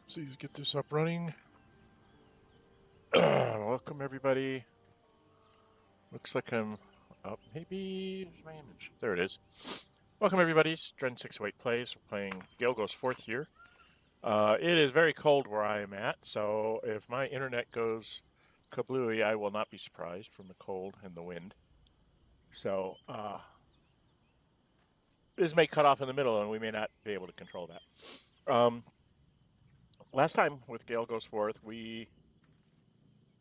So let's get this up running. Welcome everybody. Looks like I'm up. Maybe my image. There it is. Welcome everybody. Dren608 plays. We're playing Gale Goes Forth here. It is very cold where I am at, so if my internet goes kablooey, I will not be surprised from the cold and the wind. So this may cut off in the middle, and we may not be able to control that. Last time with Gale Goes Forth, we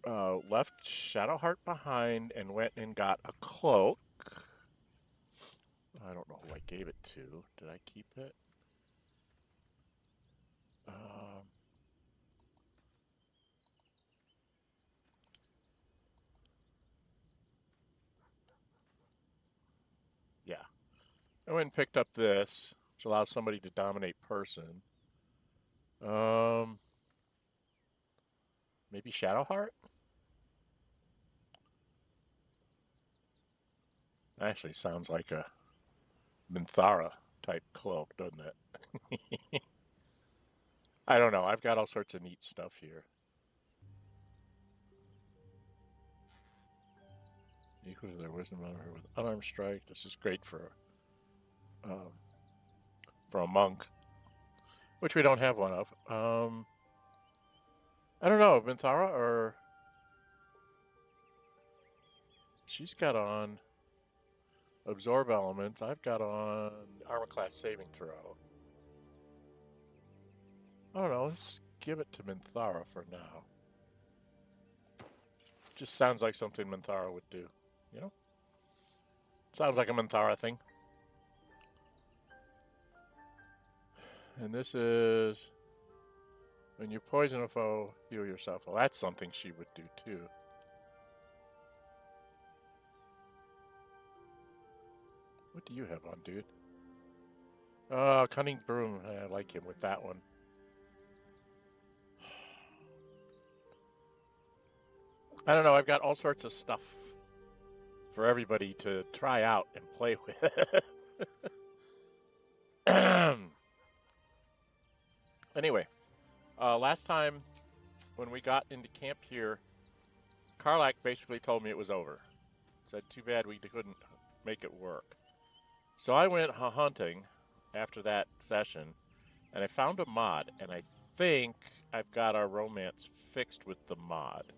left Shadowheart behind and went and got a cloak. I don't know who I gave it to. Did I keep it? Yeah. I went and picked up this, which allows somebody to dominate person. Maybe Shadowheart? Actually sounds like a Minthara type cloak, doesn't it? I don't know. I've got all sorts of neat stuff here. Equal to their wisdom on her with unarmed strike. This is great for a monk, which we don't have one of. I don't know, Minthara or she's got on absorb elements. I've got on armor class saving throw. I don't know. Let's give it to Minthara for now. Just sounds like something Minthara would do, you know? Sounds like a Minthara thing. And this is when you poison a foe, heal yourself. Well, that's something she would do too. What do you have on, dude? Oh, Cunning Broom. I like him with that one. I don't know. I've got all sorts of stuff for everybody to try out and play with. Anyway, last time when we got into camp here, Karlak basically told me it was over. Said, too bad we couldn't make it work. So I went hunting after that session, and I found a mod, and I think I've got our romance fixed with the mod.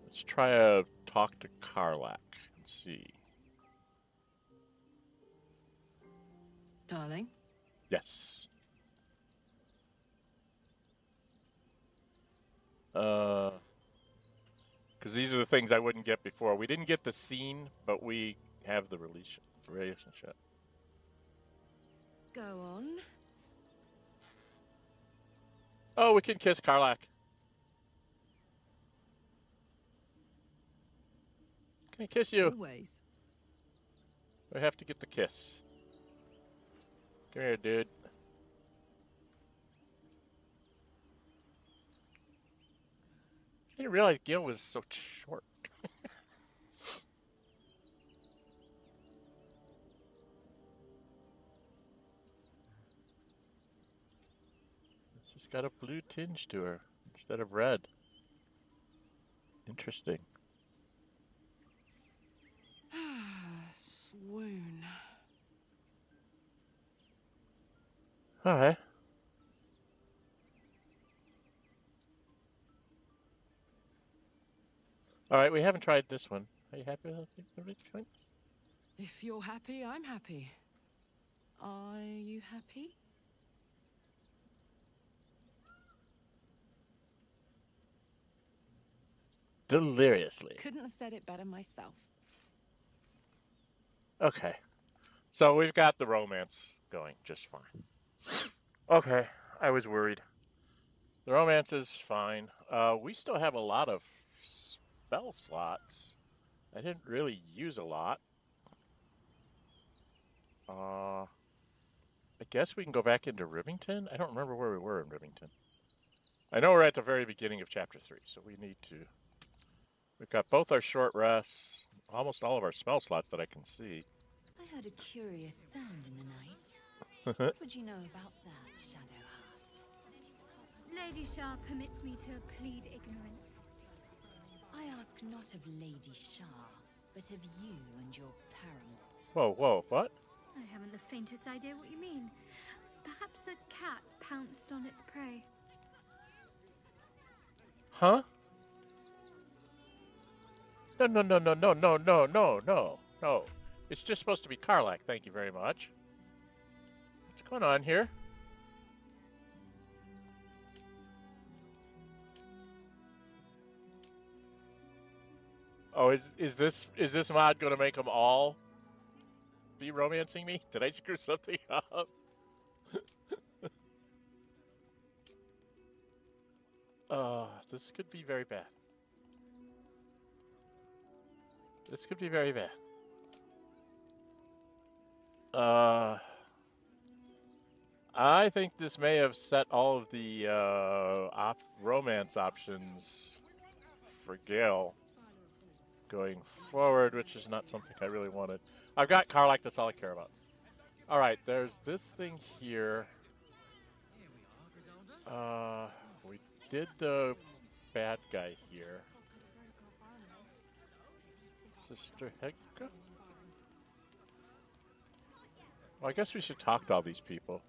Let's try to talk to Karlak and see. Darling? Yes. Because these are the things I wouldn't get before. We didn't get the scene, but we have the relationship. Go on. Oh, we can kiss Karlak. Can I kiss you? Always. We have to get the kiss. Come here, dude. I didn't realize Gale was so short. She's got a blue tinge to her instead of red. Interesting. Swoon. All right. All right, we haven't tried this one. Are you happy with the rich one? If you're happy, I'm happy. Are you happy? Deliriously. Couldn't have said it better myself. Okay. So we've got the romance going just fine. Okay, I was worried. The romance is fine. We still have a lot of spell slots. I didn't really use a lot. I guess we can go back into Rivington. I don't remember where we were in Rivington. I know we're at the very beginning of Chapter 3, so we need to... We've got both our short rests, almost all of our spell slots that I can see. I heard a curious sound in the night. What would you know about that, Shadowheart? Lady Shah permits me to plead ignorance. I ask not of Lady Shah, but of you and your paramour. Whoa, whoa, what? I haven't the faintest idea what you mean. Perhaps a cat pounced on its prey. Huh? No, no, no, no, no, no, no, no, no, no. It's just supposed to be Karlach, thank you very much. What's going on here? Oh, is this mod gonna make them all be romancing me? Did I screw something up? This could be very bad. This could be very bad. I think this may have set all of the romance options for Gale going forward, which is not something I really wanted. I've got Karlach, that's all I care about. Alright, there's this thing here. We did the bad guy here. Sister Hecka? Well, I guess we should talk to all these people.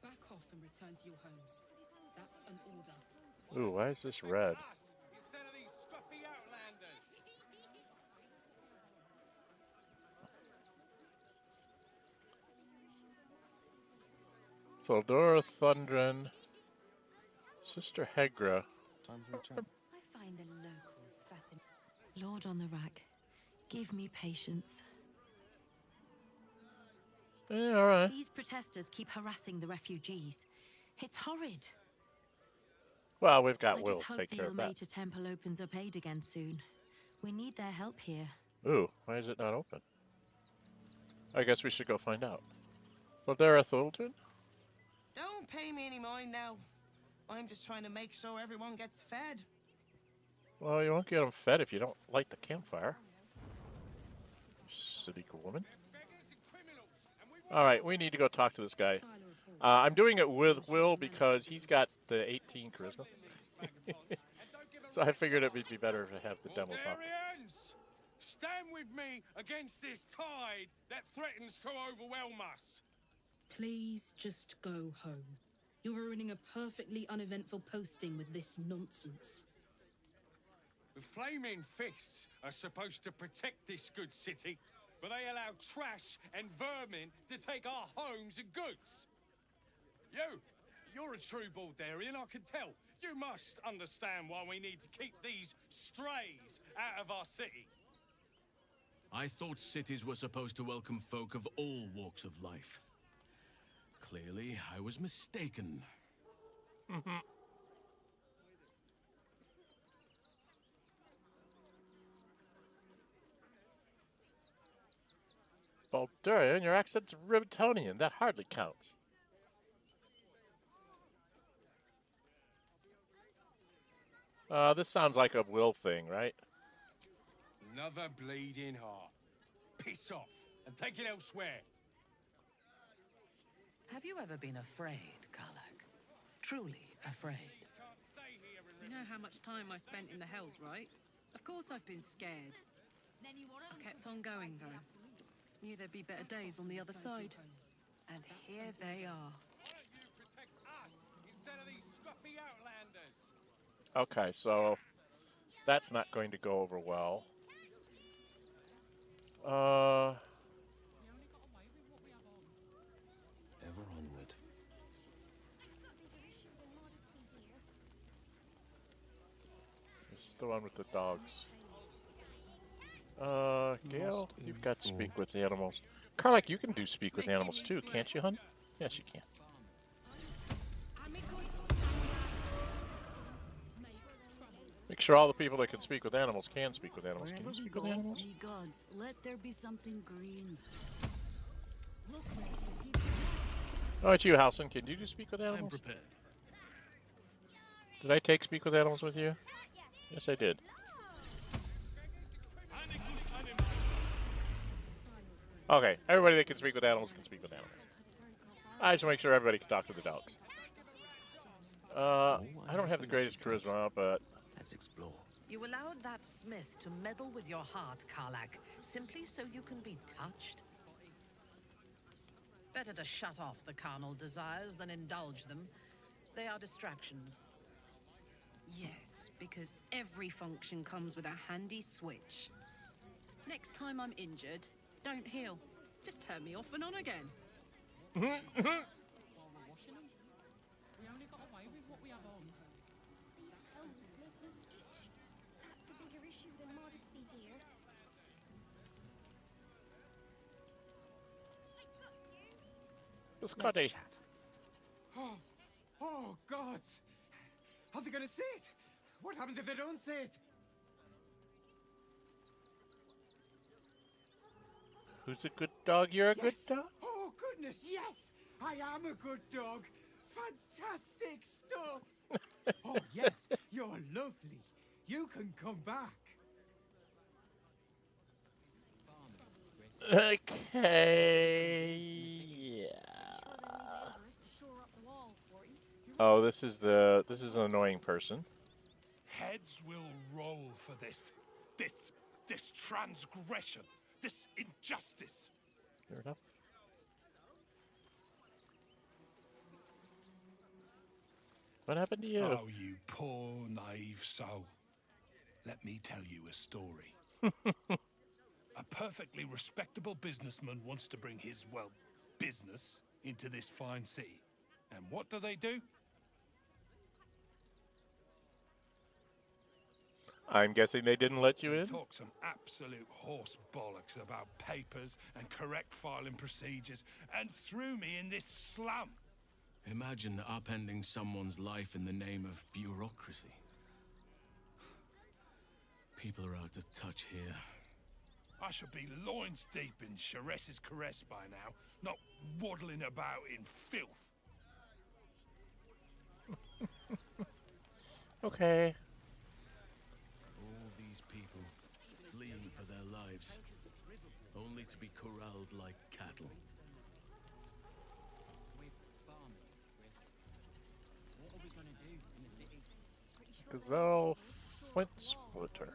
Back off and return to your homes. That's an order. Ooh, why is this red? Baldur, Thundren, Sister Hegra. Time for a chat. I find the locals fascinating. Lord on the rack, give me patience. Yeah, alright. These protesters keep harassing the refugees. It's horrid. Well, we've got I Will just to hope take the care of that. Ilmater Temple opens up aid again soon. We need their help here. Ooh, why is it not open? I guess we should go find out. Baldur, Thundren? Don't pay me any mind now. I'm just trying to make sure everyone gets fed. Well, you won't get them fed if you don't light the campfire. City woman. Alright, we need to go talk to this guy. I'm doing it with Will because he's got the 18 charisma. So I figured it would be better to have the demo talk. Darians, stand with me against this tide that threatens to overwhelm us. Please just go home. You're ruining a perfectly uneventful posting with this nonsense. The flaming fists are supposed to protect this good city, but they allow trash and vermin to take our homes and goods. You're a true Baldurian, I can tell. You must understand why we need to keep these strays out of our city. I thought cities were supposed to welcome folk of all walks of life. Clearly, I was mistaken. Baldurian, your accent's Rivetonian. That hardly counts. This sounds like a Will thing, right? Another bleeding heart. Piss off and take it elsewhere. Have you ever been afraid, Karlach? Truly afraid? You know how much time I spent in the Hells, right? Of course I've been scared. I kept on going, though. Knew there'd be better days on the other side. And here they are. Why don't you protect us instead of these scruffy outlanders? Okay, so that's not going to go over well. Ever onward. This is the one with the dogs. Gale, you've got to speak with the animals. Karlach, you can do speak with animals too, can't you, hun? Yes, you can. Make sure all the people that can speak with animals can speak with animals. Can Wherever you we speak go, with animals? ye gods, let there be something green. Look, Oh, it's you, Halson. Can you do speak with I'm animals? prepared. Did I take Speak with Animals with you? Yes, I did. Okay, everybody that can speak with animals can speak with animals. I just make sure everybody can talk to the dogs. I don't have the greatest charisma, but Let's explore. You allowed that smith to meddle with your heart, Karlach, simply so you can be touched? Better to shut off the carnal desires than indulge them. They are distractions. Yes, because every function comes with a handy switch. Next time I'm injured, don't heal. Just turn me off and on again. That's a bigger issue than modesty, dear. Scotty. Oh, gods! Are they gonna see it? What happens if they don't see it? Who's a good dog? You're a good dog? Oh, goodness, yes! I am a good dog. Fantastic stuff! Oh, yes, you're lovely. You can come back. Okay. Yeah. Oh, this is an annoying person. Heads will roll for this transgression, this injustice. Fair enough. What happened to you? Oh, you poor, naive soul. Let me tell you a story. A perfectly respectable businessman wants to bring his, well, business into this fine city. And what do? I'm guessing they didn't let you in? Talk some absolute horse bollocks about papers and correct filing procedures and threw me in this slum. Imagine upending someone's life in the name of bureaucracy. People are out of touch here. I should be loins deep in Sharess's caress by now, not waddling about in filth. Okay. All these people fleeing for their lives, only to be corralled like cattle. Gazelle Flint Splitter.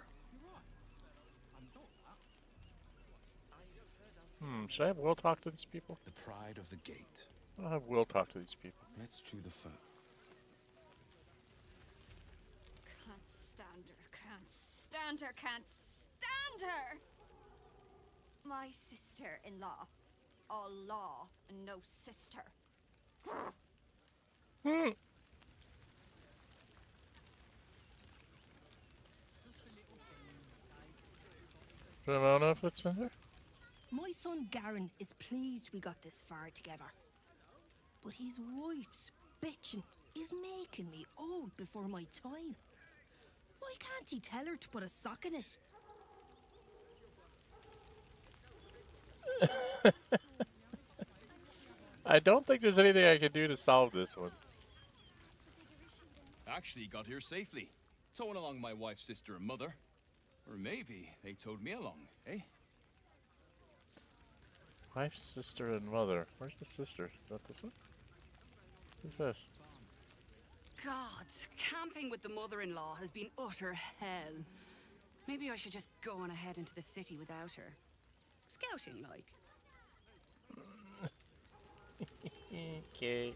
Should I have Will talk to these people? The pride of the gate. I'll have Will talk to these people. Let's chew the fur. Can't stand her, can't stand her, can't stand her! My sister-in-law. All law and no sister. Ramona Flitzfinger? My son Garen is pleased we got this far together. But his wife's bitching is making me old before my time. Why can't he tell her to put a sock in it? I don't think there's anything I can do to solve this one. Actually got here safely. Towing along my wife's sister and mother. Or maybe they towed me along, eh? Wife, sister, and mother. Where's the sister? Is that this one? Who's this? God, camping with the mother-in-law has been utter hell. Maybe I should just go on ahead into the city without her. Scouting, like. Okay.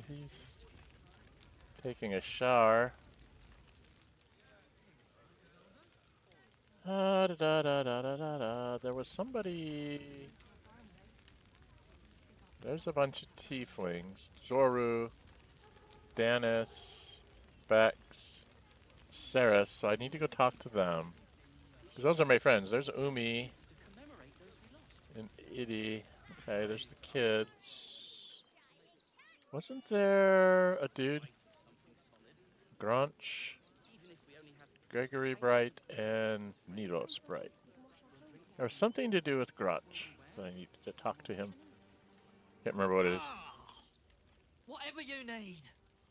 He's taking a shower. There was somebody. There's a bunch of tieflings. Zoru, Danis, Vex, Ceres. So I need to go talk to them. Because those are my friends. There's Umi and Iddy. Okay, there's the kids. Wasn't there a dude? Grunch, Gregory Bright, and Neros Bright. There was something to do with Grunch. So I need to talk to him. Can't remember what it is. Whatever you need.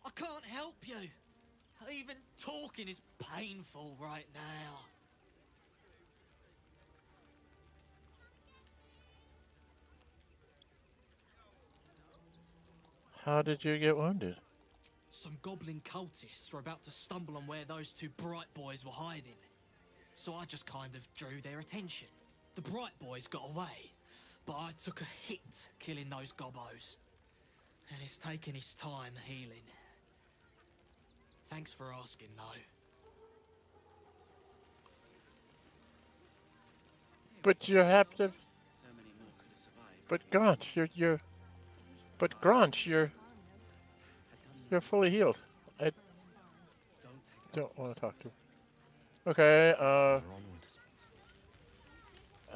I can't help you. Even talking is painful right now. How did you get wounded? Some goblin cultists were about to stumble on where those two bright boys were hiding. So I just kind of drew their attention. The bright boys got away, but I took a hit killing those gobbos. And it's taken its time healing. Thanks for asking, though. But you have to. But Grant, you're fully healed. I don't want to talk to him. Okay,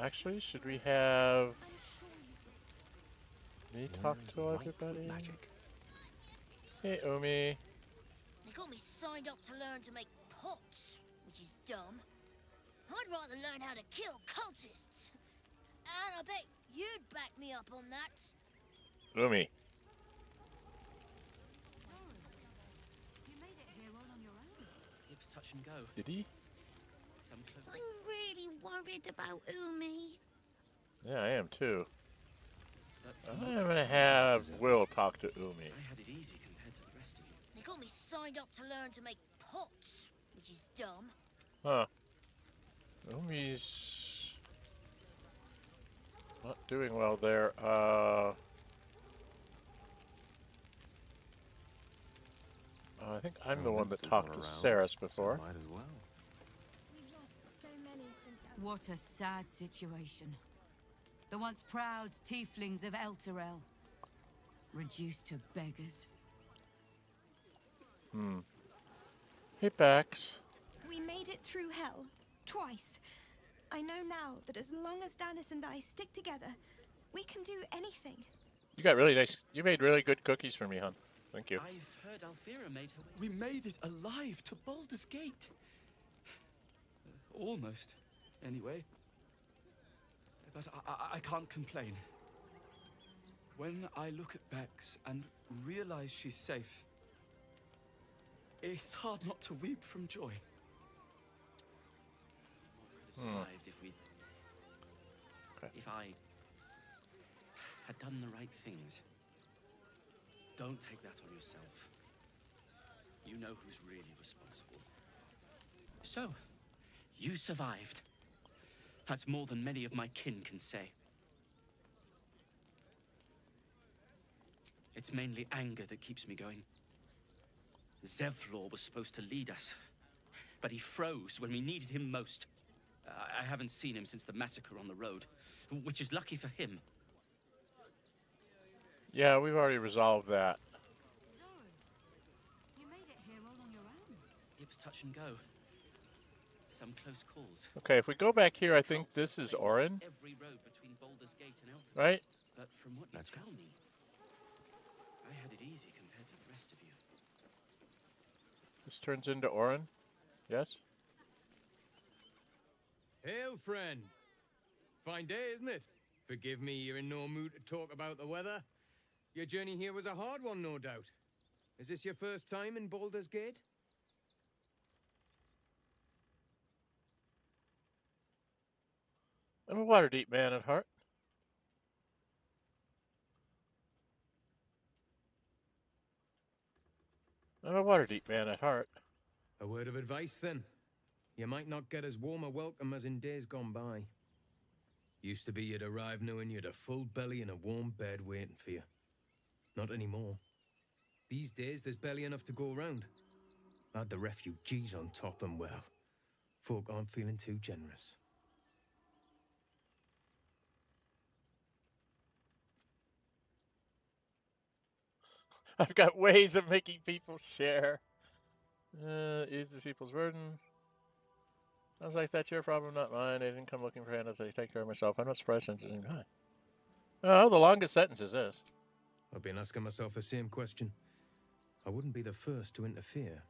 actually, should we have me talk to everybody? Hey, Umi. They got me signed up to learn to make pots, which is dumb. I'd rather learn how to kill cultists. And I bet you'd back me up on that. Umi. You made it here all on your own. Hips touch and go. Did he? I'm really worried about Umi. Yeah, I am too. I'm gonna have Will talk to Umi. I had it easy compared to the rest of you. They got me signed up to learn to make pots, which is dumb. Huh. Umi's not doing well there. I think I'm the one that talked to Saris before. Might as well. What a sad situation. The once proud tieflings of Elturel, reduced to beggars. Hey, Bax. We made it through hell. Twice. I know now that as long as Danis and I stick together, we can do anything. You got really nice. You made really good cookies for me, hon. Thank you. I've heard Alfira made her. We made it alive to Baldur's Gate. Almost, anyway. But I can't complain. When I look at Bex and realize she's safe, it's hard not to weep from joy. Survived if we... If I had done the right things. Don't take that on yourself. You know who's really responsible. So, you survived. That's more than many of my kin can say. It's mainly anger that keeps me going. Zevlor was supposed to lead us, but he froze when we needed him most. I haven't seen him since the massacre on the road, which is lucky for him. Yeah, we've already resolved that. You made it here all on your own. Hips touch and go. Some close calls. Okay, if we go back here, I think this is Orin. Every road between Baldur's Gate and Elton. Right? But from what you tell me, I had it easy compared to the rest of you. This turns into Orin. Yes? Hail, friend. Fine day, isn't it? Forgive me, you're in no mood to talk about the weather. Your journey here was a hard one, no doubt. Is this your first time in Baldur's Gate? I'm a Waterdeep man at heart. I'm a Waterdeep man at heart. A word of advice, then. You might not get as warm a welcome as in days gone by. Used to be you'd arrive knowing you'd a full belly and a warm bed waiting for you. Not anymore. These days, there's barely enough to go around. Add the refugees on top and, well, folk aren't feeling too generous. I've got ways of making people share. Ease the people's burden. Sounds like that's your problem, not mine. I didn't come looking for handouts. I take care of myself. I'm not surprised since it's hi. Oh, the longest sentence is this. I've been asking myself the same question. I wouldn't be the first to interfere.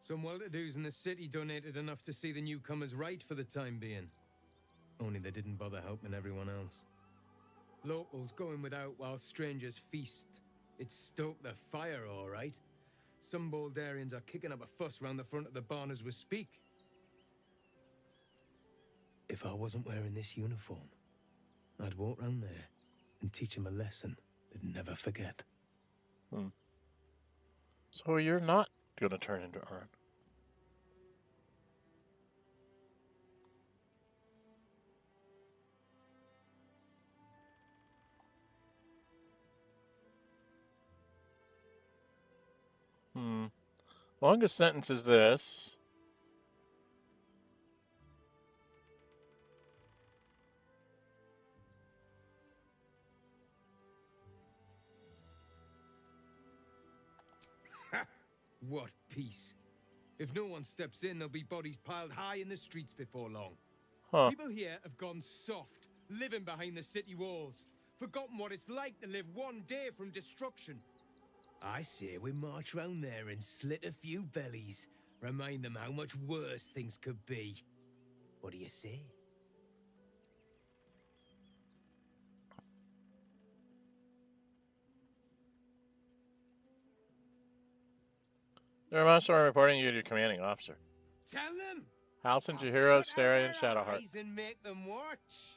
Some well-to-dos in the city donated enough to see the newcomers right for the time being. Only they didn't bother helping everyone else. Locals going without while strangers feast. It stoked the fire, all right. Some Baldurians are kicking up a fuss round the front of the barn as we speak. If I wasn't wearing this uniform, I'd walk round there and teach them a lesson they'd never forget. So you're not gonna turn into Arn. Longest sentence is this. What peace. If no one steps in, there'll be bodies piled high in the streets before long. Huh. People here have gone soft, living behind the city walls, forgotten what it's like to live one day from destruction. I say we march round there and slit a few bellies, remind them how much worse things could be. What do you say? Master, I'm reporting you to commanding officer. Tell them! Halcyon, Jahiro, Starion, Shadowheart. Eyes and make them watch.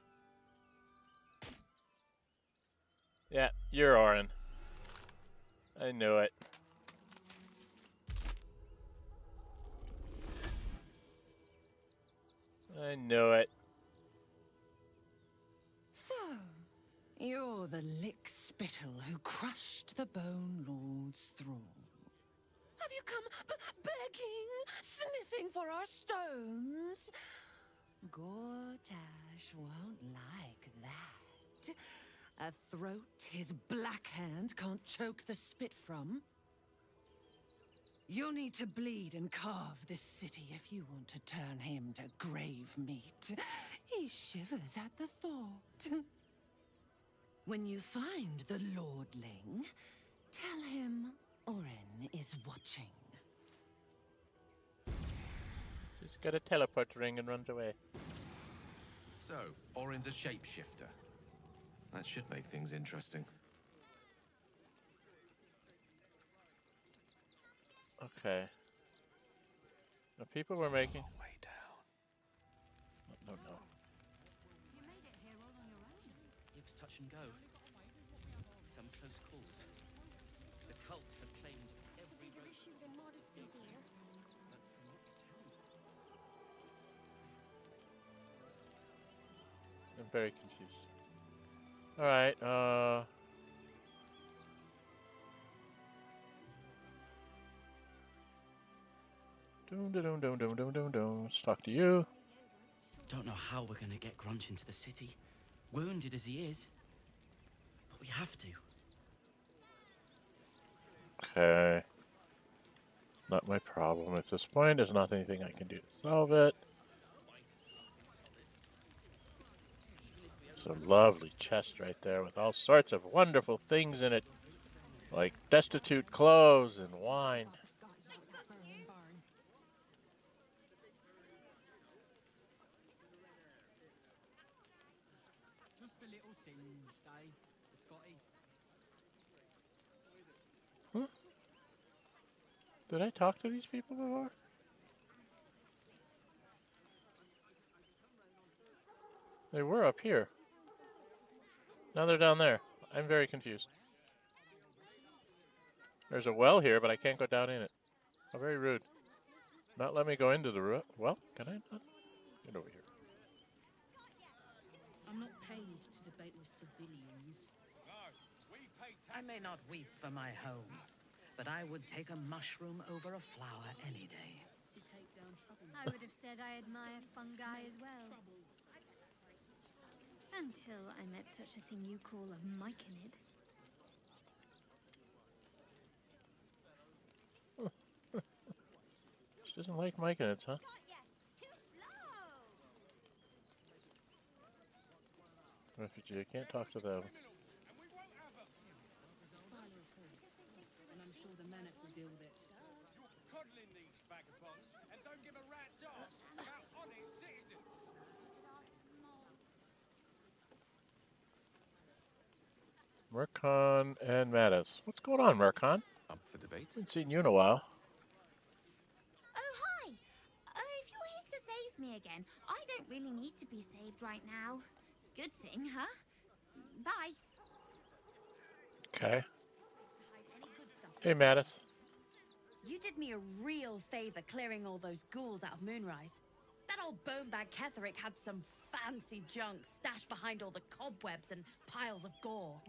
Yeah, you're Orin. I knew it. I knew it. So, you're the lick spittle who crushed the Bone Lord's thrall. Have you come begging, sniffing for our stones? Gortash won't like that. A throat his black hand can't choke the spit from. You'll need to bleed and carve this city if you want to turn him to grave meat. He shivers at the thought. When you find the Lordling, tell him Orin is watching. Just got a teleport ring and runs away. So, Orin's a shapeshifter. That should make things interesting. Okay. The people were making. Way down. No. You made it here all on your own. It was touch and go. Some close calls. The cult have claimed every Bigger issue than modesty, dear. But from what you tell me, I'm very confused. Alright, Let's talk to you. don't know how we're gonna get Grunch into the city, wounded as he is. But we have to. Okay. Not my problem at this point. There's not anything I can do to solve it. There's a lovely chest right there with all sorts of wonderful things in it. Like destitute clothes and wine. Just a little singed, eh, Scotty? Did I talk to these people before? They were up here. Now they're down there. I'm very confused. There's a well here, but I can't go down in it. How very rude. Not let me go into the well? Can I not? Get over here. I'm not paid to debate with civilians. I may not weep for my home, but I would take a mushroom over a flower any day. To take down trouble. I would have said I admire fungi as well. Until I met such a thing you call a myconid. She doesn't like myconids, huh? Refugee, I can't talk to them. And I'm sure the Manic will deal with it. You're coddling these vagabonds and don't give a rat's ass about honest citizens. Mercon and Mattis. What's going on, Mercon? A Up for debate? Haven't seen you in a while. Oh, hi! If you're here to save me again, I don't really need to be saved right now. Good thing, huh? Bye. Okay. Hey, Mattis. You did me a real favor clearing all those ghouls out of Moonrise. That old bonebag Ketherick had some fancy junk stashed behind all the cobwebs and piles of gore.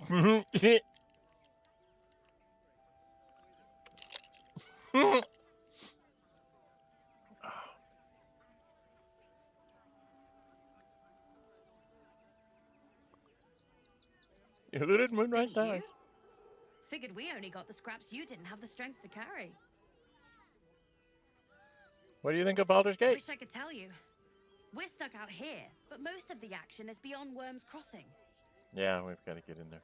You looted Moonrise Didn't Tower. you? Figured we only got the scraps you didn't have the strength to carry. What do you think of Baldur's Gate? Wish I could tell you. We're stuck out here, but most of the action is beyond Worm's Crossing. Yeah, we've got to get in there.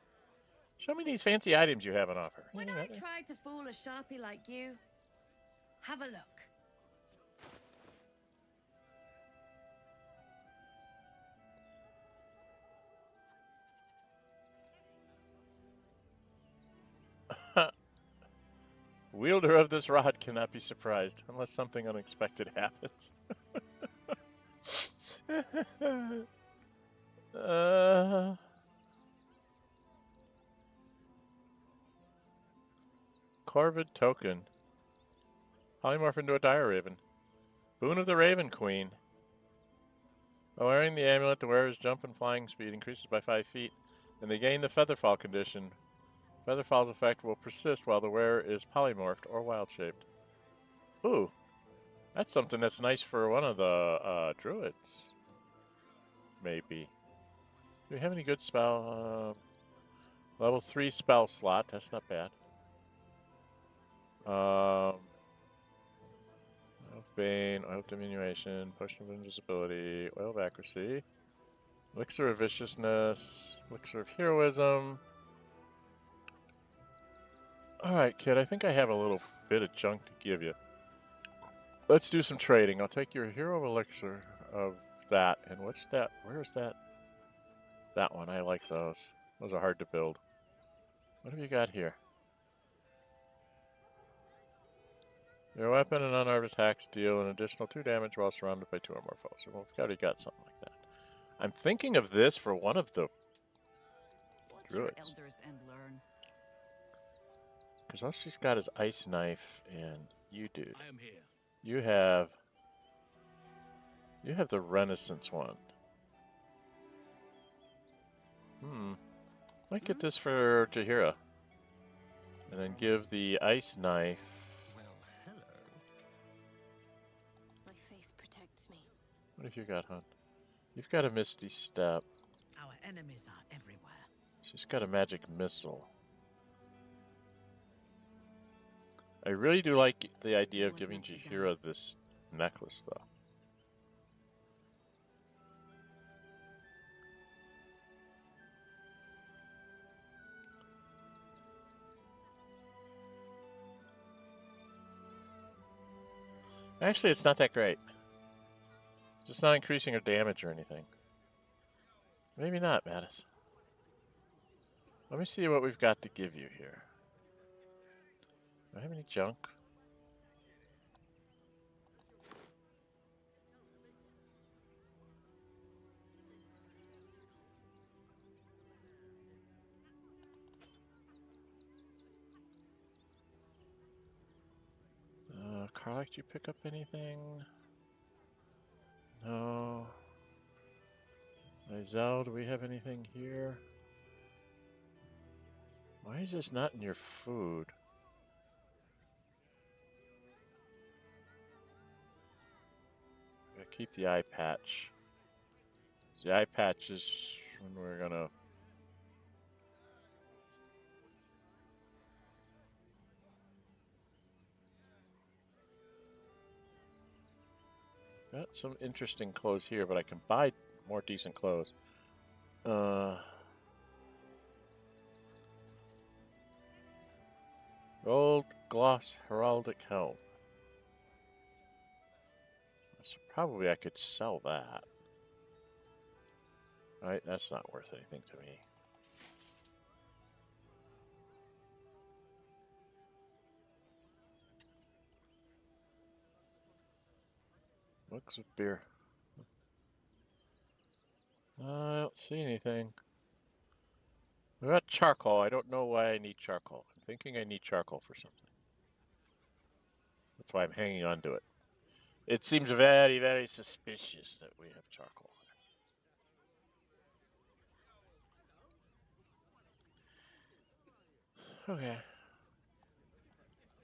Show me these fancy items you have on offer. When I tried to fool a sharpie like you, have a look. Wielder of this rod cannot be surprised unless something unexpected happens. Corvid token. Polymorph into a dire raven. Boon of the Raven Queen. By wearing the amulet, the wearer's jump and flying speed increases by 5 feet, and they gain the Featherfall condition. Featherfall's effect will persist while the wearer is polymorphed or wild-shaped. Ooh, that's something that's nice for one of the druids. Maybe. Do we have any good spell? Level 3 spell slot. That's not bad. Oath Bane, Oil of Diminution, Potion of Invisibility, Oil of Accuracy, Elixir of Viciousness, Elixir of Heroism. Alright, kid, I think I have a little bit of junk to give you. Let's do some trading. I'll take your Hero Elixir of that. And what's that? Where's that? That one. I like those. Those are hard to build. What have you got here? Your weapon and unarmed attacks deal an additional 2 damage while surrounded by 2 or more foes. So we've already got something like that. I'm thinking of this for one of the druids. Elders and learn. Because all she's got is Ice Knife, and you, dude. I am here. You have the Renaissance one. Might get this for Jahira. And then give the Ice Knife. My faith protects me. What have you got, hon? You've got a Misty Step. Our enemies are everywhere. She's got a Magic Missile. I really do like the idea of giving Jahira this necklace, though. Actually, it's not that great. Just not increasing her damage or anything. Maybe not, Mattis. Let me see what we've got to give you here. Do I have any junk? Carlac, did you pick up anything? No. Lizelle, do we have anything here? Why is this not in your food? Keep the eye patch. The eye patch is when we're gonna... Got some interesting clothes here, but I can buy more decent clothes. Gold gloss heraldic helm. So probably I could sell that. Right, that's not worth anything to me. Mugs of beer. I don't see anything. What about charcoal? I don't know why I need charcoal. I'm thinking I need charcoal for something. That's why I'm hanging on to it. It seems very, very suspicious that we have charcoal. Okay.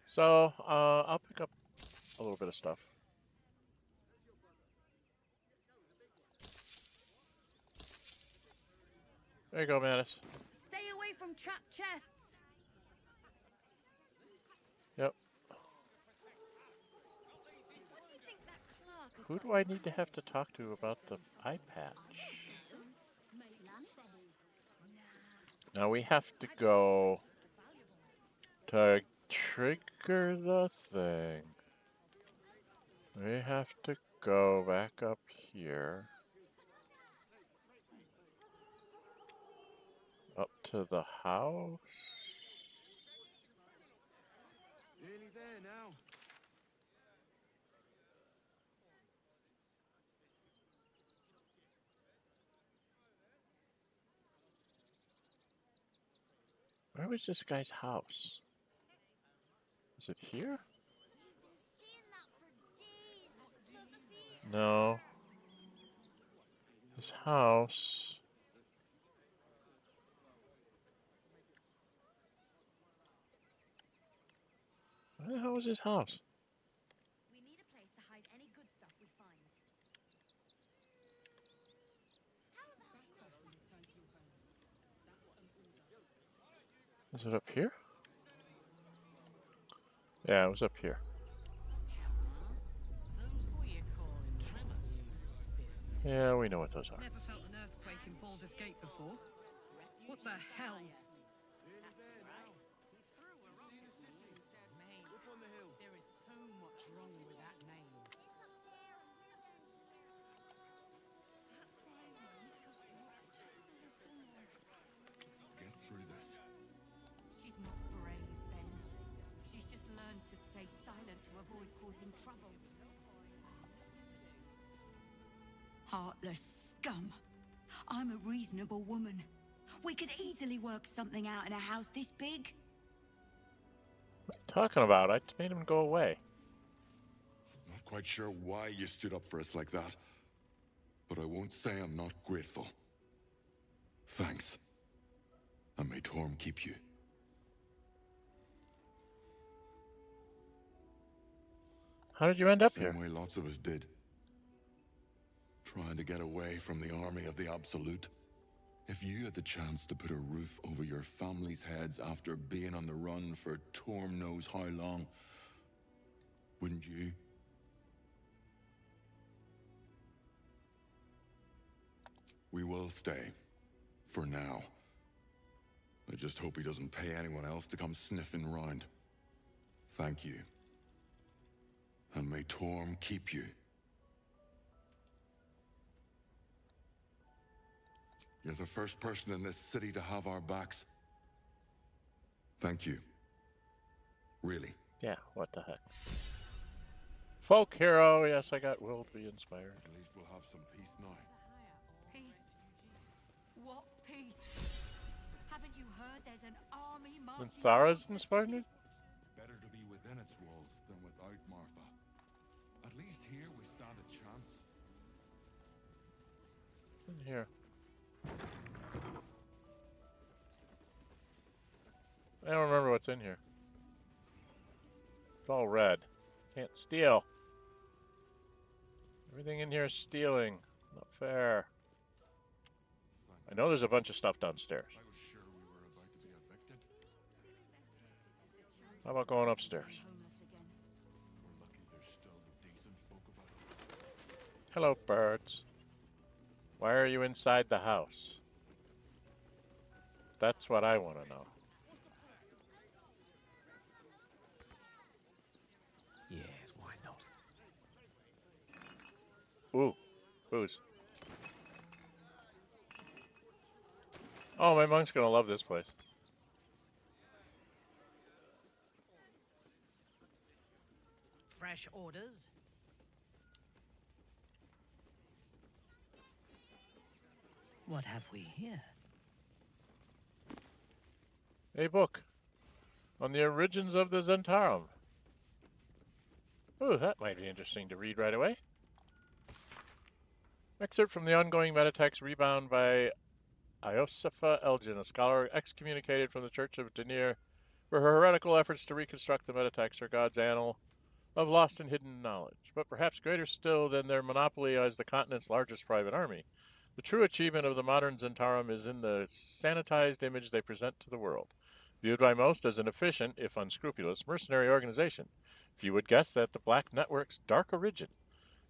So, I'll pick up a little bit of stuff. There you go, Manus. Stay away from trapped chests. Yep. Who do I need to have to talk to about the eye patch? Now we have to go to trigger the thing. We have to go back up here. Up to the house. Nearly there now. Where was this guy's house? Is it here? No. His house. Where the hell was his house? We need a place to hide any good stuff we find. Is it up here? Yeah, it was up here. Yeah, we know what those are. Never felt an earthquake in Baldur's Gate before. What the hell's? There is so much wrong with that name. Get through this. She's not brave, Ben. She's just learned to stay silent to avoid causing trouble. Heartless scum. I'm a reasonable woman. We could easily work something out in a house this big. What are you talking about? I just made him go away. Not quite sure why you stood up for us like that, but I won't say I'm not grateful. Thanks. And may Torm keep you. How did you end up here? Same way lots of us did. Trying to get away from the army of the Absolute. If you had the chance to put a roof over your family's heads after being on the run for Torm knows how long, wouldn't you? We will stay. For now. I just hope he doesn't pay anyone else to come sniffing round. Thank you. And may Torm keep you. You're the first person in this city to have our backs. Thank you. Really. Yeah, what the heck. Folk hero, yes, I got will to be inspired. At least we'll have some peace now. Peace? What peace? Haven't you heard there's an army marching? Minthara's inspired me? Better to be within its walls than without, Martha. At least here we stand a chance. In here. I don't remember what's in here. It's all red. Can't steal. Everything in here is stealing. Not fair. I know there's a bunch of stuff downstairs. I was sure we were about to be evicted. How about going upstairs? We're lucky there's still decent folk about. Hello, birds. Why are you inside the house? That's what I want to know. Yes, why not? Ooh, booze. Oh, my monk's gonna love this place. Fresh orders? What have we here? A book on the origins of the Zentarum. Oh, that might be interesting to read right away. Excerpt from the ongoing metatext Rebound by Iosipha Elgin, a scholar excommunicated from the Church of Denir for her heretical efforts to reconstruct the metatext, or God's annal of lost and hidden knowledge. But perhaps greater still than their monopoly as the continent's largest private army, the true achievement of the modern Zentarum is in the sanitized image they present to the world. Viewed by most as an efficient, if unscrupulous, mercenary organization, few would guess that the Black Network's dark origin,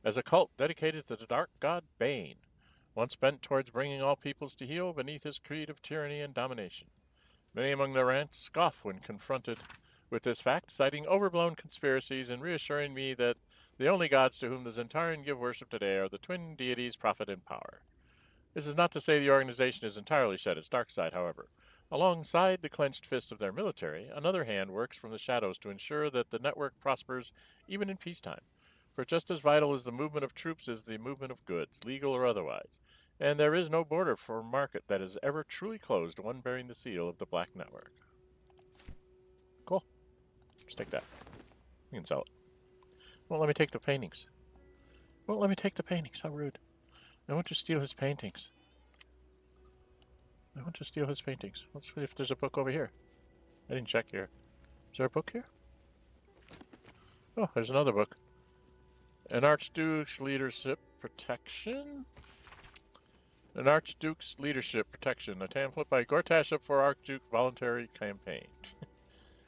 as a cult dedicated to the dark god Bane, once bent towards bringing all peoples to heel beneath his creed of tyranny and domination. Many among the ranks scoff when confronted with this fact, citing overblown conspiracies and reassuring me that the only gods to whom the Zentarian give worship today are the twin deities Prophet and Power. This is not to say the organization has entirely shed its dark side, however. Alongside the clenched fist of their military, another hand works from the shadows to ensure that the network prospers even in peacetime. For just as vital as the movement of troops is the movement of goods, legal or otherwise, and there is no border for market that is ever truly closed, one bearing the seal of the Black Network. Cool. Just take that. You can sell it. Won't let me take the paintings. Won't let me take the paintings. How rude. I want to steal his paintings. I want to steal his paintings. Let's see if there's a book over here. I didn't check here. Is there a book here? Oh, there's another book. An Archduke's Leadership Protection? An Archduke's Leadership Protection. A pamphlet by Gortash up for Archduke Voluntary Campaign.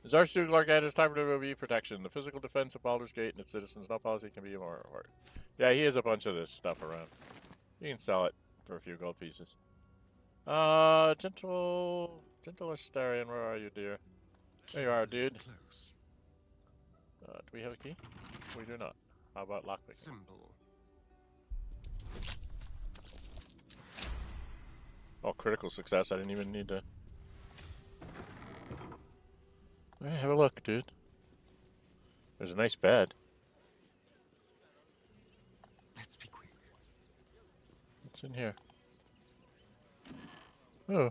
As Archduke Largatus, time to review protection. The physical defense of Baldur's Gate and its citizens. No policy can be more important. Yeah, he has a bunch of this stuff around. You can sell it for a few gold pieces. Gentle Astarian, where are you, dear? There you are, dude. Do we have a key? We do not. How about lockpicking? Simple. Oh, critical success. I didn't even need to. Hey, have a look, dude. There's a nice bed. Let's be quick. What's in here? Oh.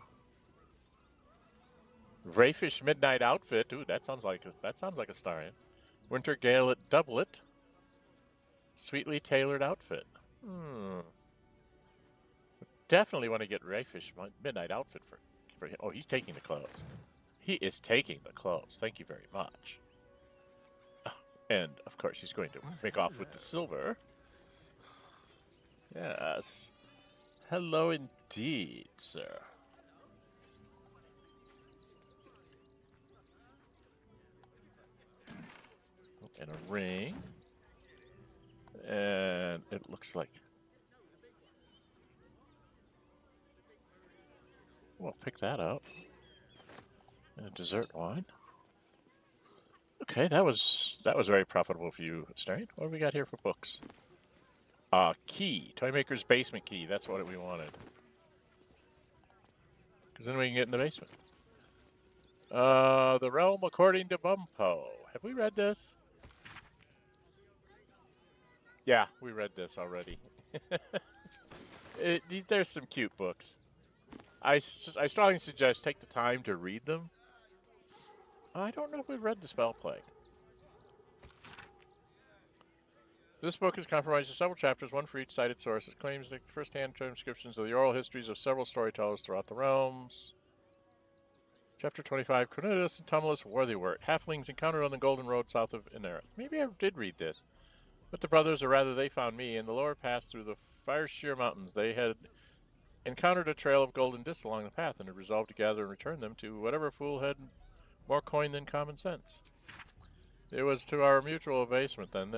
Rayfish Midnight Outfit. Ooh, that sounds like a Starian. Winter Gale Doublet. Sweetly tailored outfit. Definitely want to get Rayfish Midnight Outfit for him. Oh, he's taking the clothes. He is taking the clothes. Thank you very much. Oh, and, of course, he's going to make off with the silver. Yes. Hello indeed, sir. And a ring. And it looks like... Well, pick that up. And a dessert wine. Okay, that was very profitable for you, Astarian. What do we got here for books? Key. Toymaker's basement key. That's what we wanted. Because then we can get in the basement. The Realm According to Bumpo. Have we read this? Yeah, we read this already. There's some cute books. I strongly suggest take the time to read them. I don't know if we've read The Spell Plague. This book is comprised of several chapters, one for each cited source. It claims the first-hand transcriptions of the oral histories of several storytellers throughout the realms. Chapter 25, Cornelius and Tumulus Worthywort. Halflings encountered on the Golden Road south of Inarith. Maybe I did read this. But the brothers, or rather they found me, in the lower pass through the Firesheer Mountains. They had encountered a trail of golden discs along the path and had resolved to gather and return them to whatever fool had more coin than common sense. It was to our mutual embarrassment then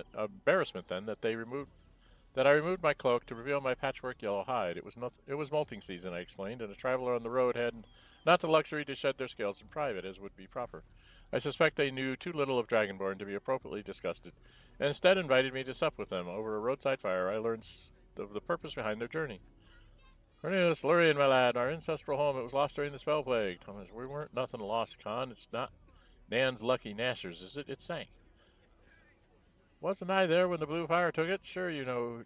that I removed my cloak to reveal my patchwork yellow hide. It was molting season, I explained, and a traveler on the road had not the luxury to shed their scales in private, as would be proper. I suspect they knew too little of Dragonborn to be appropriately disgusted, and instead invited me to sup with them. Over a roadside fire, I learned of the purpose behind their journey. Cornelius, Larian, my lad, our ancestral home, it was lost during the spell plague. Thomas, we weren't nothing lost, Con. It's not Nan's lucky Nashers, is it? It sank. Wasn't I there when the blue fire took it? Sure, you know.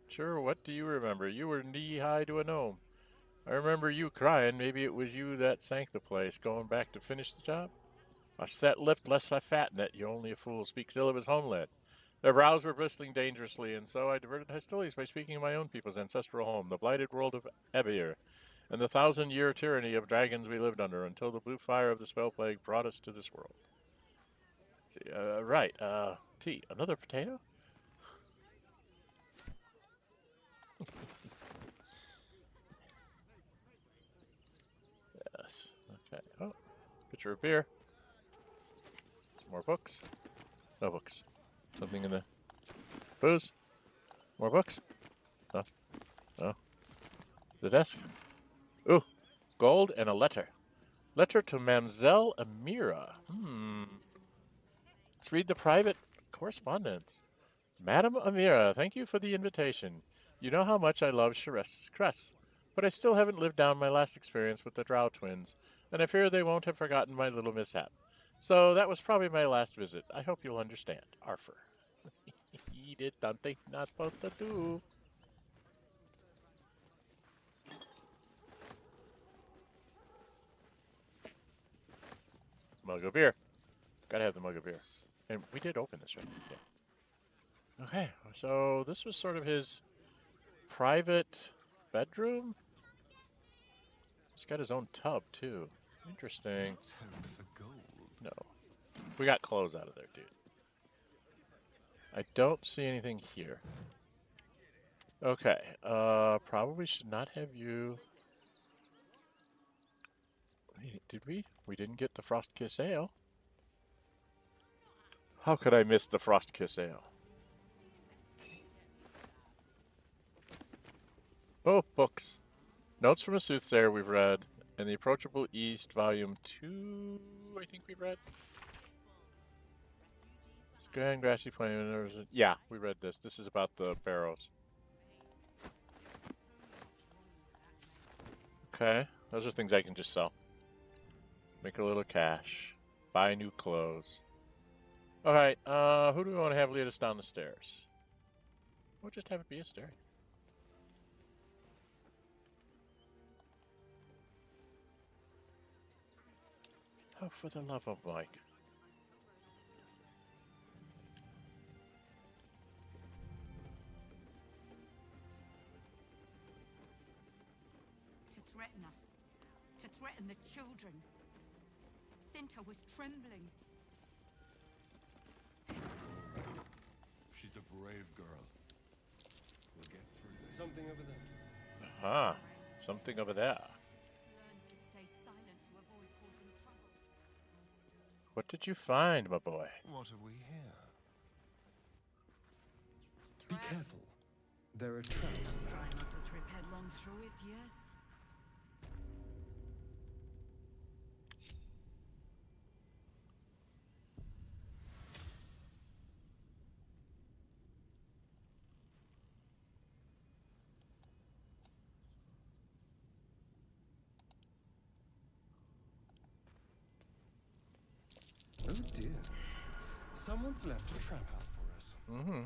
Sure, what do you remember? You were knee-high to a gnome. I remember you crying. Maybe it was you that sank the place, going back to finish the job? Watch that lift, lest I fatten it. You only a fool speaks ill of his homeland. Their brows were bristling dangerously, and so I diverted hostilities by speaking of my own people's ancestral home, the blighted world of Ebir, and the 1,000-year tyranny of dragons we lived under, until the blue fire of the spell plague brought us to this world. See, right, tea. Another potato? Yes. Okay. Oh, pitcher of beer. Some more books. No books. Something in the booze. More books. No. No. The desk. Ooh, gold and a letter. Letter to Mamselle Amira. Let's read the private correspondence. Madam Amira, thank you for the invitation. You know how much I love Sharess's Cress, but I still haven't lived down my last experience with the Drow twins, and I fear they won't have forgotten my little mishap. So that was probably my last visit. I hope you'll understand. Arthur. He did something not supposed to do. Mug of beer. Gotta have the mug of beer. And we did open this, right? Yeah. Okay, so this was sort of his private bedroom. He's got his own tub, too. Interesting. No. We got clothes out of there, dude. I don't see anything here. Okay, probably should not have you... Wait, did we? We didn't get the Frost Kiss Ale. How could I miss the Frost Kiss Ale? Oh, books. Notes from a Soothsayer we've read, and The Approachable East, Volume 2, I think we've read. Sky and Grassy Plain. Yeah, we read this. This is about the barrows. Okay, those are things I can just sell. Make a little cash. Buy new clothes. Alright, who do we want to have lead us down the stairs? We'll just have it be a stair. Oh, for the love of Mike. To threaten us. To threaten the children. Cinta was trembling. She's a brave girl. We'll get through this. Something over there. Aha, something over there. Learn to stay silent to avoid causing trouble. What did you find, my boy? What have we here? Be careful. There are traps. Try not to trip headlong through it, yes? Oh dear. Someone's left a trap out for us. Mm-hmm.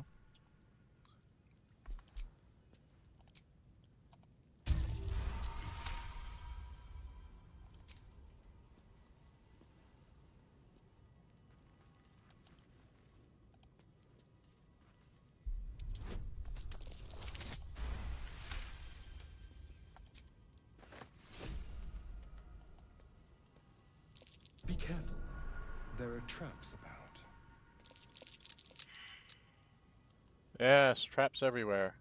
Be careful. There are traps about. Yes, traps everywhere.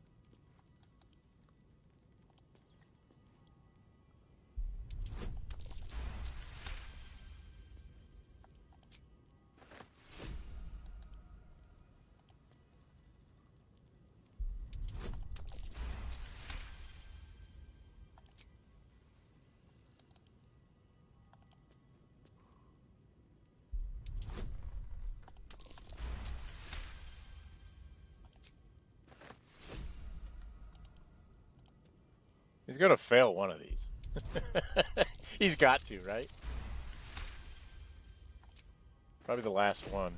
He's gonna fail one of these. He's got to, right? Probably the last one.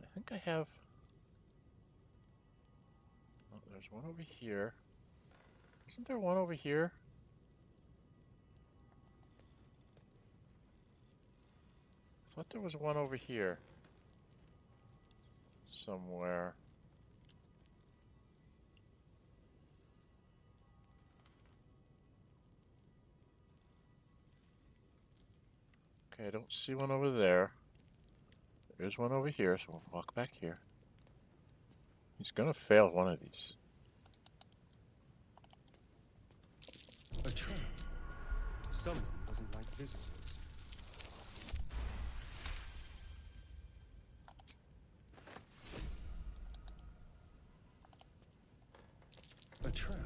I think I have... Oh, there's one over here. Isn't there one over here? I thought there was one over here. Somewhere. Okay, I don't see one over there. There's one over here, so we'll walk back here. He's gonna fail one of these. A trap. Someone doesn't like visitors. A trap.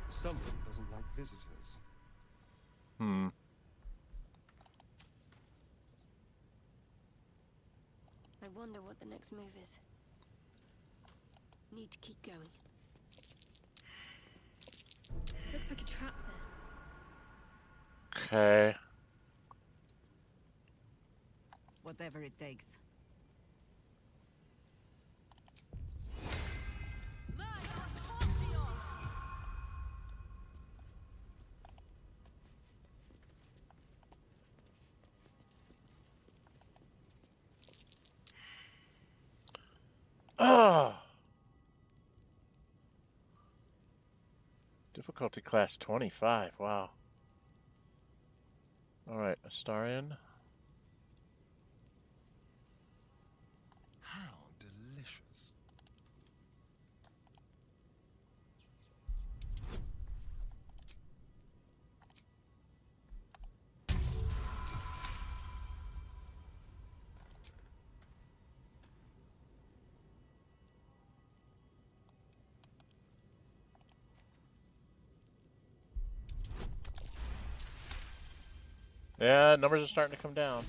Someone doesn't like visitors. Hmm. I wonder what the next move is. Need to keep going. Looks like a trap there. Okay. Whatever it takes. Ah. Difficulty class 25. Wow. All right, Astarion. How delicious. Yeah, numbers are starting to come down.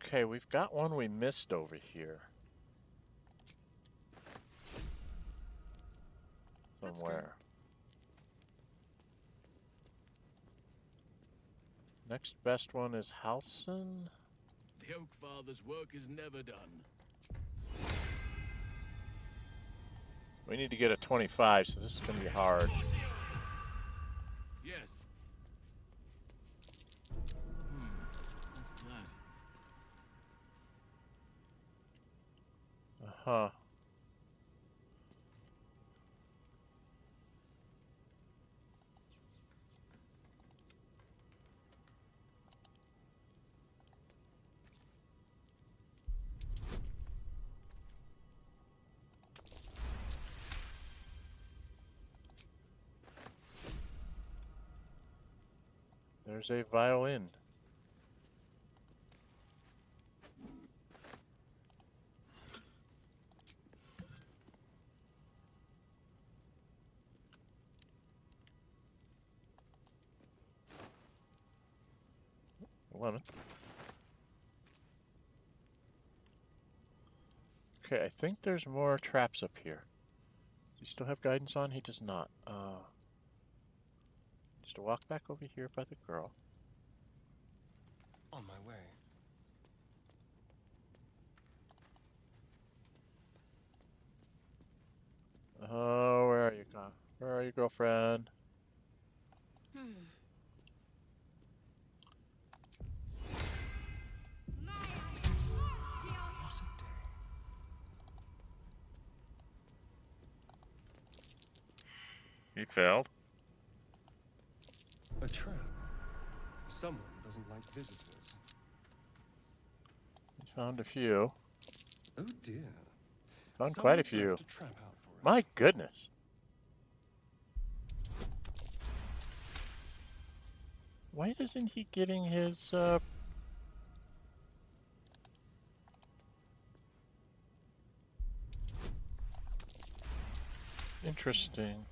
Okay, we've got one we missed over here. Somewhere. Next best one is Halson. The Oak Father's work is never done. We need to get a 25, so this is going to be hard. Yes. What's that? Uh-huh. There's a violin. Lemon. Okay, I think there's more traps up here. Does he still have guidance on? He does not. Just to walk back over here by the girl. On my way. Oh, where are you, where are you, girlfriend? He failed. A trap. Someone doesn't like visitors. He found a few. Oh dear. Found quite a Someone's few. left a trap out for us. My goodness. Why isn't he getting his, Interesting.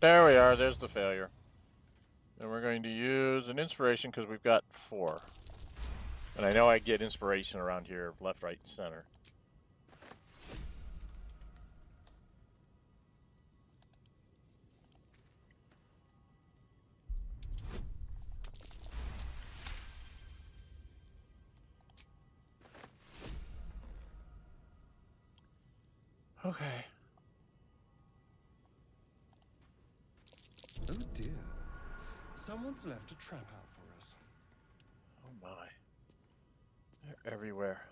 There we are. There's the failure. And we're going to use an inspiration because we've got 4. And I know I get inspiration around here, left, right, and center. Okay. Oh dear. Someone's left a trap out for us. Oh my. They're everywhere.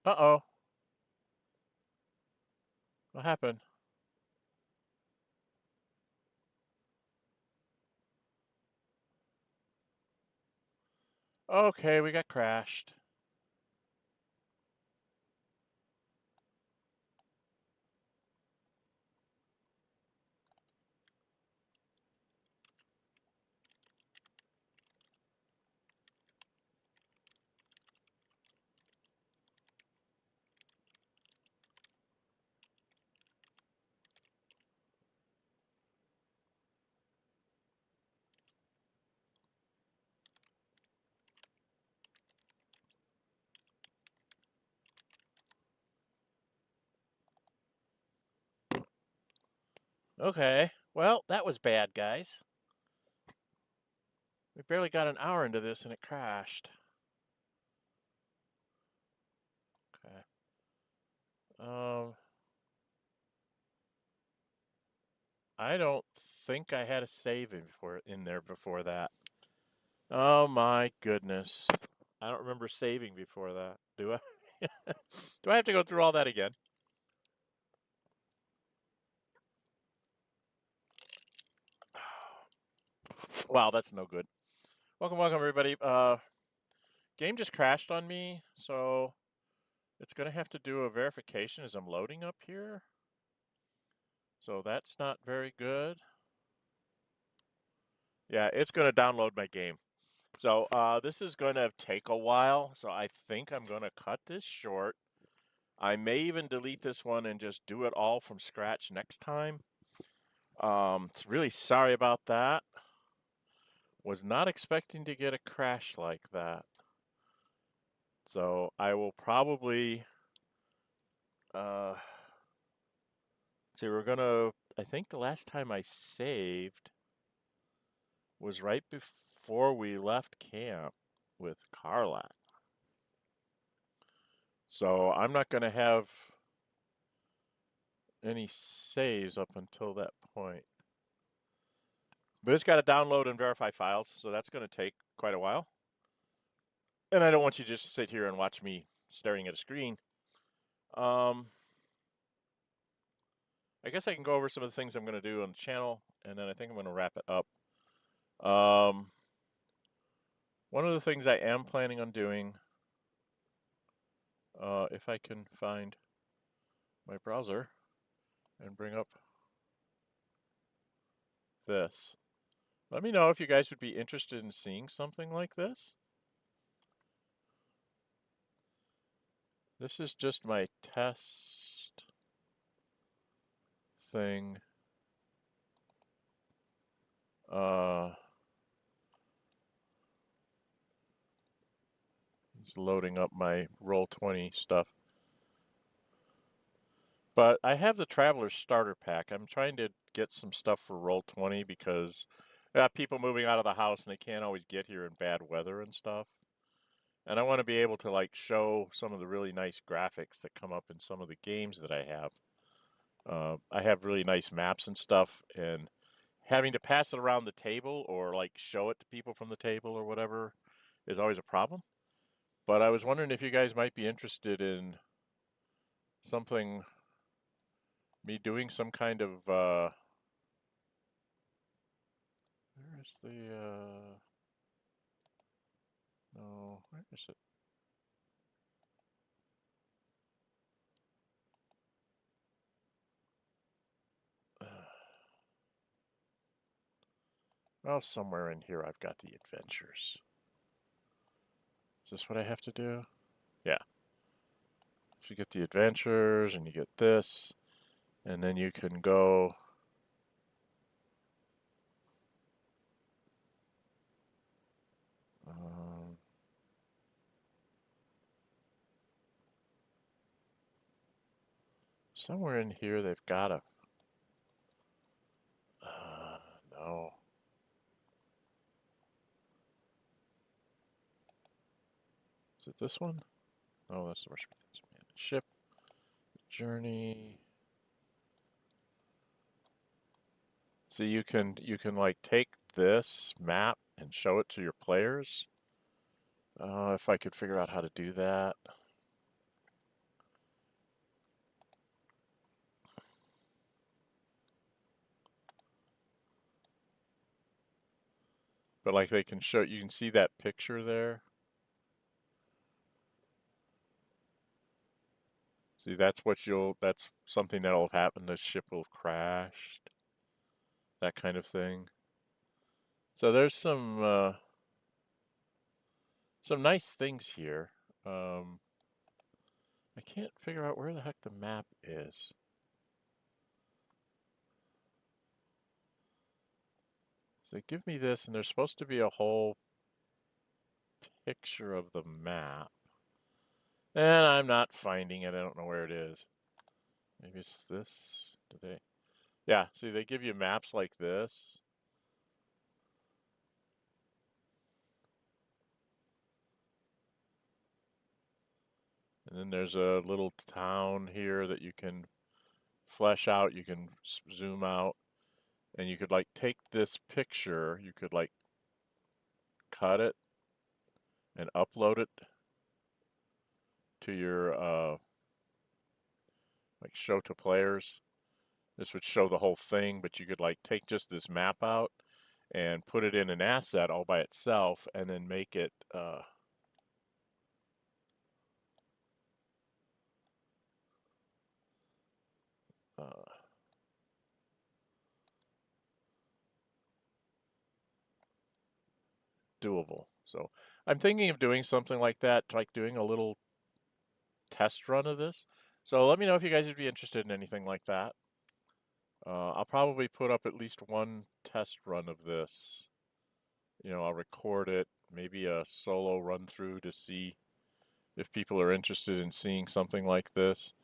Uh-oh. What happened? Okay, we got crashed. Okay. Well, that was bad, guys. We barely got an hour into this and it crashed. Okay. I don't think I had a save in there before that. Oh my goodness. I don't remember saving before that. Do I? Do I have to go through all that again? Wow, that's no good. Welcome, everybody. Game just crashed on me, so it's going to have to do a verification as I'm loading up here. So that's not very good. Yeah, it's going to download my game. So this is going to take a while, so I think I'm going to cut this short. I may even delete this one and just do it all from scratch next time. It's really sorry about that. Was not expecting to get a crash like that. So I will probably see, we're gonna, I think the last time I saved was right before we left camp with Karlak. So I'm not gonna have any saves up until that point. But it's got to download and verify files, so that's going to take quite a while. And I don't want you to just sit here and watch me staring at a screen. I guess I can go over some of the things I'm going to do on the channel, and then I think I'm going to wrap it up. One of the things I am planning on doing, if I can find my browser and bring up this. Let me know if you guys would be interested in seeing something like this. This is just my test thing. It's loading up my Roll20 stuff. But I have the Traveler's Starter Pack. I'm trying to get some stuff for Roll20 because I got people moving out of the house and they can't always get here in bad weather and stuff. And I want to be able to like show some of the really nice graphics that come up in some of the games that I have. I have really nice maps and stuff, and having to pass it around the table or like show it to people from the table or whatever is always a problem. But I was wondering if you guys might be interested in something, me doing some kind of, where is the, no, where is it? Oh, somewhere in here I've got the adventures. Is this what I have to do? Yeah. So you get the adventures, and you get this, and then you can go... somewhere in here they've got a... no. Is it this one? Oh, that's the ship. Journey. So you can like take this map and show it to your players. If I could figure out how to do that. But like they can show, you can see that picture there. See, that's that's something that'll have happened. The ship will have crashed. That kind of thing. So there's some nice things here. I can't figure out where the heck the map is. So they give me this, and there's supposed to be a whole picture of the map. And I'm not finding it. I don't know where it is. Maybe it's this. Did they? Yeah, see, they give you maps like this. And then there's a little town here that you can flesh out. You can zoom out. And you could, like, take this picture. You could, like, cut it and upload it to your, like, show to players. This would show the whole thing, but you could, like, take just this map out and put it in an asset all by itself and then make it, doable. So I'm thinking of doing something like that, like doing a little test run of this. So let me know if you guys would be interested in anything like that. I'll probably put up at least one test run of this. You know, I'll record it, maybe a solo run through to see if people are interested in seeing something like this.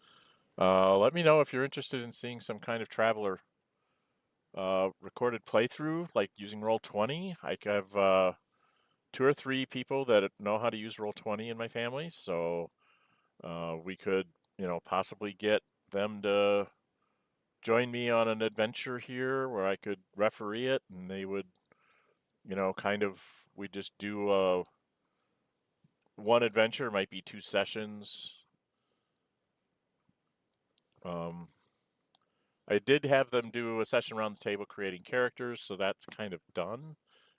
Let me know if you're interested in seeing some kind of Traveler recorded playthrough, like using Roll20. I have 2 or 3 people that know how to use Roll20 in my family, so we could, you know, possibly get them to join me on an adventure here where I could referee it, and they would, you know, kind of, we just do one adventure, might be 2 sessions. I did have them do a session around the table creating characters, so that's kind of done.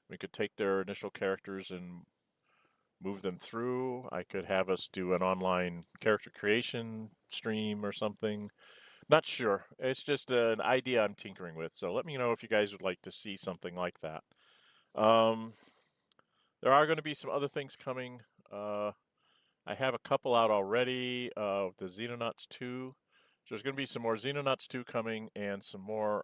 We could take their initial characters and move them through. I could have us do an online character creation stream or something. Not sure. It's just an idea I'm tinkering with. So let me know if you guys would like to see something like that. There are going to be some other things coming. I have a couple out already. The Xenonauts 2. So there's going to be some more Xenonauts 2 coming and some more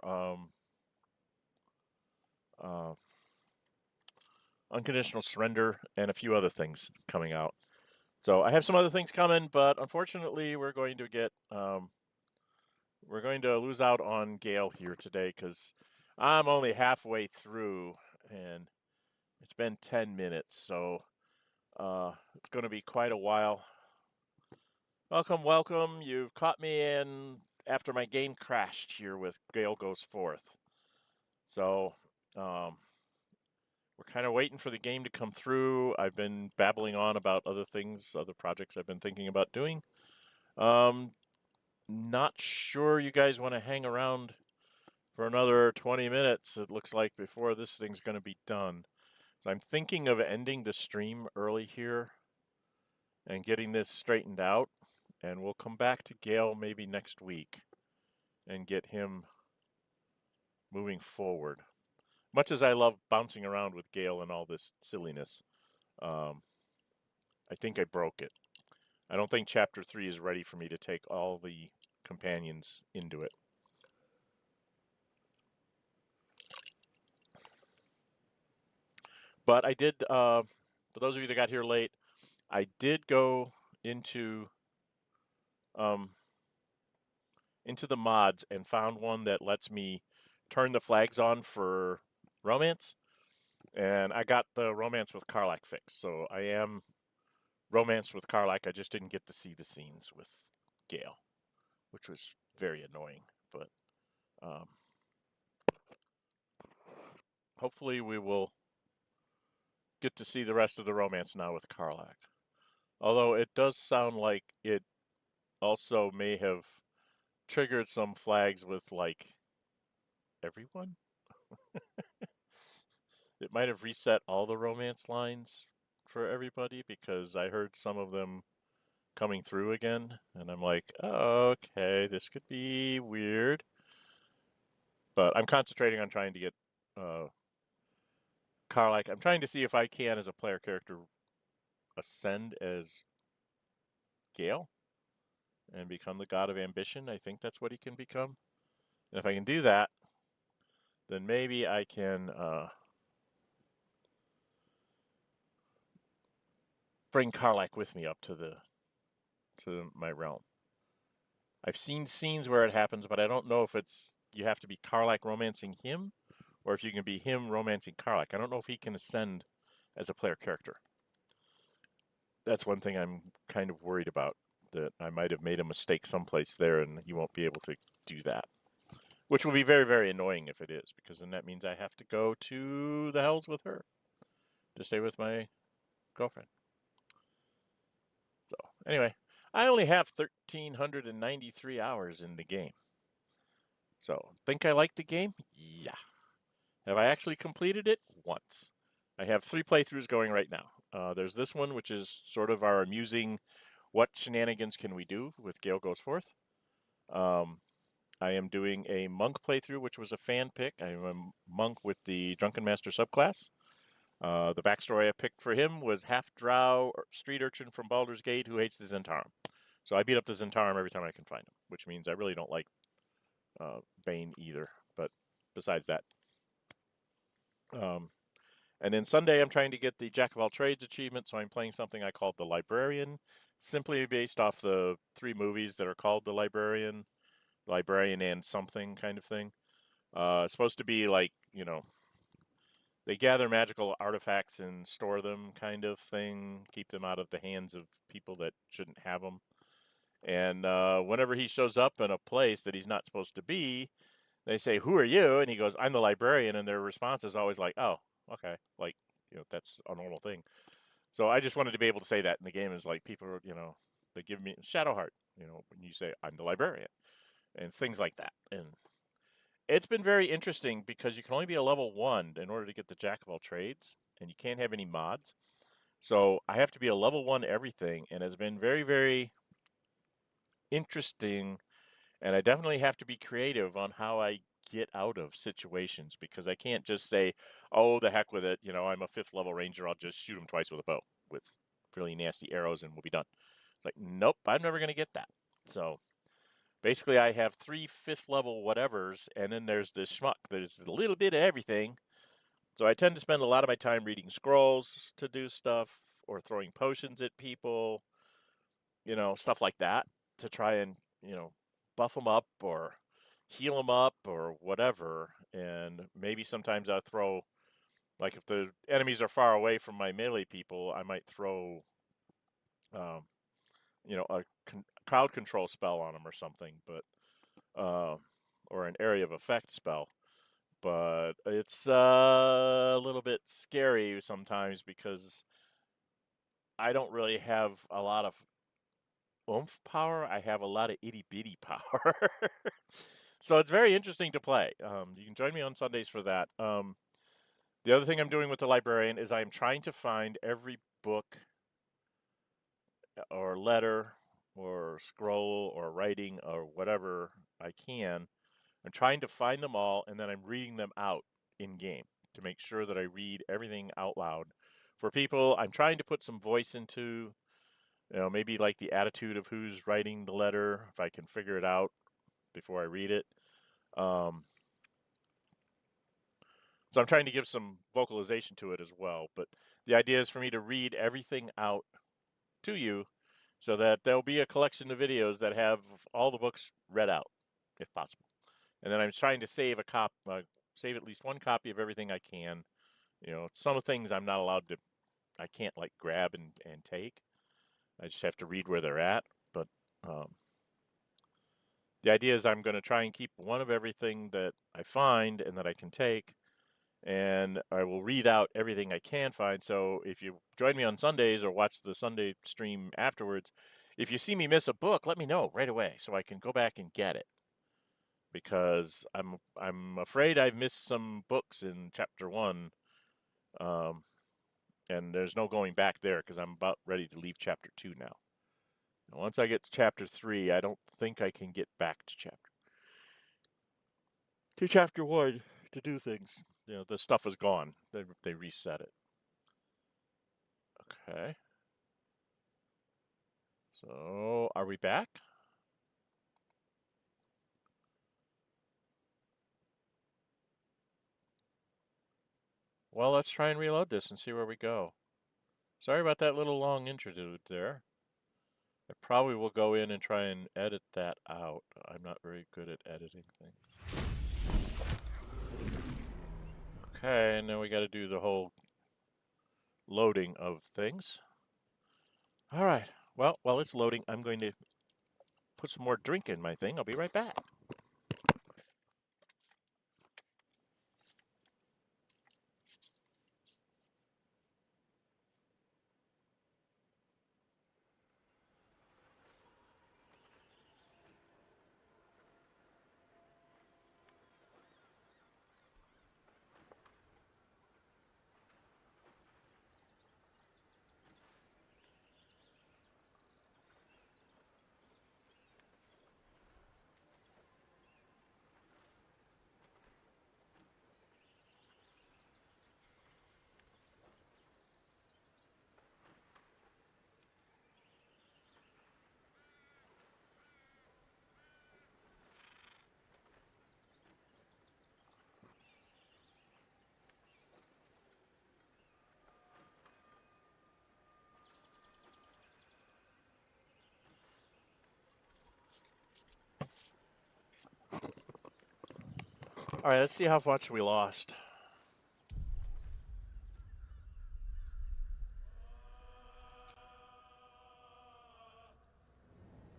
Unconditional Surrender and a few other things coming out. So I have some other things coming, but unfortunately we're going to get we're going to lose out on Gale here today because I'm only halfway through and it's been 10 minutes, so it's going to be quite a while. Welcome, welcome. You've caught me in after my game crashed here with Gale Goes Forth. So we're kind of waiting for the game to come through. I've been babbling on about other things, other projects I've been thinking about doing. Not sure you guys want to hang around for another 20 minutes, it looks like, before this thing's going to be done. So I'm thinking of ending the stream early here and getting this straightened out. And we'll come back to Gale maybe next week and get him moving forward. much as I love bouncing around with Gale and all this silliness, I think I broke it. I don't think Chapter 3 is ready for me to take all the companions into it. But I did, for those of you that got here late, I did go into the mods and found one that lets me turn the flags on for romance. And I got the romance with Karlach fixed. So I am romance with Karlach. I just didn't get to see the scenes with Gale, which was very annoying. But hopefully we will get to see the rest of the romance now with Karlach. Although it does sound like it also may have triggered some flags with, like, everyone? It might have reset all the romance lines for everybody, because I heard some of them coming through again, and I'm like, oh, okay, this could be weird. But I'm concentrating on trying to get Karlach. I'm trying to see if I can, as a player character, ascend as Gale and become the god of ambition. I think that's what he can become. And if I can do that, then maybe I can bring Karlach with me up to my realm. I've seen scenes where it happens, but I don't know if it's you have to be Karlach romancing him, or if you can be him romancing Karlach. I don't know if he can ascend as a player character. That's one thing I'm kind of worried about, that I might have made a mistake someplace there and he won't be able to do that. Which will be very, very annoying if it is, because then that means I have to go to the hells with her to stay with my girlfriend. So, anyway, I only have 1,393 hours in the game. So, think I like the game? Yeah. Have I actually completed it? Once. I have 3 playthroughs going right now. There's this one, which is sort of our amusing, what shenanigans can we do with Gale Goes Forth. I am doing a monk playthrough, which was a fan pick. I am a monk with the Drunken Master subclass. The backstory I picked for him was half-drow street urchin from Baldur's Gate who hates the Zentarum. So I beat up the Zentarum every time I can find him, which means I really don't like Bane either. But besides that. And then Sunday I'm trying to get the Jack of all trades achievement, so I'm playing something I call the Librarian, simply based off the 3 movies that are called the Librarian and something kind of thing. It's supposed to be like, you know, they gather magical artifacts and store them kind of thing, keep them out of the hands of people that shouldn't have them. And whenever he shows up in a place that he's not supposed to be, they say, "Who are you?" And he goes, "I'm the librarian." And their response is always like, "Oh, okay." Like, you know, that's a normal thing. So I just wanted to be able to say that in the game. Is like, people are, you know, they give me Shadowheart, you know, when you say, "I'm the librarian," and things like that. And it's been very interesting because you can only be a level 1 in order to get the Jack of all trades, and you can't have any mods. So I have to be a level 1 everything, and it's been very, very interesting. And I definitely have to be creative on how I get out of situations, because I can't just say, "Oh, the heck with it. You know, I'm a 5th level ranger. I'll just shoot him twice with a bow with really nasty arrows and we'll be done." It's like, nope, I'm never going to get that. So basically I have 3 5th level whatevers, and then there's this schmuck that is a little bit of everything. So I tend to spend a lot of my time reading scrolls to do stuff, or throwing potions at people, you know, stuff like that, to try and, you know, buff them up or heal them up or whatever. And maybe sometimes I'll throw, like, if the enemies are far away from my melee people, I might throw, you know, a crowd control spell on them or something, but or an area of effect spell. But it's a little bit scary sometimes, because I don't really have a lot of oomph power. I have a lot of itty bitty power. So it's very interesting to play. You can join me on Sundays for that. The other thing I'm doing with the librarian is I'm trying to find every book or letter or scroll or writing or whatever I can. I'm trying to find them all, and then I'm reading them out in game to make sure that I read everything out loud. For people, I'm trying to put some voice into, maybe like the attitude of who's writing the letter, if I can figure it out before I read it. So I'm trying to give some vocalization to it as well. But the idea is for me to read everything out to you so that there'll be a collection of videos that have all the books read out, if possible. And then I'm trying to save save at least one copy of everything I can. Some of the things I'm not allowed to, I can't like grab and take. I just have to read where they're at. But the idea is I'm going to try and keep one of everything that I find and that I can take. And I will read out everything I can find. So if you join me on Sundays or watch the Sunday stream afterwards, if you see me miss a book, let me know right away so I can go back and get it. Because I'm afraid I've missed some books in chapter 1, and there's no going back there because I'm about ready to leave chapter 2 now. And once I get to chapter 3, I don't think I can get back to chapter 1 to do things. The stuff is gone. They reset it. Okay. So, are we back? Well, let's try and reload this and see where we go. Sorry about that little long interlude there. I probably will go in and try and edit that out. I'm not very good at editing things. Okay, now we got to do the whole loading of things. All right. Well, while it's loading, I'm going to put some more drink in my thing. I'll be right back. All right, let's see how much we lost.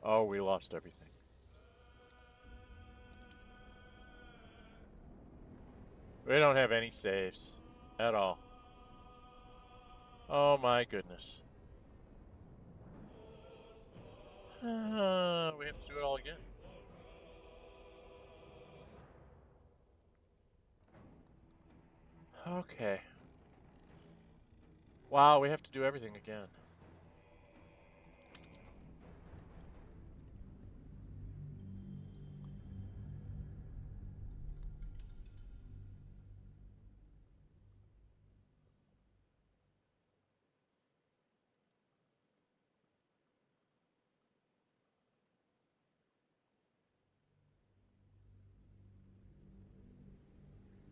Oh, we lost everything. We don't have any saves at all. Oh my goodness. We have to do it all again. Okay. Wow, we have to do everything again.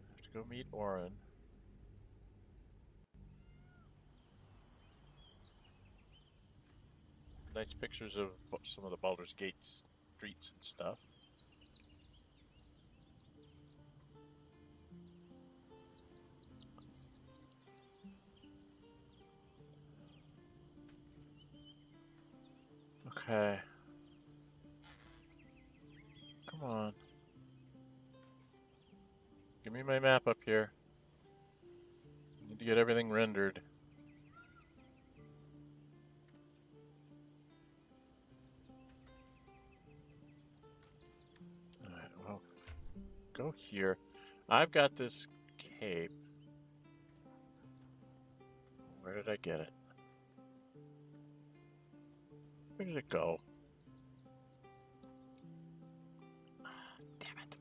Have to go meet Orin. Nice pictures of some of the Baldur's Gate streets and stuff. Okay. Come on. Give me my map up here. I need to get everything rendered. Alright, well, go here. I've got this cape. Where did I get it? Where did it go? Damn it.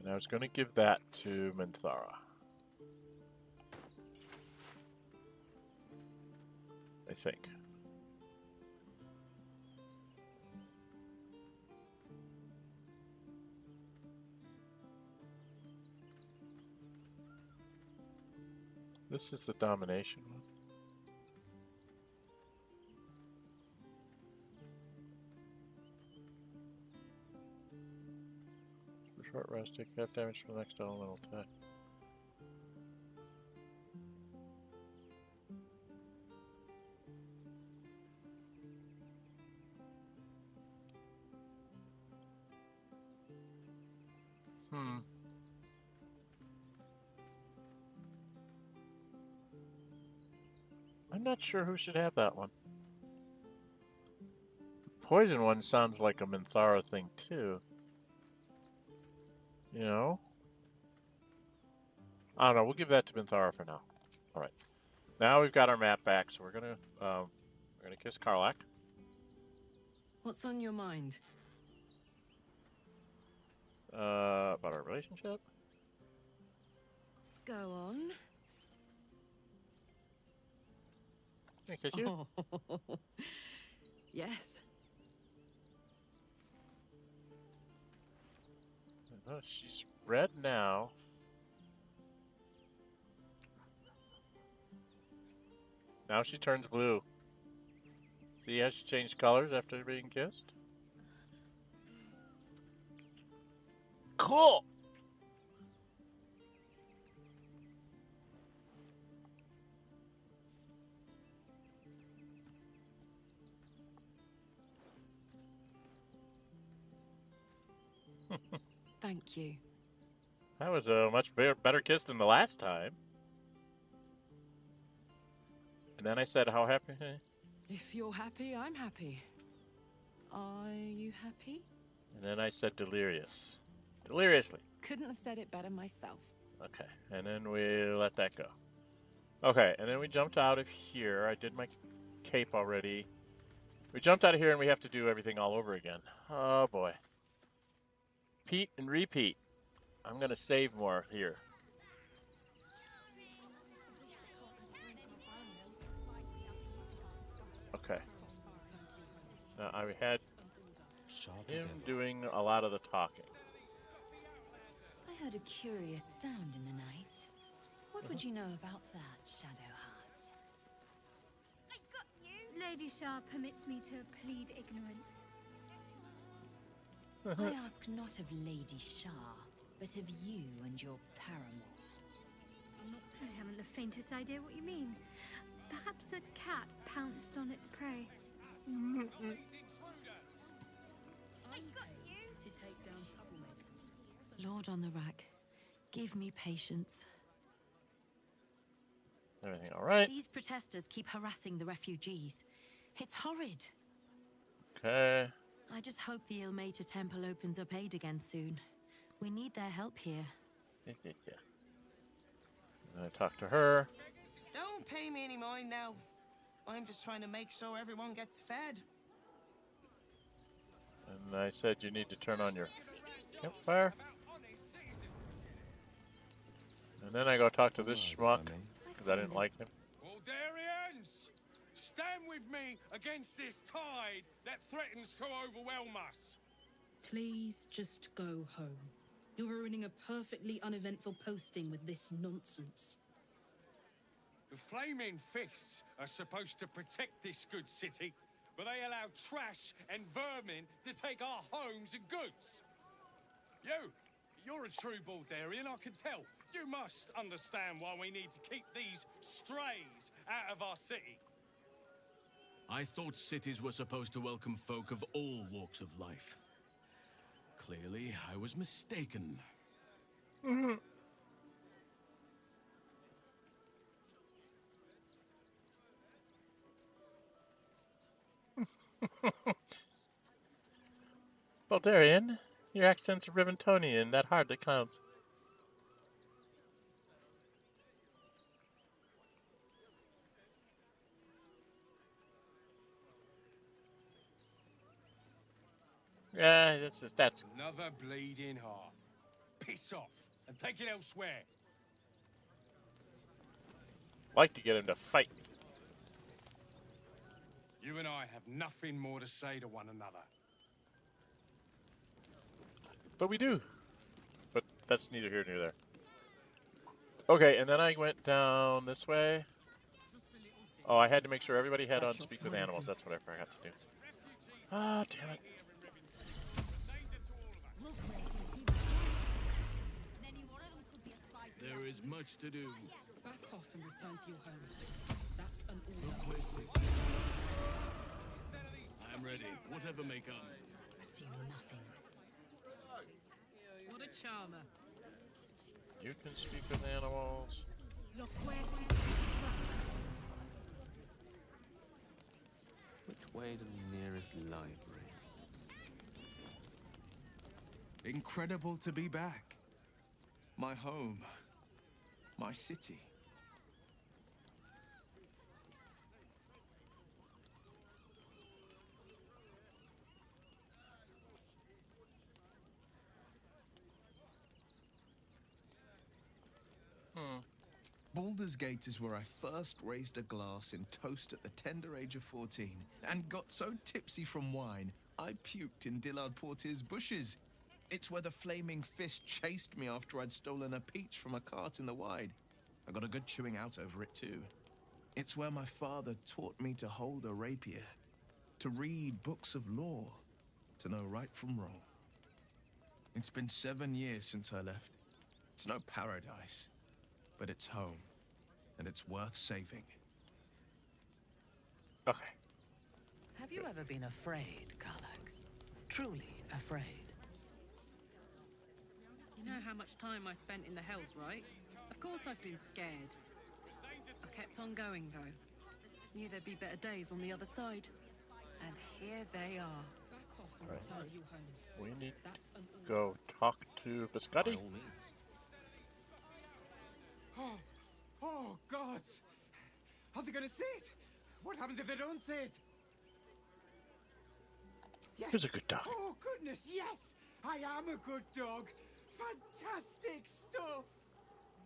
And I was going to give that to Mithral. I think. This is the domination one. For short rest, take half damage from the next elemental attack. I'm not sure who should have that one. The poison one sounds like a Mithral thing too. You know? I don't know. We'll give that to Mithral for now. All right. Now we've got our map back, so we're gonna kiss Karlach. What's on your mind? About our relationship. Go on. Can I kiss you? Oh. Yes. Oh, she's red now. Now she turns blue. See how she changed colors after being kissed? Cool! Thank you. That was a much better kiss than the last time. And then I said, how happy? If you're happy, I'm happy. Are you happy? And then I said delirious. Deliriously. Couldn't have said it better myself. Okay, and then we let that go. Okay, and then we jumped out of here. I did my cape already. We jumped out of here and we have to do everything all over again. Oh boy. Repeat and repeat. I'm going to save more here. Okay. Now I had him doing a lot of the talking. I heard a curious sound in the night. What would you know about that, Shadowheart? I got you! Lady Shah permits me to plead ignorance. I ask not of Lady Shah, but of you and your paramour. I haven't the faintest idea what you mean. Perhaps a cat pounced on its prey. I got you! To take down troublemakers. Lord on the rack, give me patience. Everything all right? These protesters keep harassing the refugees. It's horrid. Okay. I just hope the Ilmater Temple opens up aid again soon. We need their help here. Yeah. And I talked to her. Don't pay me any mind now. I'm just trying to make sure everyone gets fed. And I said you need to turn on your campfire. And then I go talk to this schmuck, because I didn't like him. Baldurians! Stand with me against this tide that threatens to overwhelm us. Please just go home. You're ruining a perfectly uneventful posting with this nonsense. The flaming fists are supposed to protect this good city, but they allow trash and vermin to take our homes and goods. You're a true Baldurian, I can tell. You must understand why we need to keep these strays out of our city. I thought cities were supposed to welcome folk of all walks of life. Clearly, I was mistaken. Baldurian, your accent's Riventonian. That hardly counts. Yeah, that's Another bleeding heart. piss off and take it elsewhere. Like to get him to fight. You and I have nothing more to say to one another. But we do. But that's neither here nor there. Okay, and then I went down this way. Oh, I had to make sure everybody had on Speak with Animals. That's what I forgot to do. Ah, damn it. There is much to do. Back off and return to your homes. That's an order. I am ready. Whatever may come. Assume nothing. What a charmer. You can speak with animals. Which way to the nearest library? Incredible to be back. My home. My city. Baldur's Gate is where I first raised a glass in toast at the tender age of 14 and got so tipsy from wine, I puked in Dillard Portier's bushes. It's where the flaming fist chased me after I'd stolen a peach from a cart in the Wide. I got a good chewing out over it too. It's where my father taught me to hold a rapier, to read books of law, to know right from wrong. It's been 7 years since I left. It's no paradise, but it's home, and it's worth saving. Okay. Have you ever been afraid, Karlach? Truly afraid? You know how much time I spent in the Hells, right? Of course I've been scared. I kept on going, though. Knew there'd be better days on the other side. And here they are. Back off and return to your homes. We need to go talk to Biscotti. Oh, gods! Are they gonna see it? What happens if they don't see it? Yes. He's a good dog. Oh, goodness, yes! I am a good dog. Fantastic stuff!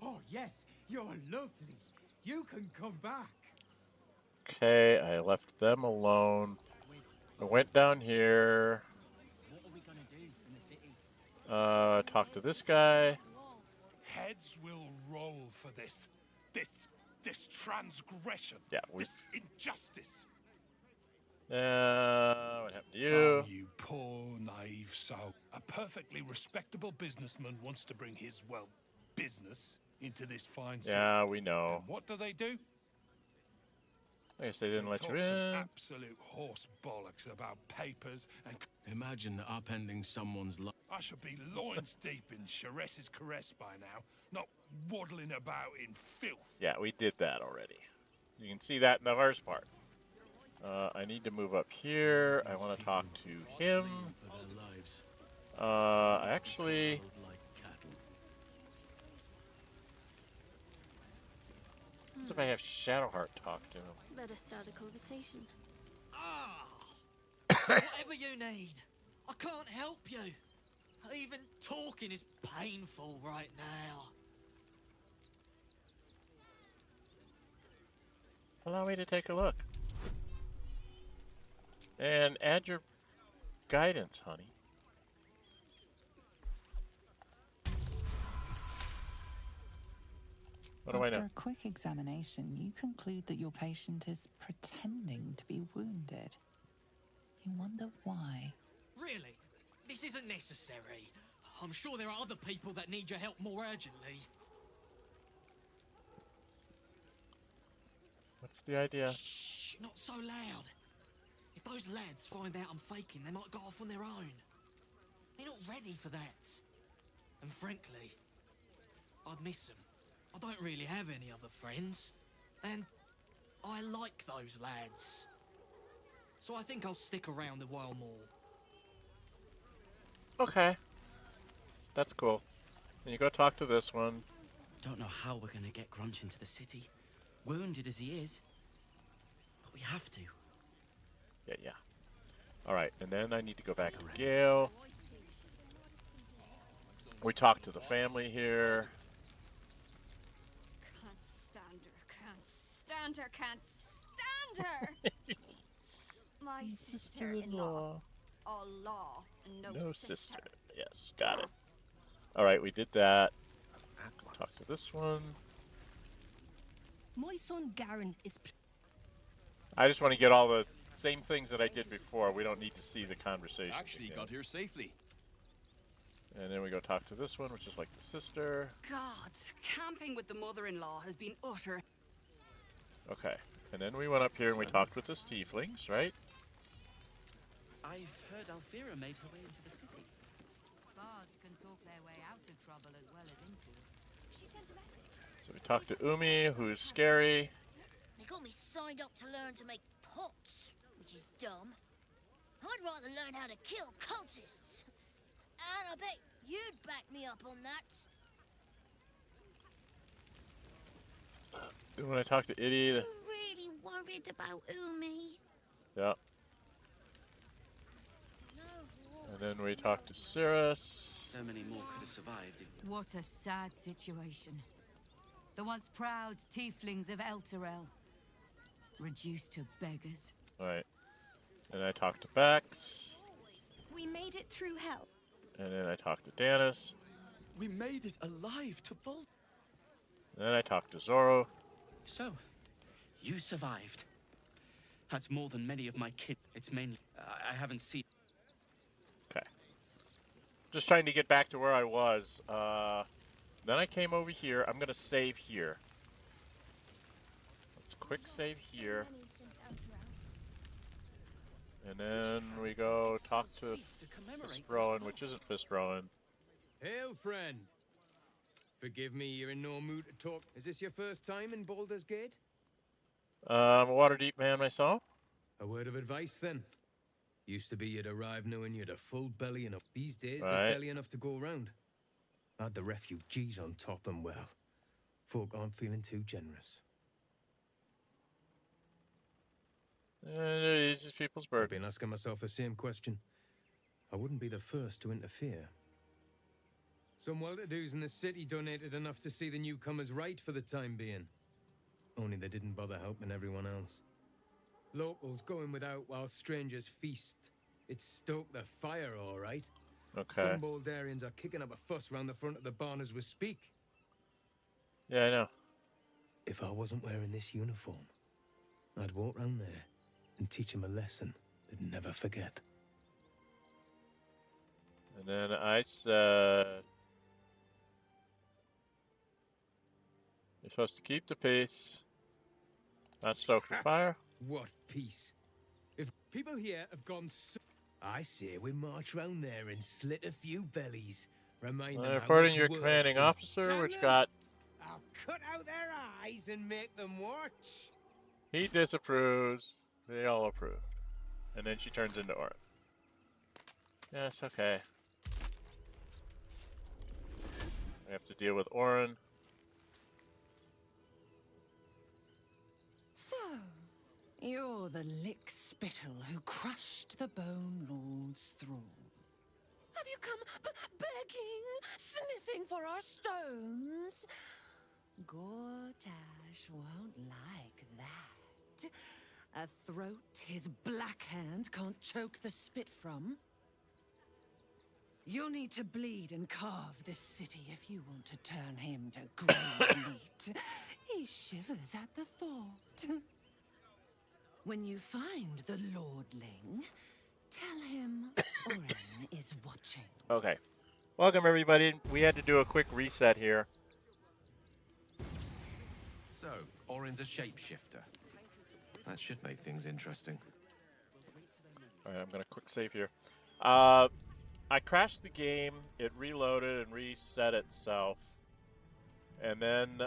Oh, yes, you're lovely. You can come back. Okay, I left them alone. I went down here. Talked to this guy. Heads will roll for this. This transgression. Yeah, this injustice. What happened to you? Oh, you poor, naive soul. A perfectly respectable businessman wants to bring his, well, business into this fine city. Yeah, we know. And what do? I guess they didn't let you talk some in. absolute horse bollocks about papers and... Imagine upending someone's life. I should be loins deep in Sheres's caress by now, not waddling about in filth. Yeah, we did that already. You can see that in the first part. I need to move up here. I want to talk to him. Actually... What if I have Shadowheart talk to him? Better start a conversation. Whatever you need. I can't help you. Even talking is painful right now. Allow me to take a look. And add your guidance, honey. What do I know? After a quick examination, you conclude that your patient is pretending to be wounded. You wonder why. Really? This isn't necessary. I'm sure there are other people that need your help more urgently. What's the idea? Shh, not so loud. If those lads find out I'm faking, they might go off on their own. They're not ready for that. And frankly, I'd miss them. I don't really have any other friends. And I like those lads. So I think I'll stick around a while more. Okay. That's cool. Then you go talk to this one. Don't know how we're gonna get Grunch into the city. Wounded as he is. But we have to. Yeah. Alright, and then I need to go back to Gale. We talked to the family here. Can't stand her, can't stand her, can't stand her! My sister-in-law. All law and no sister. Yes, got it. All right, we did that. Talk to this one. My son Garen is... I just want to get all the same things that I did before. We don't need to see the conversation. Actually again. got here safely. And then we go talk to this one, which is like the sister. God, camping with the mother-in-law has been utter... Okay. And then we went up here and we talked with the tieflings, right? I've heard Alfira made her way into the city. Bards can talk their way out of trouble as well as into it. She sent a message. So we talked to Umi, who's scary. They got me signed up to learn to make pots, which is dumb. I'd rather learn how to kill cultists. And I bet you'd back me up on that. And when I talked to Iddy... I'm really worried about Umi. Yeah. And then we talked to Cirrus. So many more could have survived. What a sad situation. The once proud tieflings of Elturel, reduced to beggars. Right. And I talked to Bex. We made it through hell. And then I talked to Danis. We made it alive to Baldur. And then I talked to Zoro. So, you survived. That's more than many of my kids. It's mainly... I haven't seen... Okay. Just trying to get back to where I was. Then I came over here. I'm going to save here. Let's quick save here. And then we go talk to Fist Rowan, which isn't Fist Rowan. Hail, friend. Forgive me, you're in no mood to talk. Is this your first time in Baldur's Gate? I'm a Waterdeep man myself. A word of advice, then. Used to be you'd arrive knowing you'd a full belly enough. These days, Right. there's barely enough to go around. Add the refugees on top and, well, folk aren't feeling too generous. These is people's bird. I've been asking myself the same question. I wouldn't be the first to interfere. Some well-to-dos in the city donated enough to see the newcomers right for the time being. Only they didn't bother helping everyone else. Locals going without while strangers feast. It stoked the fire, all right. Okay. Some Baldurians are kicking up a fuss round the front of the barn as we speak. Yeah, I know. If I wasn't wearing this uniform, I'd walk round there and teach them a lesson they'd never forget. And then I said... You're supposed to keep the peace. Not stoke the fire. What peace? If people here have gone so... I say we march round there and slit a few bellies. Remind them how Reporting much your worse commanding things- officer, Tell which them got... I'll cut out their eyes and make them watch. He disapproves. They all approve. And then she turns into Orin. Yes, okay. I have to deal with Orin. So, you're the lick-spittle who crushed the Bone Lord's thrall. Have you come begging, sniffing for our stones? Gortash won't like that. A throat his black hand can't choke the spit from. You'll need to bleed and carve this city if you want to turn him to grave meat. He shivers at the thought. When you find the Lordling, tell him Orin is watching. Okay. Welcome, everybody. We had to do a quick reset here. So, Orin's a shapeshifter. That should make things interesting. Alright, I'm going to quick save here. I crashed the game. It reloaded and reset itself. And then,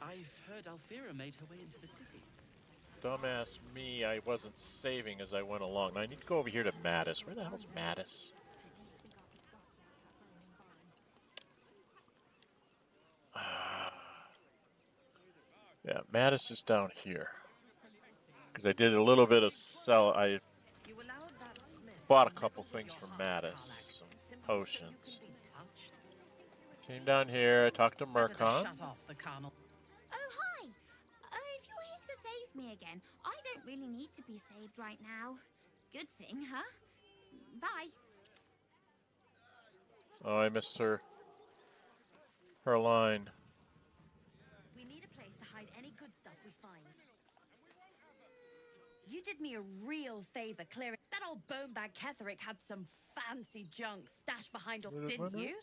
I've heard Alfira made her way into the city. dumbass me, I wasn't saving as I went along. Now I need to go over here to Mattis. Where the hell's Mattis? Yeah, Mattis is down here. Because I did a little bit of sell. I bought a couple things from Mattis, some potions. Came down here. I talked to Mercon. Oh, hi. If you're here to save me again, I don't really need to be saved right now. Good thing, huh? Bye. Oh, I missed her line. We need a place to hide any good stuff we find. You did me a real favor clearing. That old bonebag Ketherick had some fancy junk stashed behind all, didn't you?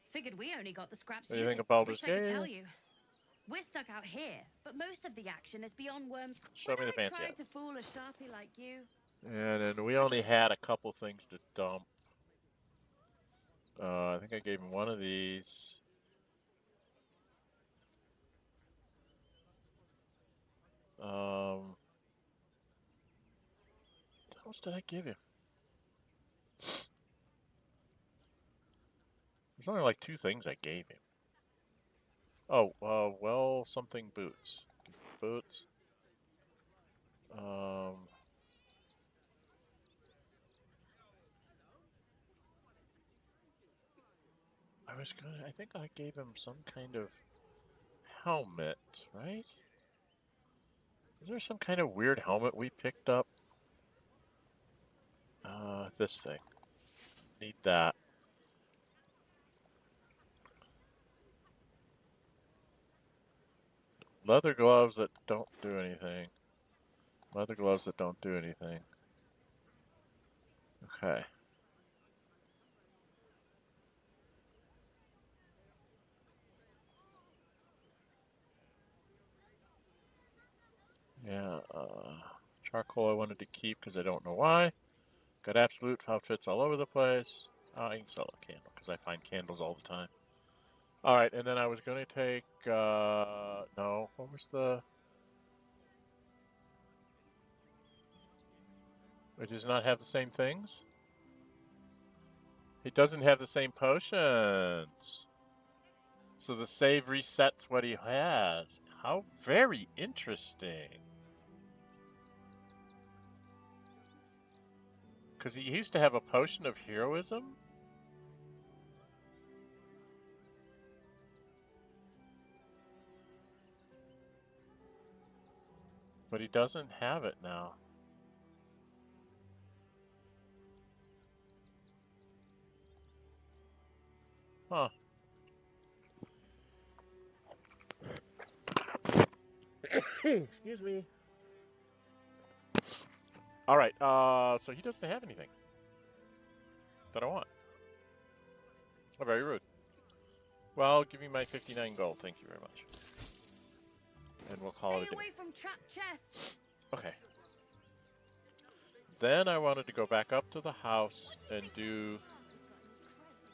Figured we only got the scraps. What do you think of Baldur's Wish I could Gate? tell you. We're stuck out here, but most of the action is beyond Worm's. Show me the fancy Tried app. to fool a sharpie like you. And then we only had a couple things to dump. I think I gave him one of these. What else did I give him? There's only like 2 things I gave him. Oh, well, something boots. Boots. I think I gave him some kind of helmet, right? Is there some kind of weird helmet we picked up? This thing. Need that. Leather gloves that don't do anything. Leather gloves that don't do anything. Okay. Yeah, charcoal I wanted to keep because I don't know why. Got absolute outfits all over the place. I can sell a candle because I find candles all the time. Alright, and then I was going to take, no, what was the... It does not have the same things? It doesn't have the same potions. So the save resets what he has. How very interesting. Because he used to have a potion of heroism? But he doesn't have it now. Huh. Excuse me. Alright, so he doesn't have anything that I want. Oh, very rude. Well, give me my 59 gold. Thank you very much. And we'll call it a day. Stay away from trap chests. Okay. Then I wanted to go back up to the house and do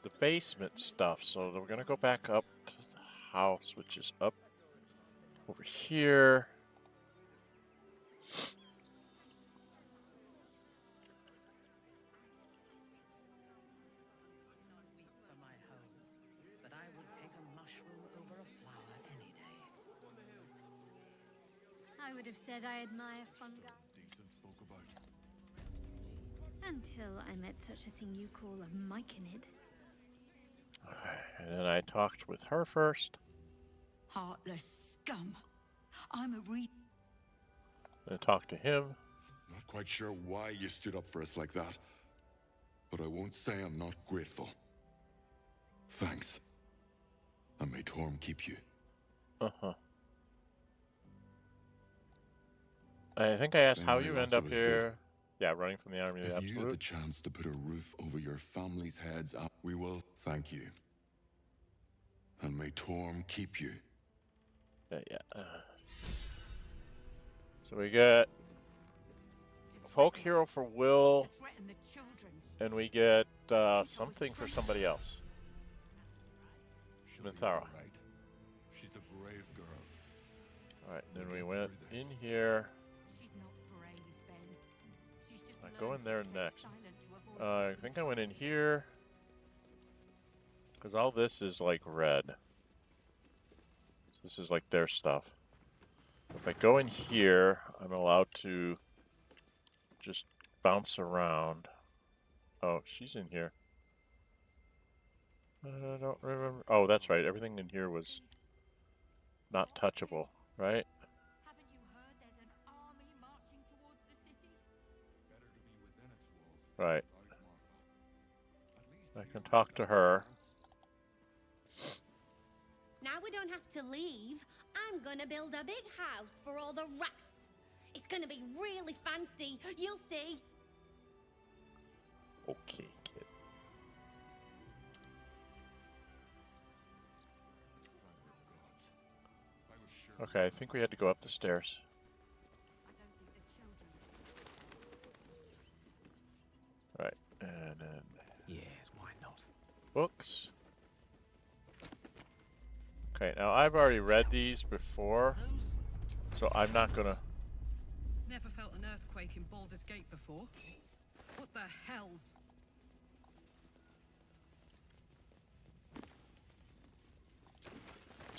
the basement stuff. So we're going to go back up to the house, which is up over here. I would have said I admire fungi. Until I met such a thing you call a myconid. And then I talked with her first. Heartless scum. I'm a Then I talked to him. Not quite sure why you stood up for us like that, but I won't say I'm not grateful. Thanks. And may Torm keep you. Uh-huh. I think I asked Same how way you lots end of up us here. did. Yeah, running from the army. If you had Absolute. the chance to put a roof over your family's heads, we will thank you. And may Torm keep you. Yeah. So we get folk hero for Will, and we get something for somebody else. Mithral. She's a brave girl. All right, then we went in here. I go in there next. I think I went in here because all this is like red. This is like their stuff. If I go in here, I'm allowed to just bounce around. Oh, she's in here. I don't remember. Oh, that's right. Everything in here was not touchable, right? Haven't you heard there's an army marching towards the city? Right. I can talk to her. Now we don't have to leave. I'm gonna build a big house for all the rats. It's gonna be really fancy. You'll see. Okay, kid. Okay, I think we had to go up the stairs. Right, and then... Yes, why not? Books. Okay, now I've already read these before, so I'm not gonna... Never felt an earthquake in Baldur's Gate before. What the hells?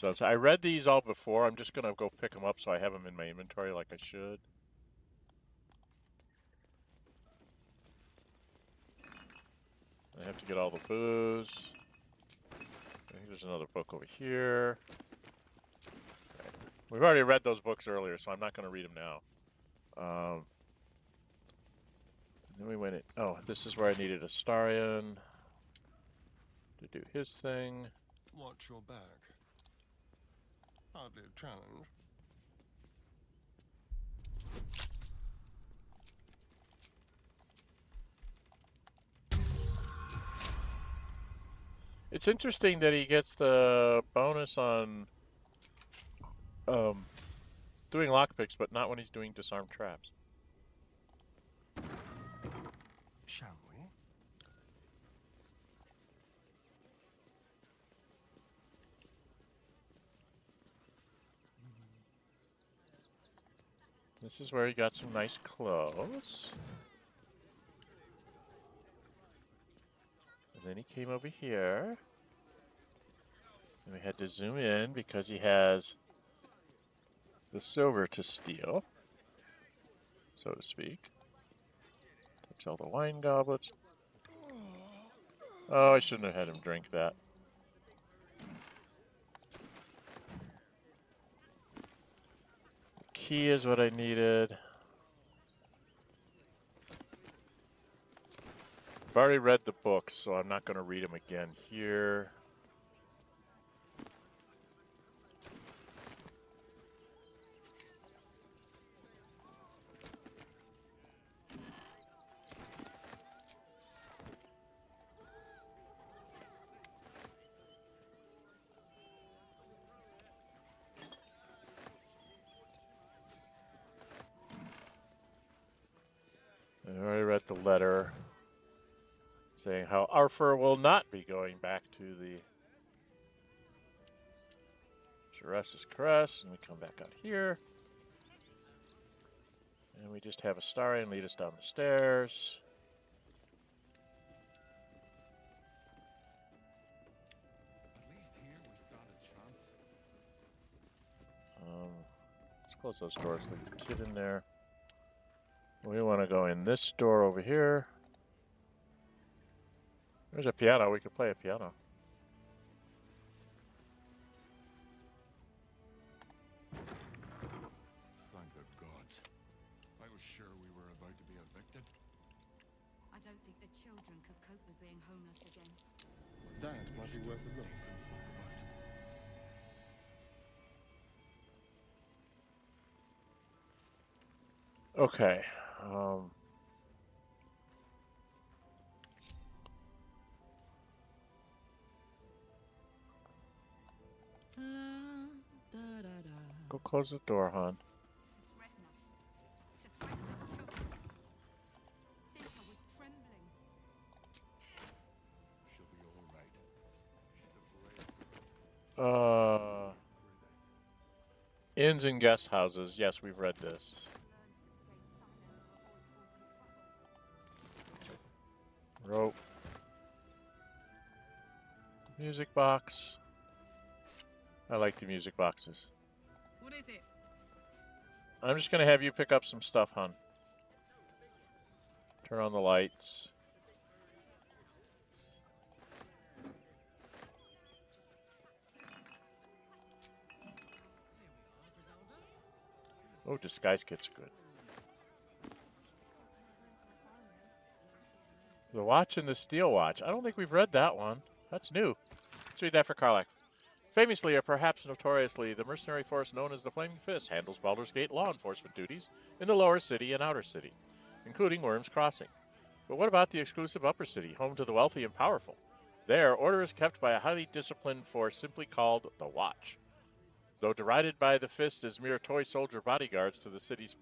So I read these all before. I'm just gonna go pick them up so I have them in my inventory like I should. I have to get all the booze. I think there's another book over here. Okay. We've already read those books earlier, so I'm not going to read them now. Then we went in. Oh, this is where I needed Astarion to do his thing. Watch your back. Hardly a challenge. It's interesting that he gets the bonus on doing lockpicks, but not when he's doing disarmed traps. Shall we? This is where he got some nice clothes. And then he came over here. And we had to zoom in because he has the silver to steal, so to speak. Takes all the wine goblets. Oh, I shouldn't have had him drink that. The key is what I needed. I've already read the books, so I'm not going to read them again here. I already read the letter saying how Arthur will not be going back to the Jerez's Caress, and we come back out here. And we just have Astarion lead us down the stairs. Let's close those doors, leave the kid in there. We want to go in this door over here. There's a piano. We could play a piano. Thank the gods. I was sure we were about to be evicted. I don't think the children could cope with being homeless again. That might be worth a look. Okay. Go close the door, hon. Inns and guest houses. Yes, we've read this. Rope. Music box. I like the music boxes. What is it? I'm just going to have you pick up some stuff, hon. Turn on the lights. Oh, disguise kit's good. The Watch and the Steel Watch. I don't think we've read that one. That's new. Let's read that for Karlach. Famously, or perhaps notoriously, the mercenary force known as the Flaming Fist handles Baldur's Gate law enforcement duties in the Lower City and Outer City, including Worm's Crossing. But what about the exclusive Upper City, home to the wealthy and powerful? There, order is kept by a highly disciplined force simply called the Watch. Though derided by the Fist as mere toy soldier bodyguards to the city's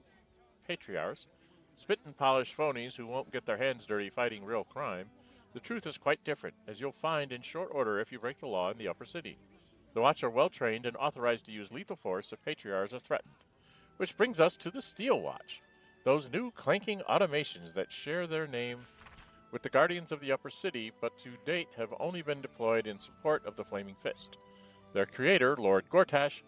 patriarchs, spit and polished phonies who won't get their hands dirty fighting real crime, the truth is quite different, as you'll find in short order if you break the law in the Upper City. The Watch are well trained and authorized to use lethal force if patriarchs are threatened. Which brings us to the Steel Watch, those new clanking automations that share their name with the Guardians of the Upper City, but to date have only been deployed in support of the Flaming Fist. Their creator, Lord Gortash,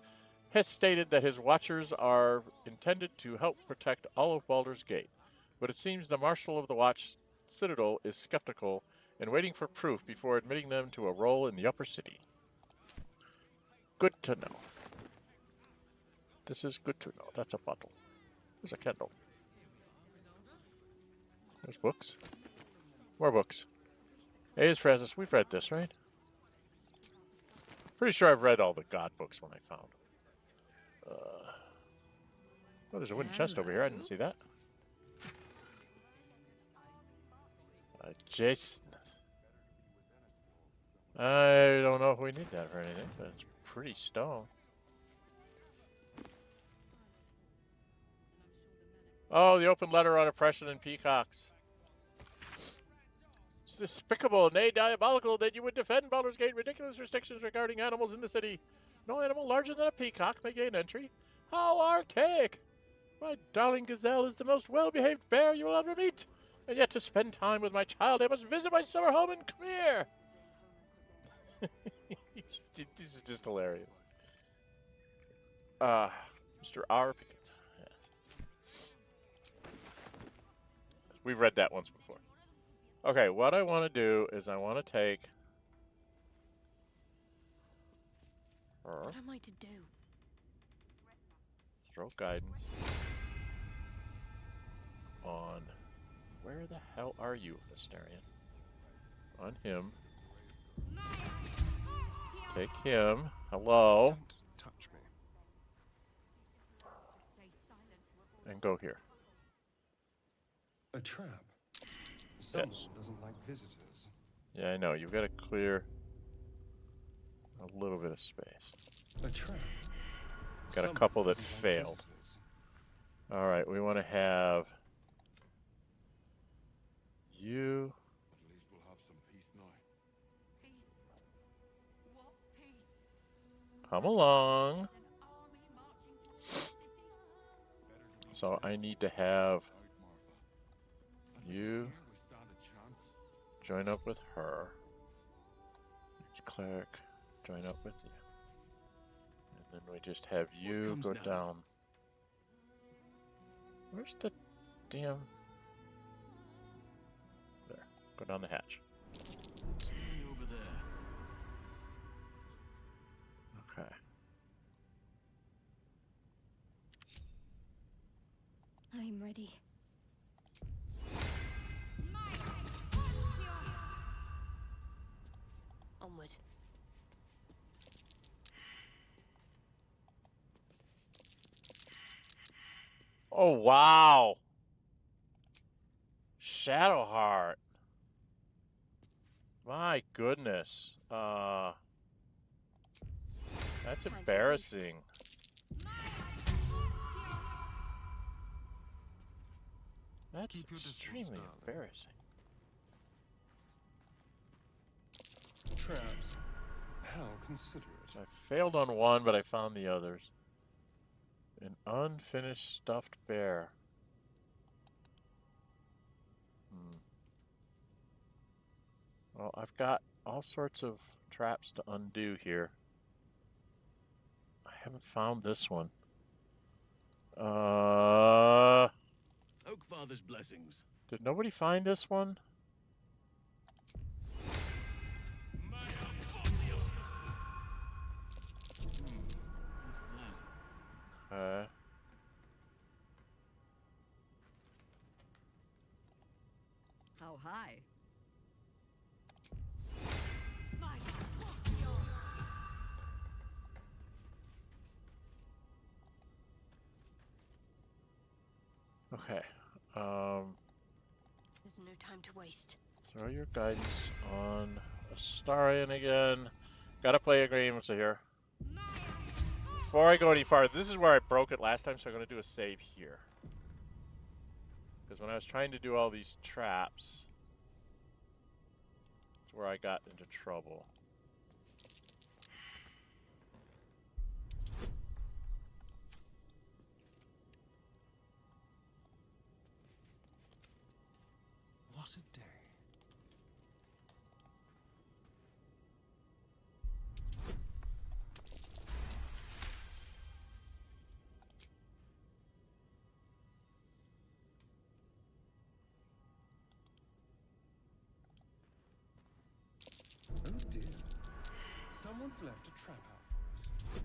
has stated that his Watchers are intended to help protect all of Baldur's Gate, but it seems the Marshal of the Watch Citadel is skeptical and waiting for proof before admitting them to a role in the Upper City. Good to know. This is good to know. That's a bottle. There's a candle. There's books. More books. Hey, Francis, we've read this, right? Pretty sure I've read all the God books when I found them. Oh, there's a wooden chest over here. I didn't see that. Jason. I don't know if we need that for anything, but it's pretty stone. Oh, the open letter on oppression and peacocks. It's despicable, nay diabolical, that you would defend Baldur's Gate ridiculous restrictions regarding animals in the city. No animal larger than a peacock may gain entry. How archaic! My darling gazelle is the most well-behaved bear you will ever meet. And yet to spend time with my child, I must visit my summer home in Khmer. This is just hilarious. Mr. R. Pickett. Yeah. We've read that once before. Okay, what I want to do is I want to take her. What am I to do? Throw guidance on. Where the hell are you, Astarion? On him. Take him. Hello. Don't touch me. And go here. A trap. Someone Yes. doesn't like visitors. Yeah, I know. You've got to clear a little bit of space. A trap. Got a couple that failed. All right, we want to have you. At least we'll have some peace now. Come along. So I need to have you join up with her. Cleric, join up with you. And then we just have you go down. Where's the damn... There. Go down the hatch. Over there. Okay. I'm ready. Onward. Oh, wow. Shadowheart. My goodness. That's embarrassing. That's extremely embarrassing. Traps. How considerate. So I failed on one, but I found the others. An unfinished stuffed bear. Well, I've got all sorts of traps to undo here. I haven't found this one. Oakfather's blessings. Did nobody find this one? How high? Okay. There's no time to waste. Throw your guidance on Astarion again. Gotta play agreements here. Before I go any farther, this is where I broke it last time, so I'm gonna do a save here. Because when I was trying to do all these traps, that's where I got into trouble. What a day. Oh dear. Someone's left a trap out for us.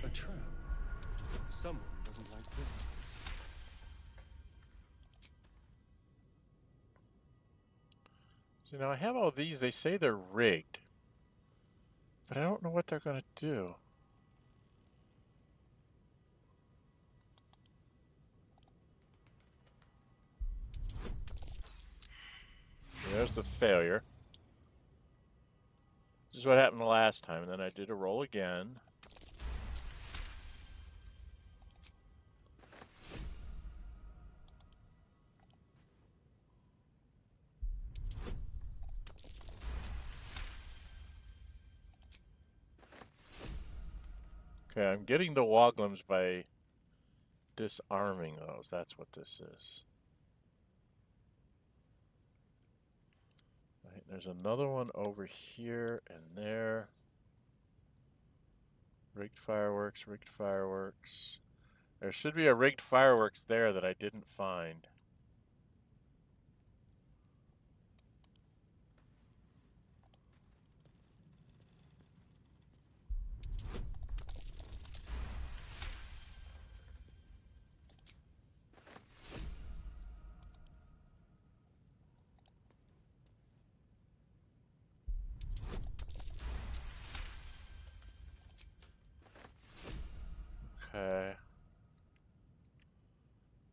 A trap. Someone doesn't like visitors. So now I have all these, they say they're rigged. But I don't know what they're gonna do. There's the failure. This is what happened the last time, and then I did a roll again. Okay, I'm getting the Woglums by disarming those. That's what this is. Right, there's another one over here and there. Rigged fireworks, rigged fireworks. There should be a rigged fireworks there that I didn't find. Okay.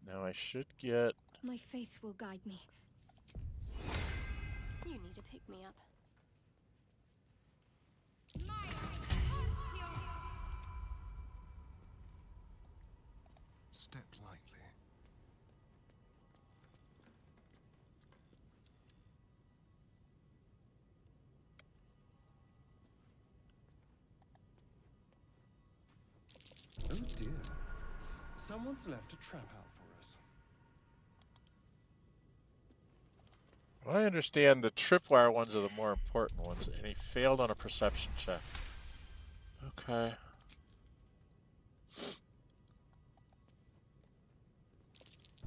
Now I should get... My faith will guide me. You need to pick me up. Step lightly. Oh dear. Someone's left a trap out for us. Well, I understand the tripwire ones are the more important ones, and he failed on a perception check. Okay.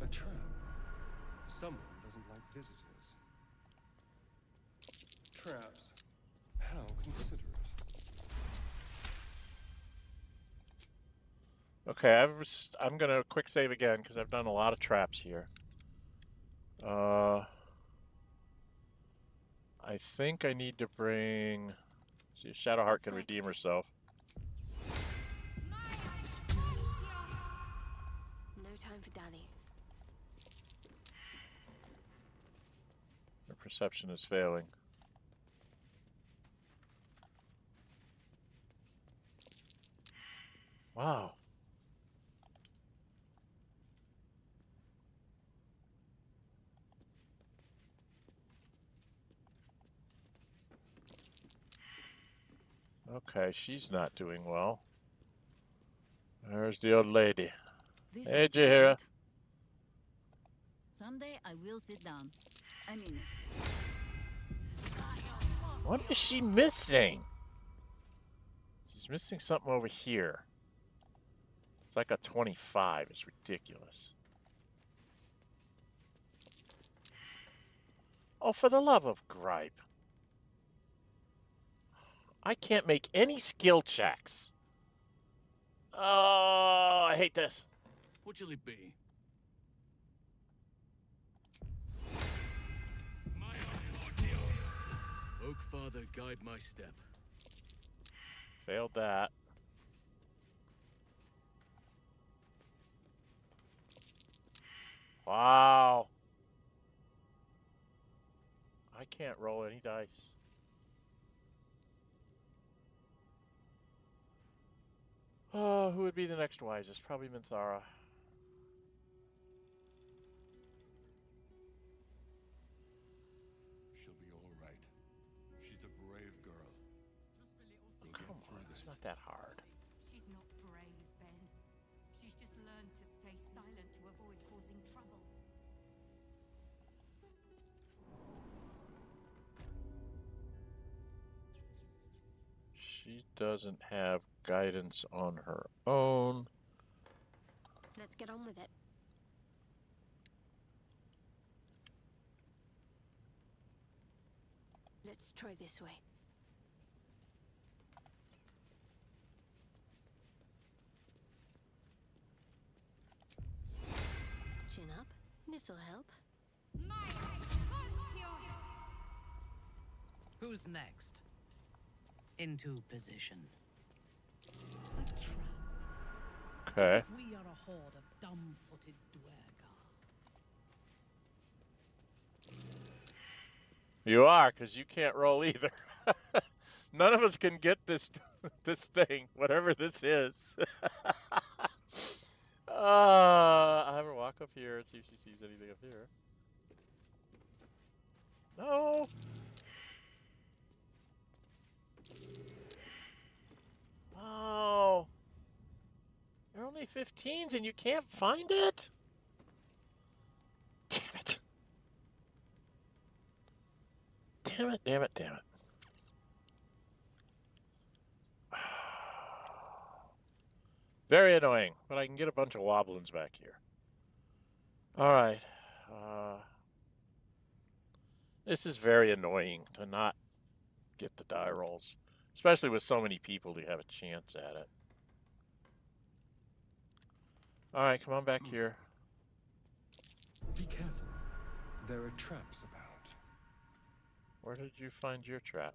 A trap. Someone doesn't like visitors. Traps. How considerate. Okay, I'm gonna quick save again because I've done a lot of traps here. I think I need to bring... See if Shadowheart can redeem herself. No time for Danny. Her perception is failing. Wow. Okay, she's not doing well. There's the old lady. Hey, Jahira. Someday I will sit down. I mean it. What is she missing? She's missing something over here. It's like a 25. It's ridiculous. Oh, for the love of gripe. I can't make any skill checks. Oh, I hate this. What shall it be? Oak Father, guide my step. Failed that. Wow. I can't roll any dice. Oh, who would be the next wisest? Probably Mithral. She'll be all right. She's a brave girl. Come on, it's not that hard. She's not brave, Ben. She's just learned to stay silent to avoid causing trouble. She doesn't have guidance on her own. Let's get on with it. Let's try this way. Chin up. This'll help. Who's next? Into position. Okay. As if we are a horde of dumb-footed dwergar. You are, because you can't roll either. None of us can get this thing, whatever this is. I have her walk up here and see if she sees anything up here. No. Oh. They're only 15s and you can't find it? Damn it. Damn it, damn it, damn it. Very annoying, but I can get a bunch of wobblins back here. Alright. This is very annoying to not get the die rolls. Especially with so many people to have a chance at it. Alright, come on back here. Be careful. There are traps about. Where did you find your trap?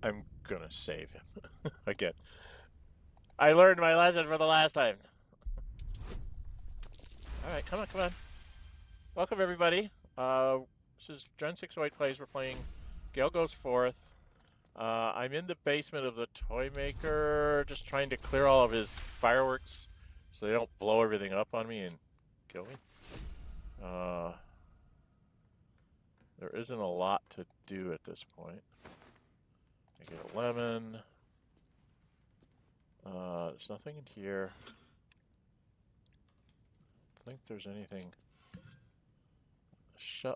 I'm gonna save him again. I learned my lesson for the last time. Alright, come on, come on. Welcome, everybody. This is Dren608 Plays. We're playing Gale Goes Forth. I'm in the basement of the toy maker, just trying to clear all of his fireworks so they don't blow everything up on me and kill me. There isn't a lot to do at this point. I get a lemon. There's nothing in here. I don't think there's anything.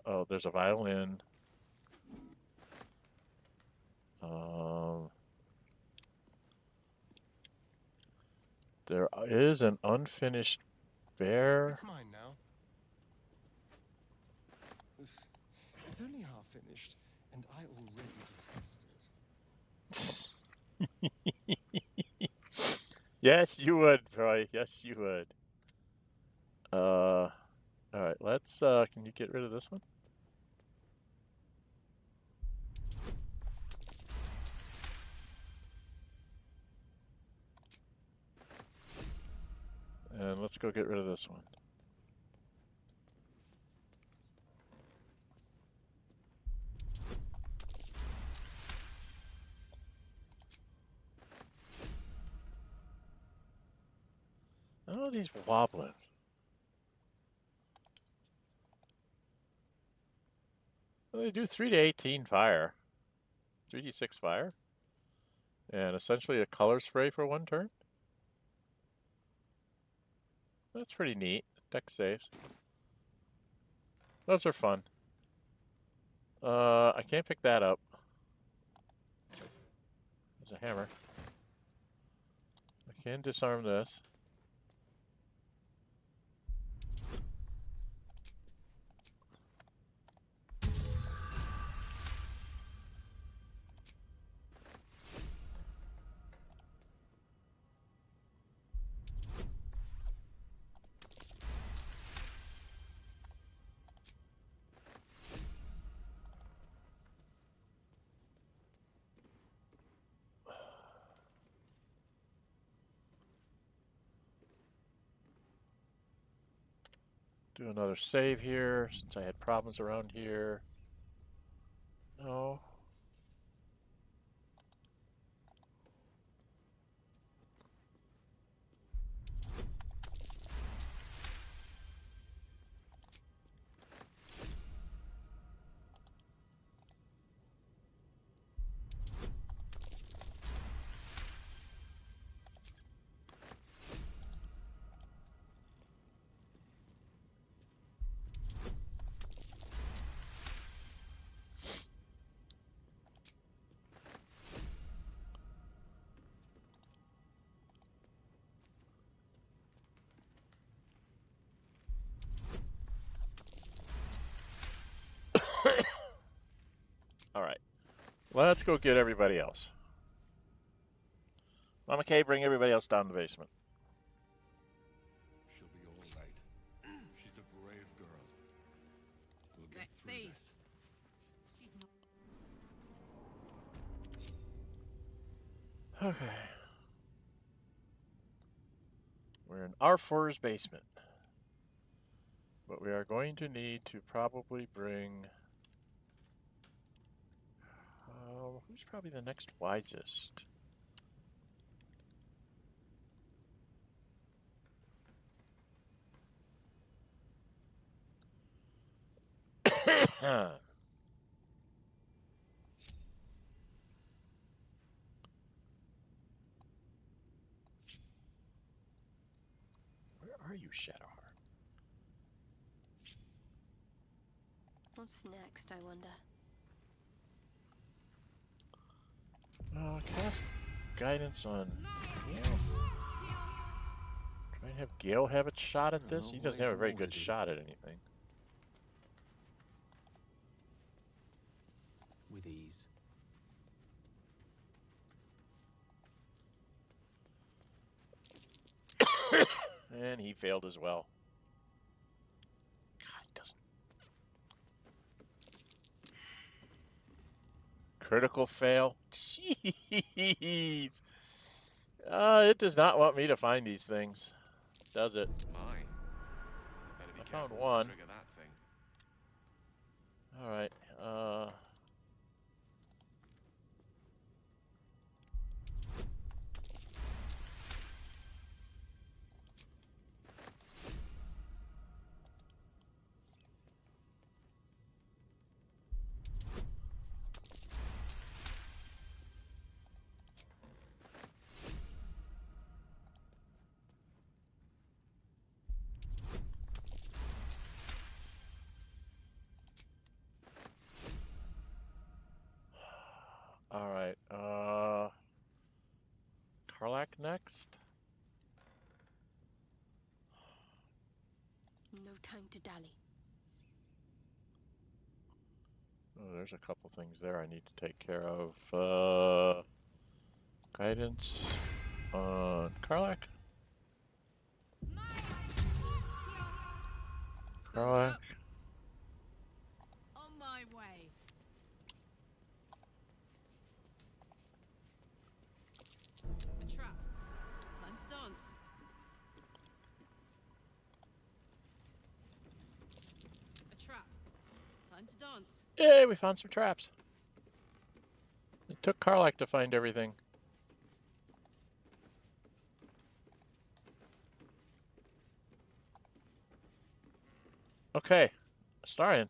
Oh, there's a violin. There is an unfinished bear. It's mine now. It's only half finished, and I already detest it. Yes, you would, Troy. Yes, you would. All right, let's, can you get rid of this one? And let's go get rid of this one. Oh, these wobbling. Well, they do 3 to 18 fire. 3d6 fire. And essentially a color spray for 1 turn. That's pretty neat. Deck saves. Those are fun. I can't pick that up. There's a hammer. I can disarm this. Do another save here, since I had problems around here. No. All right. Let's go get everybody else. Mama Kay, bring everybody else down to the basement. She'll be all right. She's a brave girl. We'll get Let's through see. this. Okay. We're in R4's basement. But we are going to need to probably bring... who's probably the next wisest? Where are you, Shadowheart? What's next, I wonder? Cast guidance on Gale. Try and have Gale have a shot at this. He doesn't have a very good shot at anything. With ease. And he failed as well. God, he doesn't. Critical fail. Jeez. It does not want me to find these things, does it? I found one. All right. All right. Karlak next. No time to dally. Oh, there's a couple things there I need to take care of. Guidance on Karlak. Karlach. On my way. A trap. Time to dance. A trap. Time to dance. Yay, we found some traps. It took Karlach to find everything. Okay, Astarion,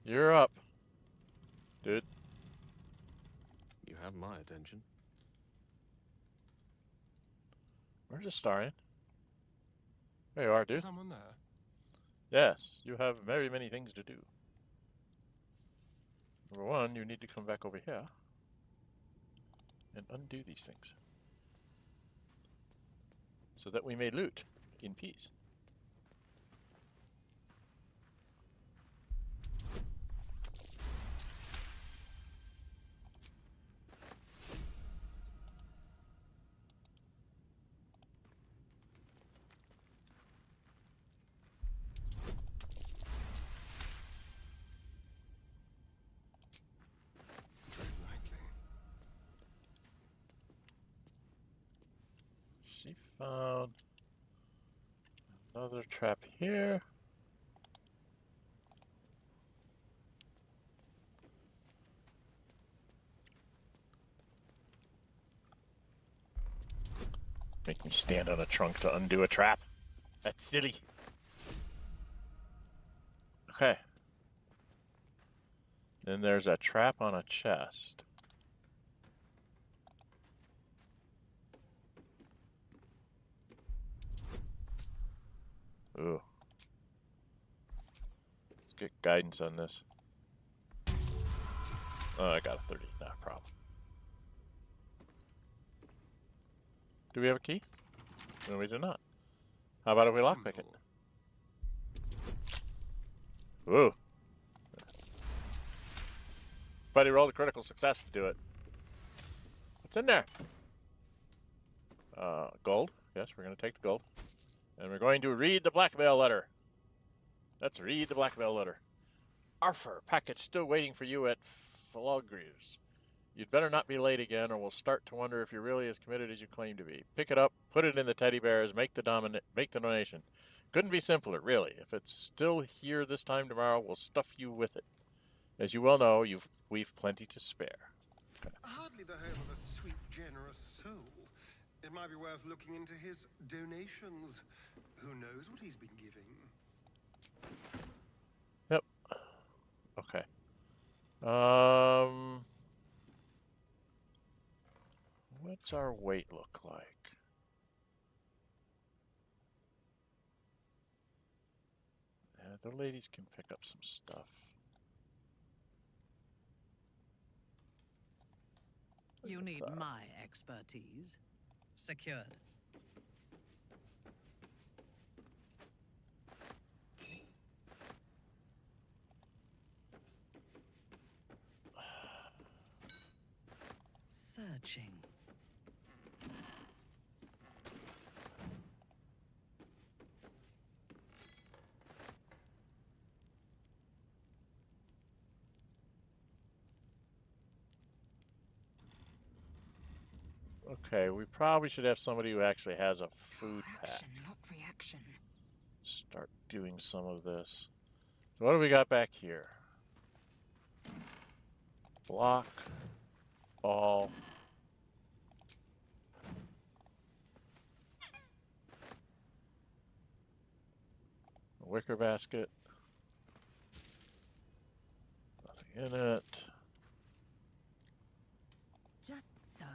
you're up, dude. You have my attention. Where's Astarion? There you are, dude. Someone there? Yes, you have very many things to do. Number one, you need to come back over here and undo these things so that we may loot in peace. She found another trap here. Make me stand on a trunk to undo a trap. That's silly. Okay. Then there's a trap on a chest. Ooh. Let's get guidance on this. Oh, I got a 30. Not a problem. Do we have a key? No, we do not. How about if we lockpick it? Ooh. Buddy rolled a critical success to do it. What's in there? Gold. Yes, we're going to take the gold. And we're going to read the blackmail letter. Let's read the blackmail letter. Arthur, package still waiting for you at Falogrius. You'd better not be late again, or we'll start to wonder if you're really as committed as you claim to be. Pick it up, put it in the teddy bears, make the donation. Couldn't be simpler, really. If it's still here this time tomorrow, we'll stuff you with it. As you well know, we've plenty to spare. Okay. Hardly the home of a sweet, generous soul. It might be worth looking into his donations. Who knows what he's been giving? Yep. Okay. What's our weight look like? Yeah, the ladies can pick up some stuff. You need my expertise. Secured. Searching. Okay, we probably should have somebody who actually has a food pack. Not reaction. Start doing some of this. So what do we got back here? Block. Ball. A wicker basket. Nothing in it. Just so.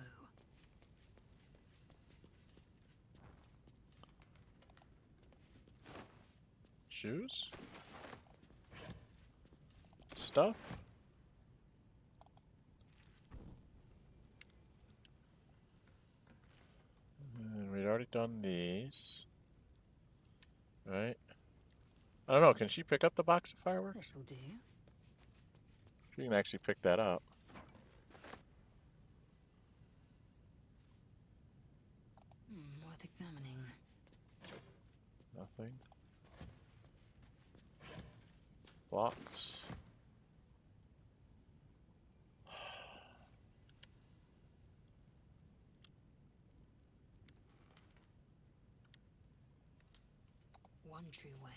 Shoes. Stuff. And we'd already done these. Right? I don't know, can she pick up the box of fireworks? This'll do. She can actually pick that up. Worth examining. Nothing. Blocks. One true way.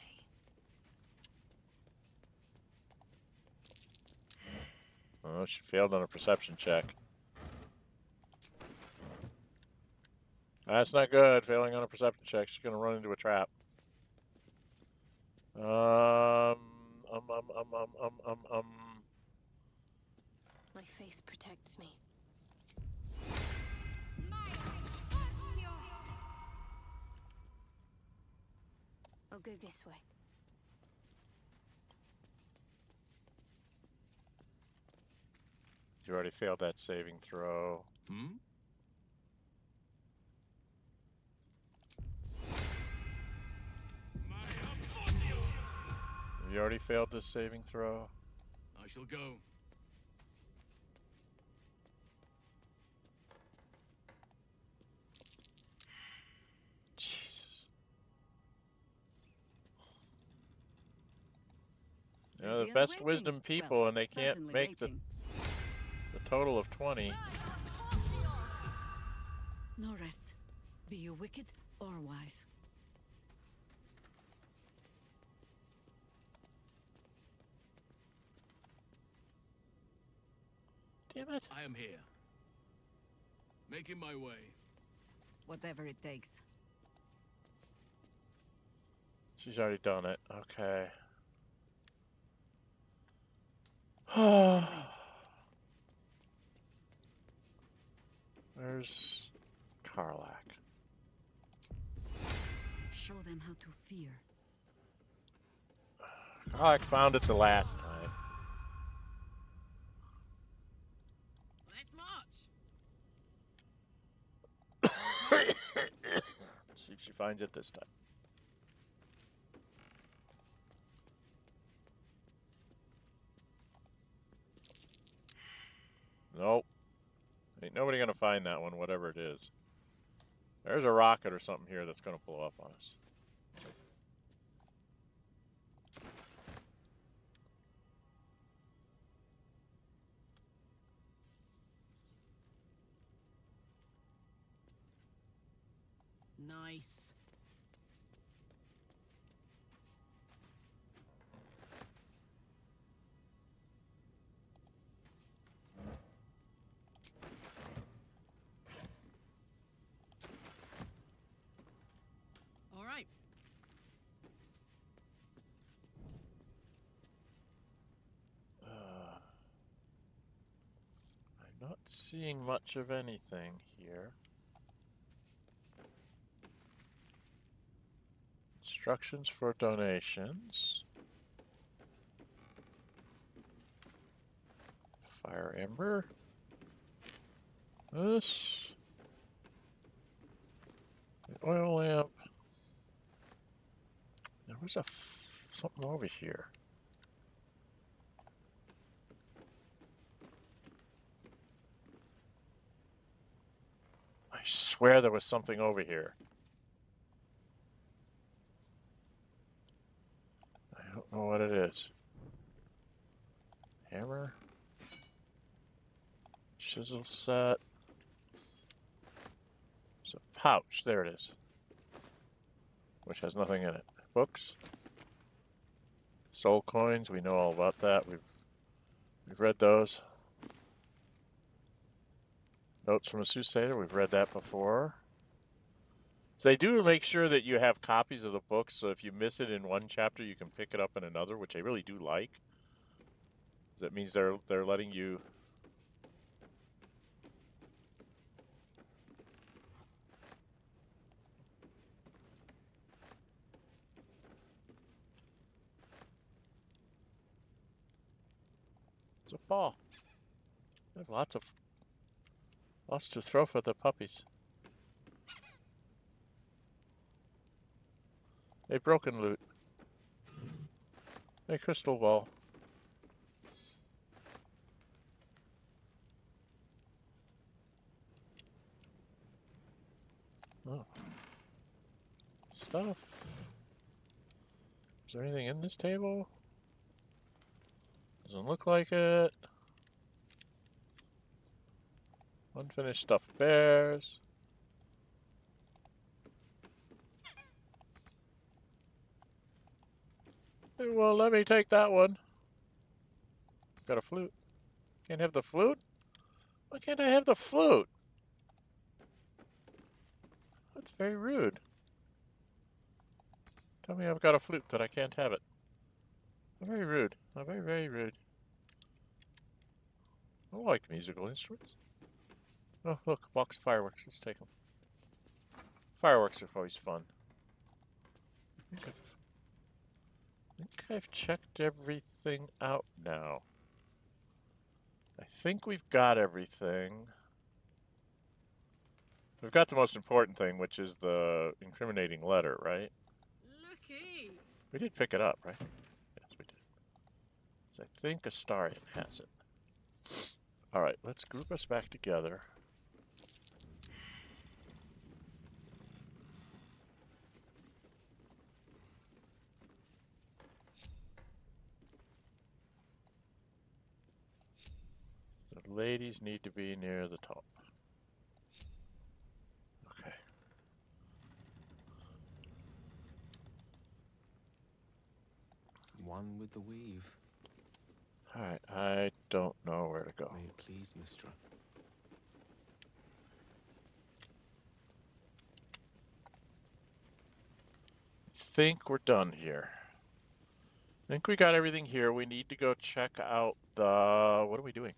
Oh, she failed on a perception check. That's not good. Failing on a perception check. She's gonna run into a trap. My faith protects me. I'll go this way. You already failed that saving throw. Hmm? You already failed this saving throw. I shall go. Jesus. You know, the best wisdom people, and they can't make the total of 20. No rest. Be you wicked or wise. Damn it. I am here. Making my way. Whatever it takes. She's already done it. Okay. Where's Karlach? Show them how to fear. Karlach found it the last time. Let's march. See if she finds it this time. Nope. Ain't nobody gonna find that one, whatever it is. There's a rocket or something here that's gonna blow up on us. Nice. All right. I'm not seeing much of anything here. Instructions for donations. Fire ember. This. The oil lamp. There was something over here. I swear there was something over here. I don't know what it is. Hammer. Chisel set. It's a pouch. There it is. Which has nothing in it. Books. Soul coins. We know all about that. We've read those. Notes from a Soothsayer. We've read that before. So they do make sure that you have copies of the books, so if you miss it in one chapter, you can pick it up in another, which I really do like. That means they're letting you. It's a ball. There's lots to throw for the puppies. A broken loot. A crystal ball. Oh. Stuff. Is there anything in this table? Doesn't look like it. Unfinished stuffed bears. Well, let me take that one. Got a flute. Can't have the flute? Why can't I have the flute? That's very rude. Tell me I've got a flute that I can't have it. Very rude. Very, very rude. I like musical instruments. Oh, look, box of fireworks. Let's take them. Fireworks are always fun. I think I've checked everything out now. I think we've got everything. We've got the most important thing, which is the incriminating letter, right? Looky! We did pick it up, right? Yes, we did. So I think Astarion has it. Alright, let's group us back together. The ladies need to be near the top. Okay. One with the weave. Alright, I don't know where to go. May it please, Mithral. I think we're done here. I think we got everything here. We need to go check out the... What are we doing?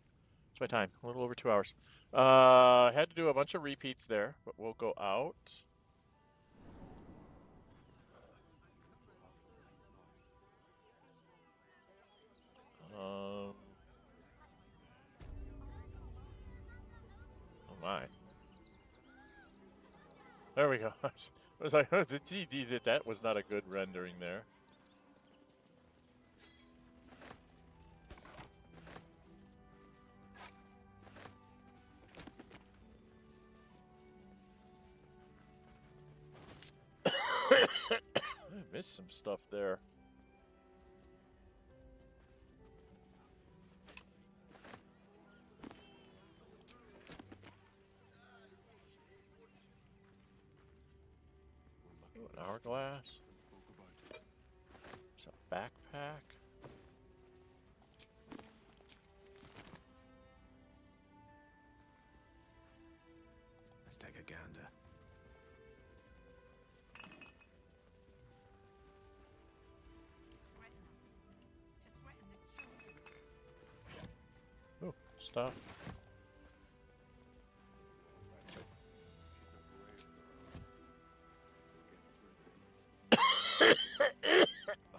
It's my time. A little over 2 hours. I had to do a bunch of repeats there, but we'll go out. Oh my. There we go. I was like, the TD did that was not a good rendering there. I missed some stuff there. Ooh, an hourglass. There's a backpack. Let's take a gander. Ooh, stuff.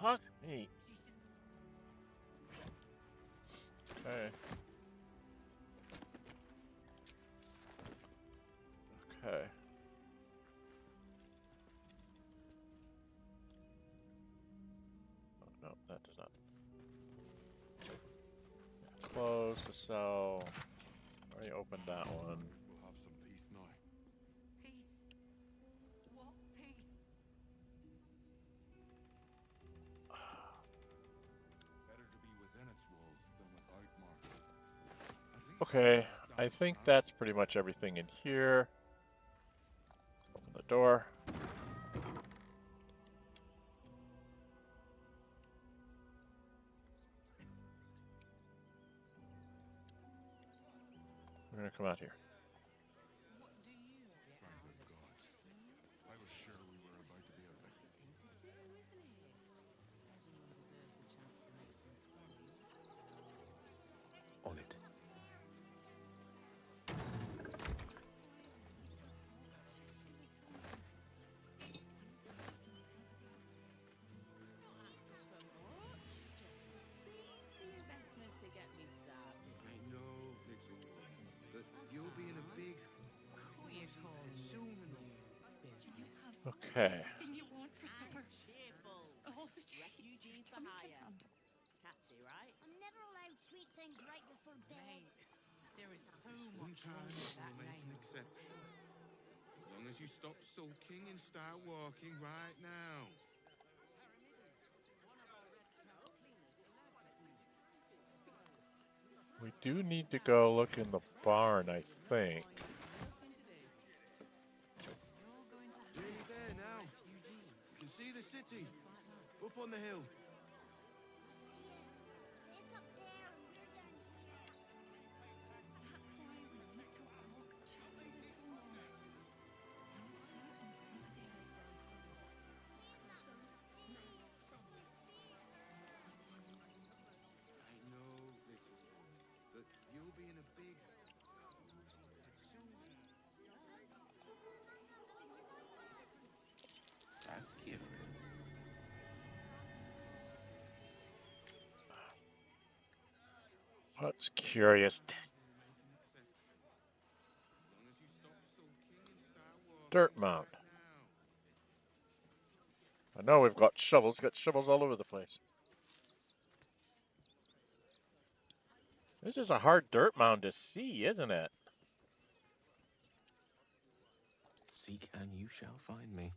Fuck me. Okay. Okay. Oh, no, that does not. Close to sell. Already opened that one. We'll have some peace now. Peace? What peace? Better to be within its walls than without, Mark. Okay, I think that's pretty much everything in here. Open the door. We're gonna come out here. I was sure we were about to be out. On it. I know, Mithral, but you'll be in a big soon enough. Okay. Anything you want for supper? All the treats. Catchy, right? I'm never allowed sweet things right before bed. There is so much wrong Sometimes with that we'll make an name. exception. As long as you stop sulking and start walking right now. We do need to go look in the barn, I think. Nearly there now. You can see the city. Up on the hill. That's cute. What's curious? Dirt mound. I know we've got shovels. Got shovels all over the place. This is a hard dirt mound to see, isn't it? Seek and you shall find me.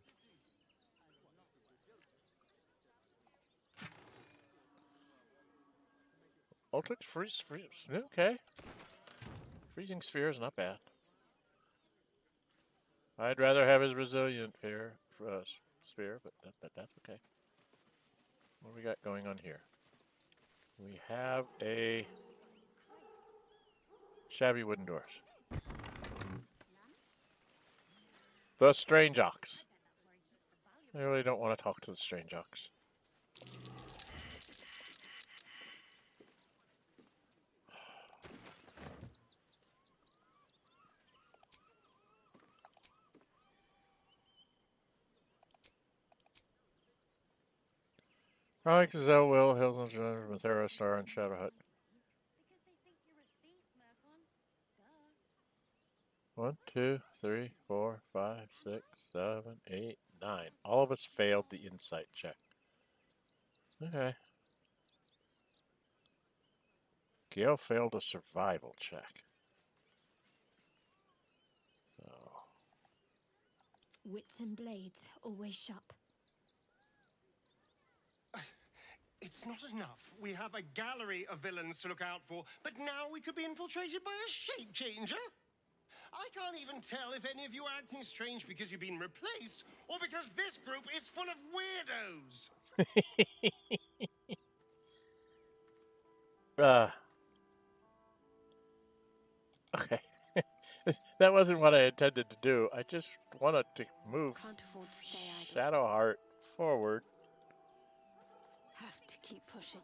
Ultimate freeze. Okay. Freezing sphere is not bad. I'd rather have his resilient sphere, but that's okay. What do we got going on here? We have a shabby wooden doors. The strange ox. I really don't want to talk to the strange ox. Alex, Zell, Will, Hills, and Mithral, Star, and Shadow Hut. 1, 2, 3, 4, 5, 6, 7, 8, 9. All of us failed the insight check. Okay. Gale failed a survival check. So. Wits and blades, always sharp. It's not enough. We have a gallery of villains to look out for, but now we could be infiltrated by a shape changer? I can't even tell if any of you are acting strange because you've been replaced, or because this group is full of weirdos. Okay. That wasn't what I intended to do. I just wanted to move Shadowheart forward. Have to keep pushing.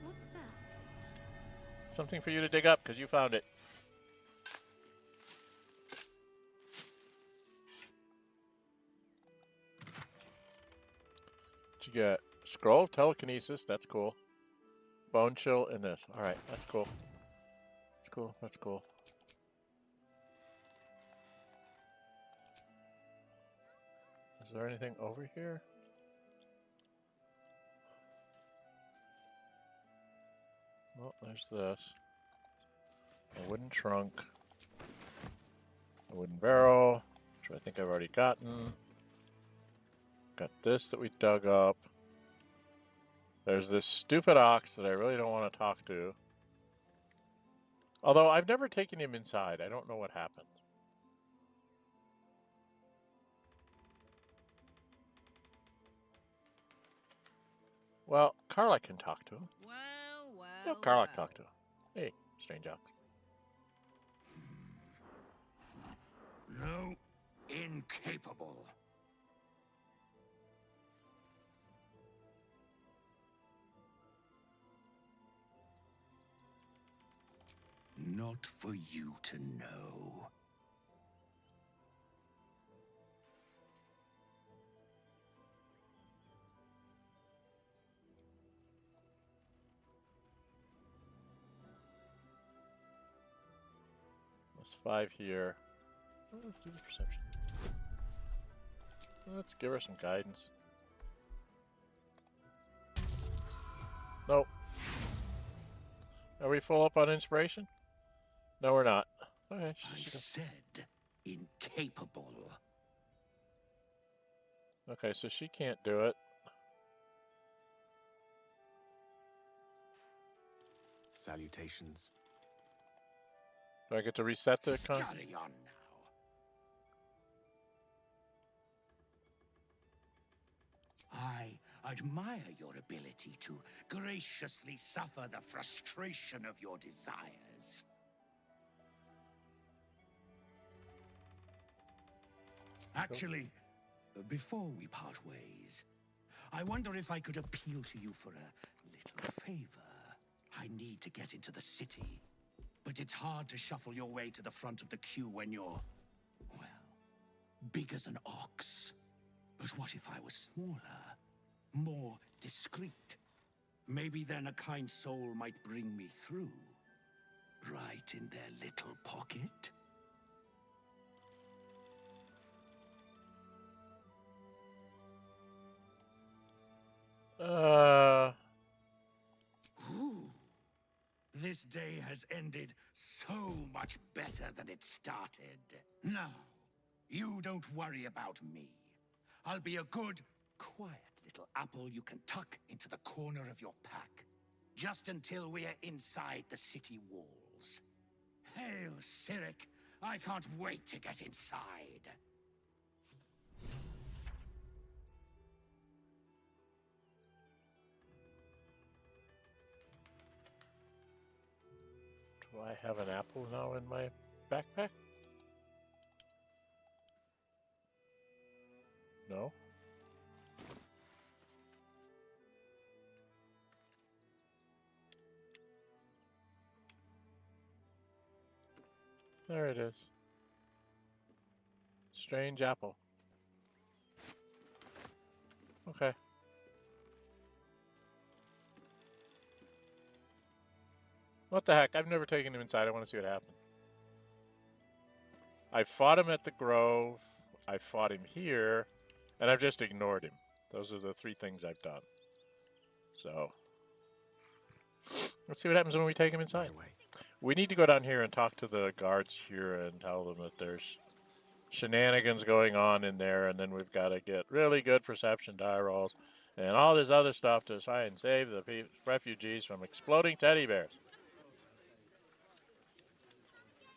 What's that? Something for you to dig up, because you found it. What you got? Scroll, telekinesis, that's cool. Bone chill, and this. Alright, that's cool. That's cool, that's cool. Is there anything over here? Well, there's this. A wooden trunk. A wooden barrel, which I think I've already gotten. Got this that we dug up. There's this stupid ox that I really don't want to talk to. Although I've never taken him inside. I don't know what happened. Well, Carla can talk to him. No, Carla talk to him. Hey, strange ox. No, incapable. Not for you to know. That's 5 here. Oh, let's do the perception. Let's give her some guidance. Nope. Are we full up on inspiration? No, we're not. Okay. I said incapable. Okay, so she can't do it. Salutations. Do I get to reset the con? Carry on now. I admire your ability to graciously suffer the frustration of your desires. Actually, before we part ways, I wonder if I could appeal to you for a little favor. I need to get into the city, but it's hard to shuffle your way to the front of the queue when you're, well, big as an ox. But what if I was smaller, more discreet? Maybe then a kind soul might bring me through, right in their little pocket. Ooh. This day has ended so much better than it started. Now, you don't worry about me. I'll be a good, quiet little apple you can tuck into the corner of your pack, just until we're inside the city walls. Hail, Cyric! I can't wait to get inside. Do I have an apple now in my backpack? No. There it is. Strange apple. Okay. What the heck? I've never taken him inside. I want to see what happens. I fought him at the Grove. I fought him here. And I've just ignored him. Those are the three things I've done. So, let's see what happens when we take him inside. We need to go down here and talk to the guards here and tell them that there's shenanigans going on in there, and then we've got to get really good perception die rolls and all this other stuff to try and save the refugees from exploding teddy bears.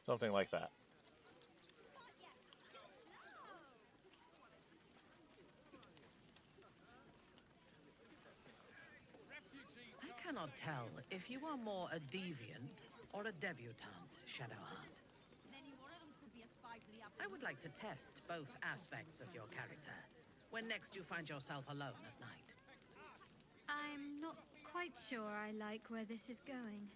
Something like that. I cannot tell if you are more a deviant or a debutante, Shadowheart. I would like to test both aspects of your character when next you find yourself alone at night. I'm not quite sure I like where this is going.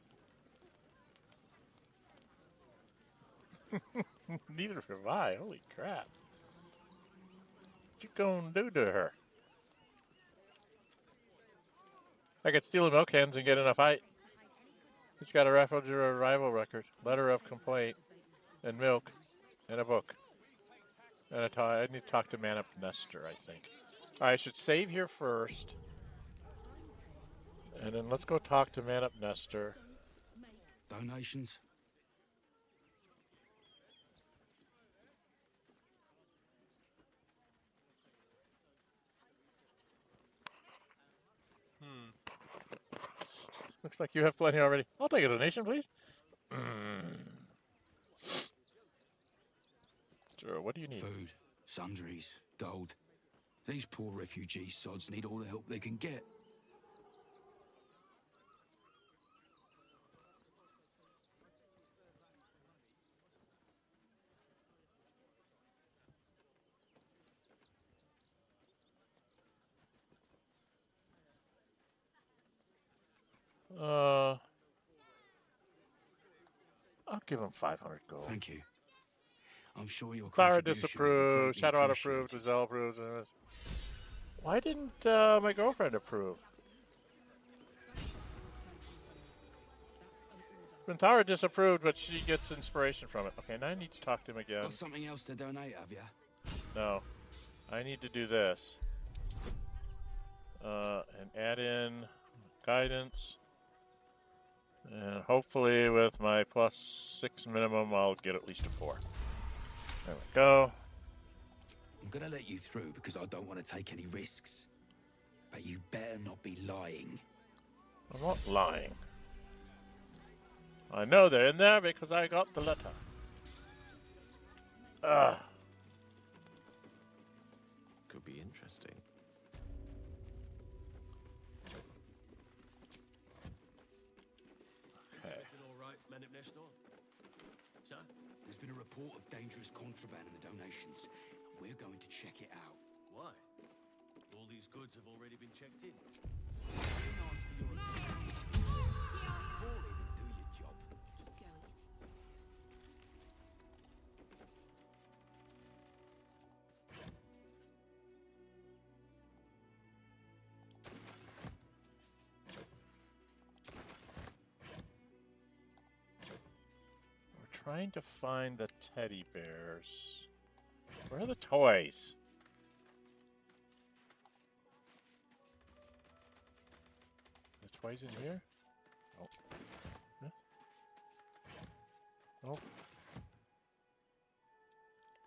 Neither have I. Holy crap. What you gonna do to her? I could steal the milk cans and get in a fight. He's got a refugee arrival record, letter of complaint, and milk, and a book. And I need to talk to Man Up Nestor, I think. Alright, I should save here first. And then let's go talk to Man Up Nestor. Donations? Looks like you have plenty already. I'll take a donation, please. Sure, what do you need? Food, sundries, gold. These poor refugee sods need all the help they can get. I'll give him 500 gold. Thank you. I'm sure your Clara contribution disapproved, will Shadowheart greatly approved, appreciated. Giselle approves. Why didn't my girlfriend approve? Minthara disapproved, but she gets inspiration from it. Okay, now I need to talk to him again. Got something else to donate, have ya? No. I need to do this. And add in guidance. And hopefully with my +6 minimum, I'll get at least a 4. There we go. I'm gonna let you through because I don't want to take any risks. But you better not be lying. I'm not lying. I know they're in there because I got the letter. Ugh. Could be interesting. Okay. All right, man up next door. Sir? There's been a report of dangerous contraband in the donations. We're going to check it out. Why? All these goods have already been checked in. Call in and do your job. Keep going. We're trying to find the teddy bears. Where are the toys? The toys in here? Oh. Huh? Oh.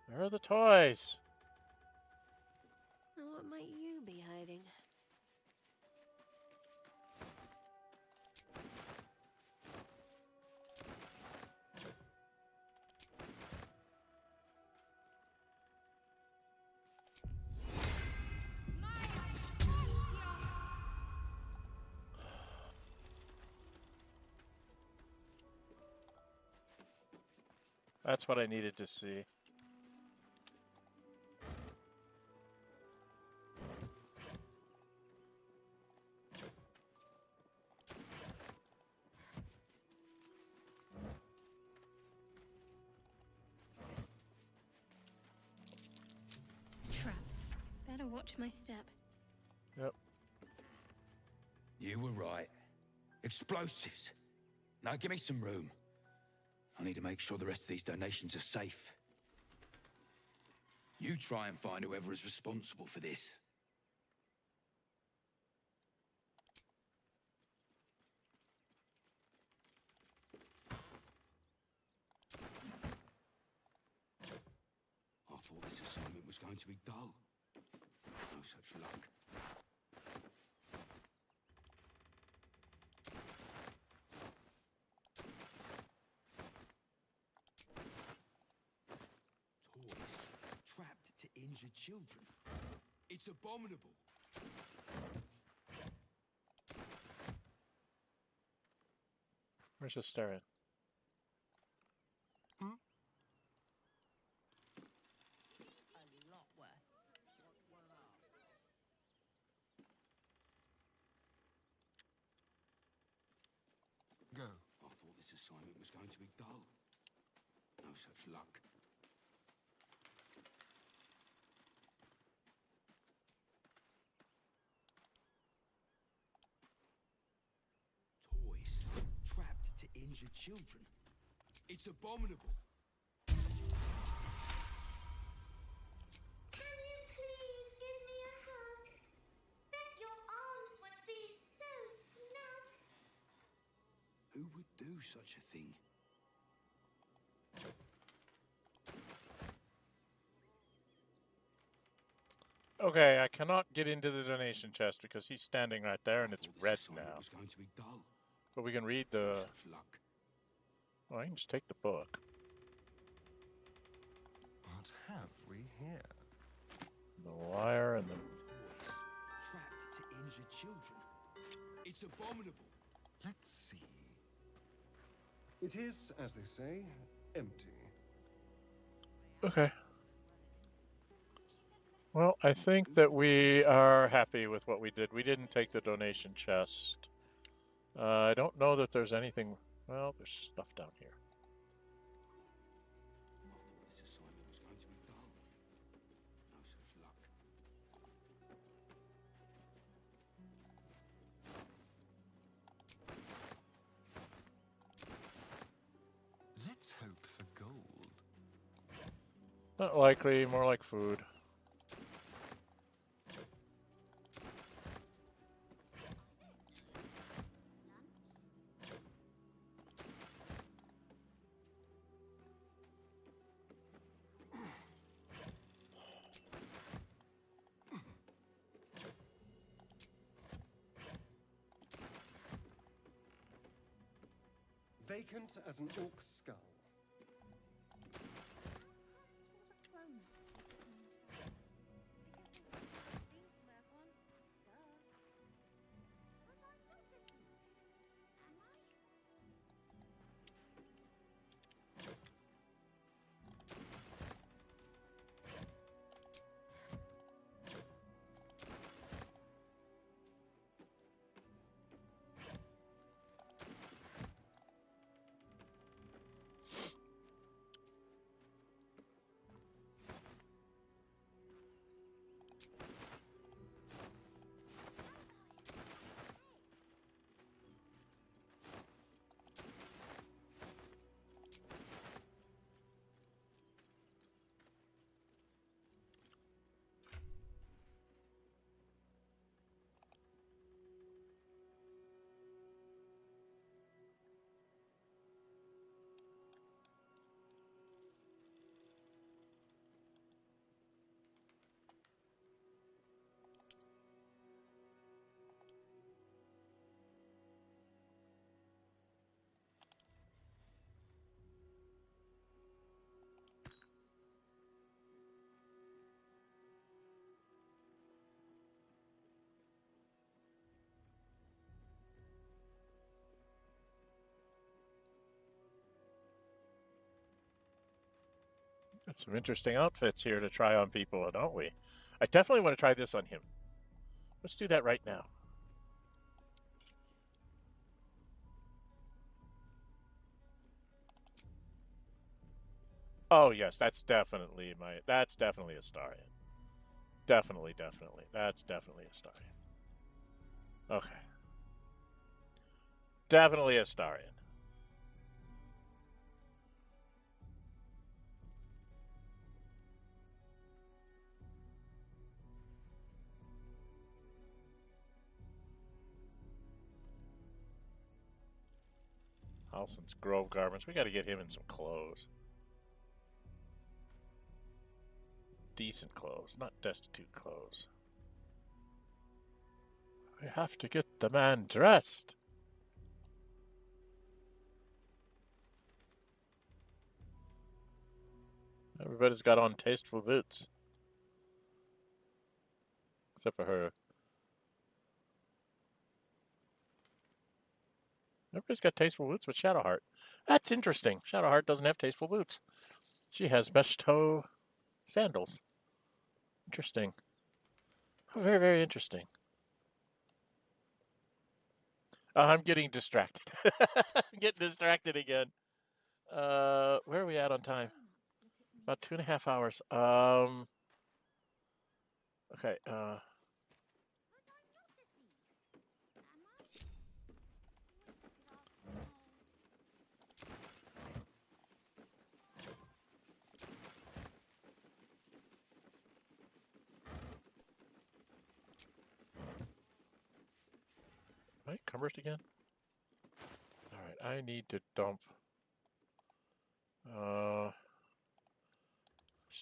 Where are the toys? Now, what might you be hiding? That's what I needed to see. Trap. Better watch my step. Yep. You were right. Explosives. Now give me some room. I need to make sure the rest of these donations are safe. You try and find whoever is responsible for this. I thought this assignment was going to be dull. No such luck. Trapped to injure children. It's abominable. Where's the Larian? A lot worse. Go. I thought this assignment was going to be dull. No such luck. Toys trapped to injure children. It's abominable. Can you please give me a hug? Bet your arms would be so snug. Who would do such a thing? Okay, I cannot get into the donation chest because he's standing right there and it's red now. Was going to be dull. But we can read the... Such luck. Oh, I can just take the book. What have we here? The lyre and the... Toys trapped to injure children. It's abominable. Let's see. It is, as they say, empty. Okay. Well, I think that we are happy with what we did. We didn't take the donation chest. I don't know that there's anything... Well, there's stuff down here. I thought this assignment was going to be dull. No such luck. Let's hope for gold. Not likely, more like food. Vacant as an orc skull. Got some interesting outfits here to try on people, don't we? I definitely want to try this on him. Let's do that right now. Oh yes, that's definitely a Starian. Definitely. That's definitely a Starian. Okay. Definitely a Starian. Halson's Grove garments. We got to get him in some clothes. Decent clothes, not destitute clothes. We have to get the man dressed. Everybody's got on tasteful boots. Except for her. Everybody's got tasteful boots with Shadowheart. That's interesting. Shadowheart doesn't have tasteful boots. She has mesh toe sandals. Interesting. Very, very interesting. I'm getting distracted. I'm getting distracted again. Where are we at on time? About 2.5 hours. Okay. Am I encumbered again? Alright, I need to dump. Let's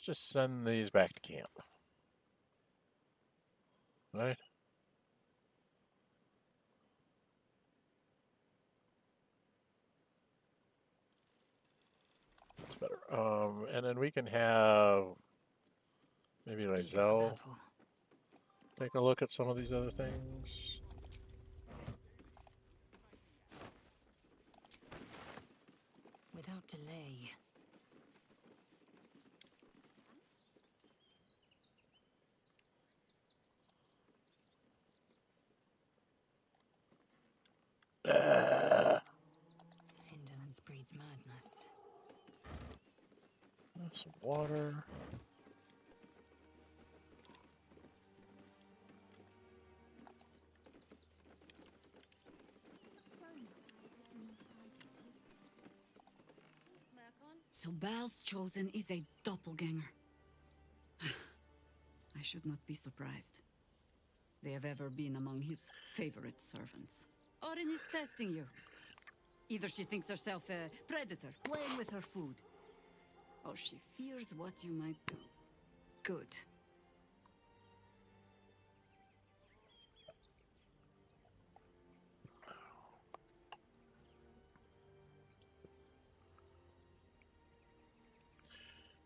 just send these back to camp. Right? That's better. And then we can have maybe Lae'zel take a look at some of these other things. Without delay. Indolence breeds madness. Some water. So Bal's chosen is a doppelganger. I should not be surprised. They have ever been among his favorite servants. Orin is testing you. Either she thinks herself a predator, playing with her food, or she fears what you might do. Good.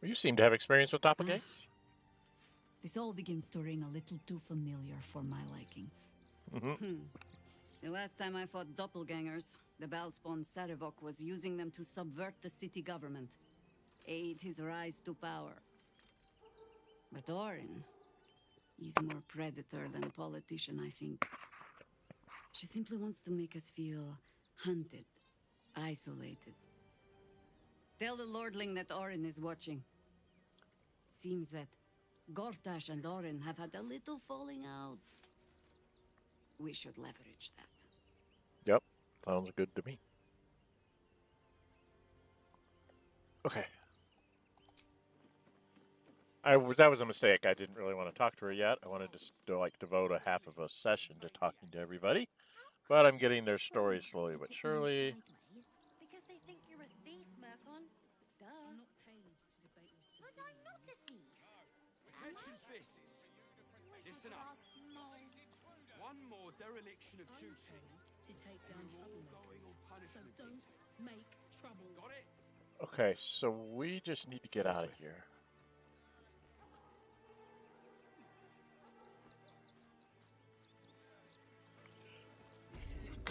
You seem to have experience with doppelgangers. This all begins to ring a little too familiar for my liking. The last time I fought doppelgangers, the Balspawn Sarevok was using them to subvert the city government, aid his rise to power. But Orin, he's more predator than politician, I think. She simply wants to make us feel hunted, isolated. Tell the Lordling that Orin is watching. Seems that Gortash and Orin have had a little falling out. We should leverage that. Yep, sounds good to me. Okay. That was a mistake. I didn't really want to talk to her yet. I wanted to devote a half of a session to talking to everybody. But I'm getting their stories slowly but surely. Because they think you're a thief, Mercon. Duh. I'm not paid to debate with But I'm not a thief. Attention, fisses. Listen up. One more dereliction of duty. To take down troublemakers. So don't make trouble. Got it? Okay, so we just need to get out of here.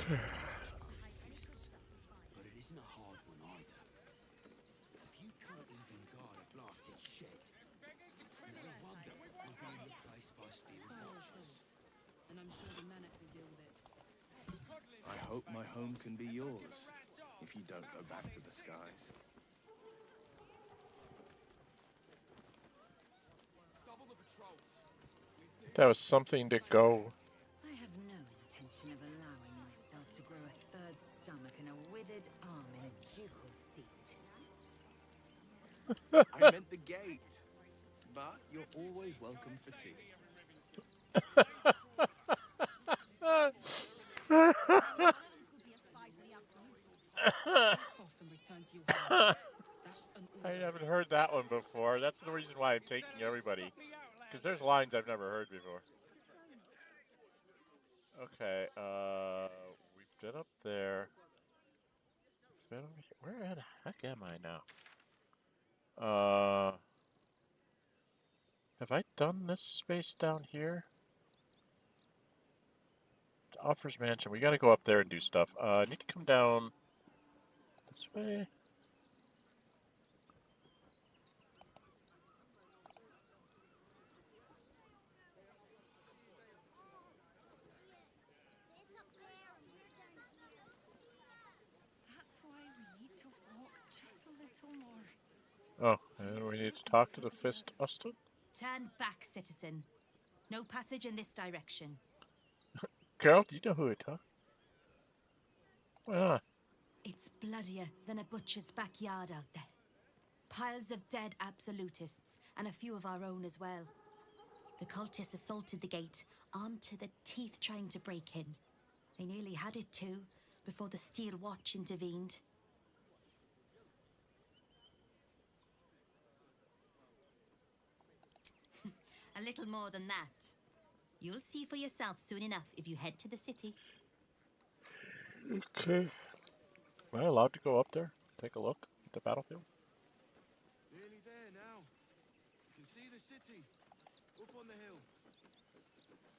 But it isn't a hard one either. If you can't even guard a blasted shed, it's no wonder we'll be replaced by steel watchers. And I'm sure the Manet will deal with it. I hope my home can be yours, if you don't go back to the skies. That was something to go. I have no intention of allowing myself to grow a third stomach and a withered arm in a ducal seat. I meant the gate, but you're always welcome for tea. I haven't heard that one before. That's the reason why I'm taking everybody. Because there's lines I've never heard before. Okay, we've been up there. Been over here. Where the heck am I now? Have I done this space down here? The Offers Mansion. We gotta go up there and do stuff. I need to come down this way. That's why we need to walk just a little more. Oh, and we need to talk to the Fist Uston? Turn back, citizen. No passage in this direction. Carol, do you know who to talk? Why not? It's bloodier than a butcher's backyard out there. Piles of dead absolutists, and a few of our own as well. The cultists assaulted the gate, armed to the teeth trying to break in. They nearly had it too, before the Steel Watch intervened. A little more than that. You'll see for yourself soon enough if you head to the city. Okay. Am I allowed to go up there? Take a look at the battlefield? Nearly there now. You can see the city. Up on the hill.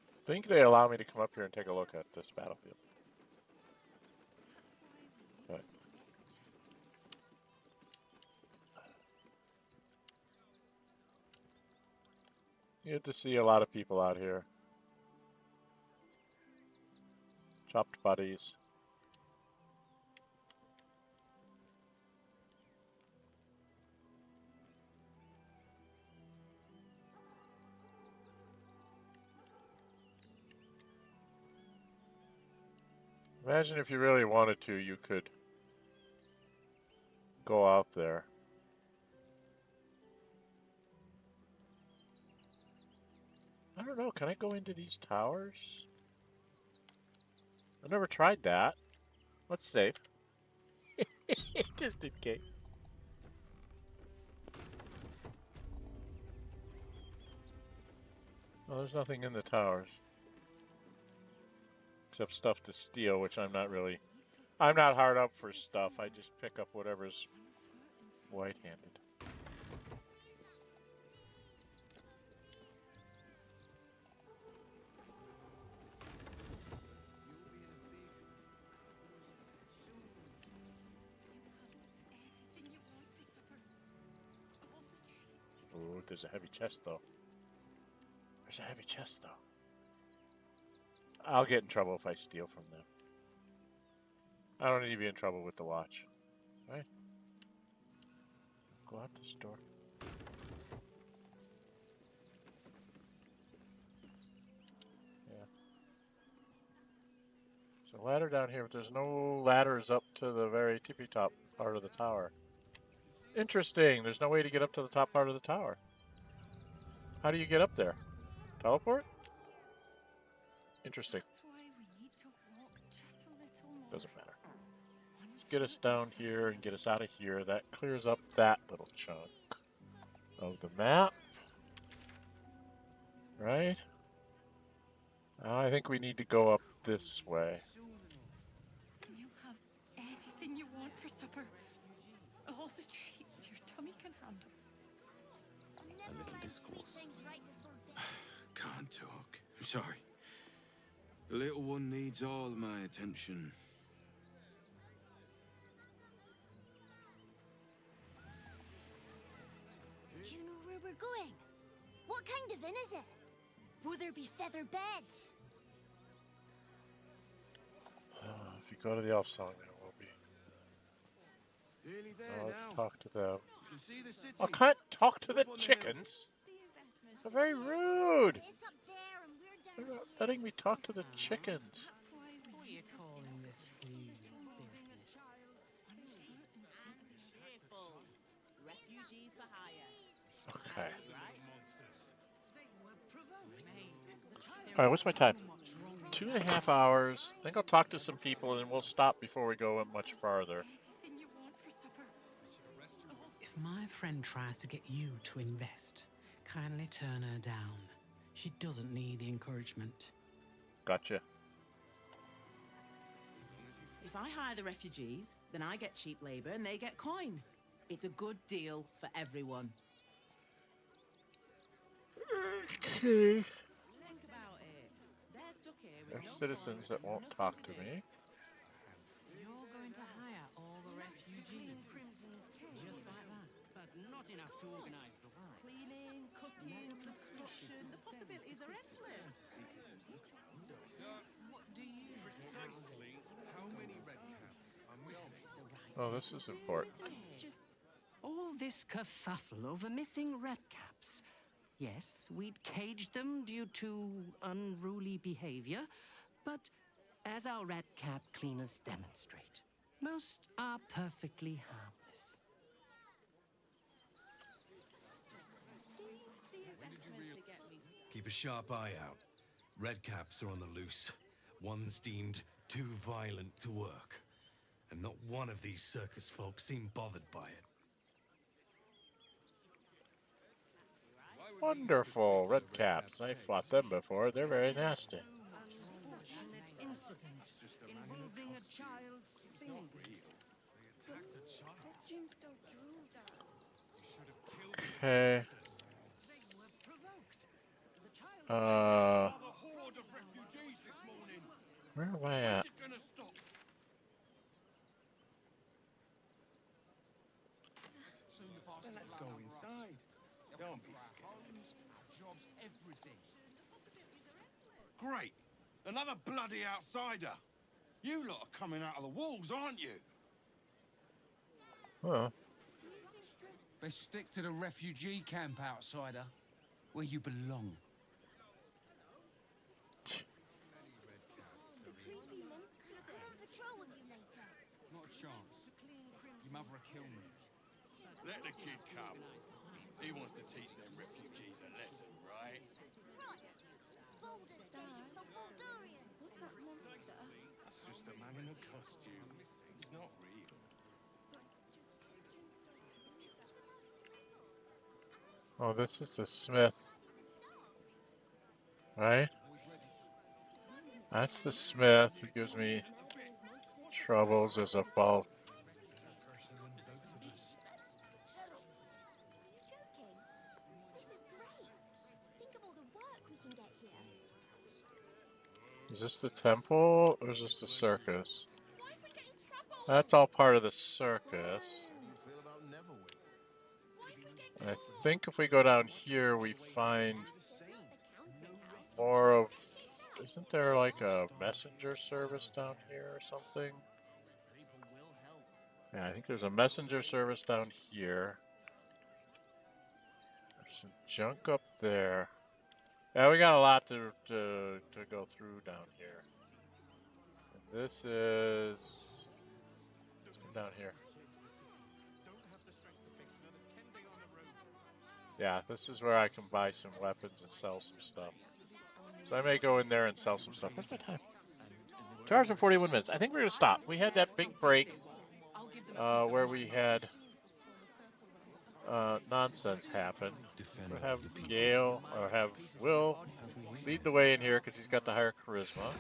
I think they allow me to come up here and take a look at this battlefield. But you get to see a lot of people out here. Chopped bodies. Imagine if you really wanted to, you could go out there. I don't know, can I go into these towers? I've never tried that. Let's save. Just in case. Well, there's nothing in the towers. Except stuff to steal, which I'm not hard up for stuff. I just pick up whatever's white-handed. there's a heavy chest, though. There's a heavy chest, though. I'll get in trouble if I steal from them. I don't need to be in trouble with the watch. Right? Go out this door. Yeah. There's a ladder down here, but there's no ladders up to the very tippy top part of the tower. Interesting. There's no way to get up to the top part of the tower. How do you get up there? Teleport? Interesting. Doesn't matter. Let's get us down here and get us out of here. That clears up that little chunk of the map. Right? I think we need to go up this way. Can you have anything you want for supper? All the treats your tummy can handle. A little discourse. Can't talk. I'm sorry. The little one needs all of my attention. Do you know where we're going? What kind of inn is it? Will there be feather beds? If you go to the elf song, there will be. Nearly there Let's now. talk to them. You can see the city. I can't talk to the Up on hill. chickens. They're very rude. It's up there and we're down They're not letting me talk to the chickens. What are you calling this sleeve business? Refugees for hire. Okay. Alright, what's my time? 2.5 hours. I think I'll talk to some people and then we'll stop before we go much farther. If my friend tries to get you to invest, kindly turn her down. She doesn't need the encouragement. Gotcha. If I hire the refugees, then I get cheap labor and they get coin. It's a good deal for everyone. Okay. Think about it. They're stuck here with There's no citizens coin that won't and talk nothing to me. You're going to hire all the refugees. Just like that. But not enough to organize the work. Cleaning, cooking, construction. The possibilities are endless. What do you precisely? How many red caps are missing? Oh, this is important. All this kerfuffle over missing red caps. Yes, we'd caged them due to unruly behavior, but as our red cap cleaners demonstrate, most are perfectly harmless. Keep a sharp eye out. Red caps are on the loose. One's deemed too violent to work. And not one of these circus folk seem bothered by it. Wonderful. Red caps. I fought them before. They're very nasty. Unfortunate incident involving a child's finger. Costumes don't drool, Dad. Okay. Where am I at? Then let's go inside. Don't be scared. Jobs, everything. Great. Another bloody outsider. You lot are coming out of the walls, aren't you? Huh. Best stick to the refugee camp, outsider. Where you belong. The creepy monster will come on patrol with you later. Not a chance. Your mother will kill me. Let the kid come. He wants to teach them refugees a lesson, right? Right. Baldur is for Baldurian. What's that monster? That's just a man in a costume. He's not real. Oh, this is the smith. Right? That's the smith who gives me troubles as a bulk. Is this the temple or is this the circus? That's all part of the circus. I think if we go down here, we find more of... Isn't there like a messenger service down here or something? Yeah, I think there's a messenger service down here. There's some junk up there. Yeah, we got a lot to go through down here. And this is... Let's come down here. Yeah, this is where I can buy some weapons and sell some stuff. So I may go in there and sell some stuff. What's my time? 2 hours and 41 minutes. I think we're going to stop. We had that big break where we had nonsense happen. We'll have Gale, or have Will lead the way in here because he's got the higher charisma.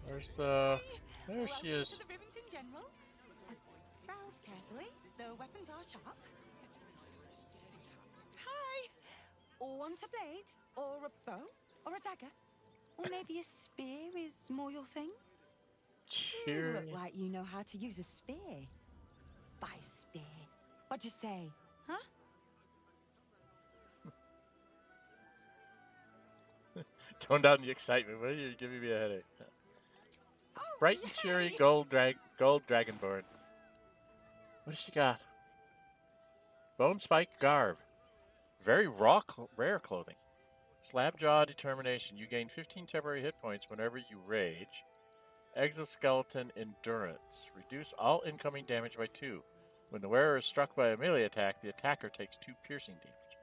Where's the... There she is. To the Rivington General. Browse carefully. The weapons are sharp. Hi. Or want a blade, or a bow, or a dagger, or maybe a spear is more your thing. You look like you know how to use a spear. By spear. What'd you say? Huh? Tone down the excitement, will you? You're giving me a headache. Bright and cheery gold dragonborn. What has she got? Bone spike garb. Very rare clothing. Slab jaw determination. You gain 15 temporary hit points whenever you rage. Exoskeleton endurance. Reduce all incoming damage by 2. When the wearer is struck by a melee attack, the attacker takes 2 piercing damage.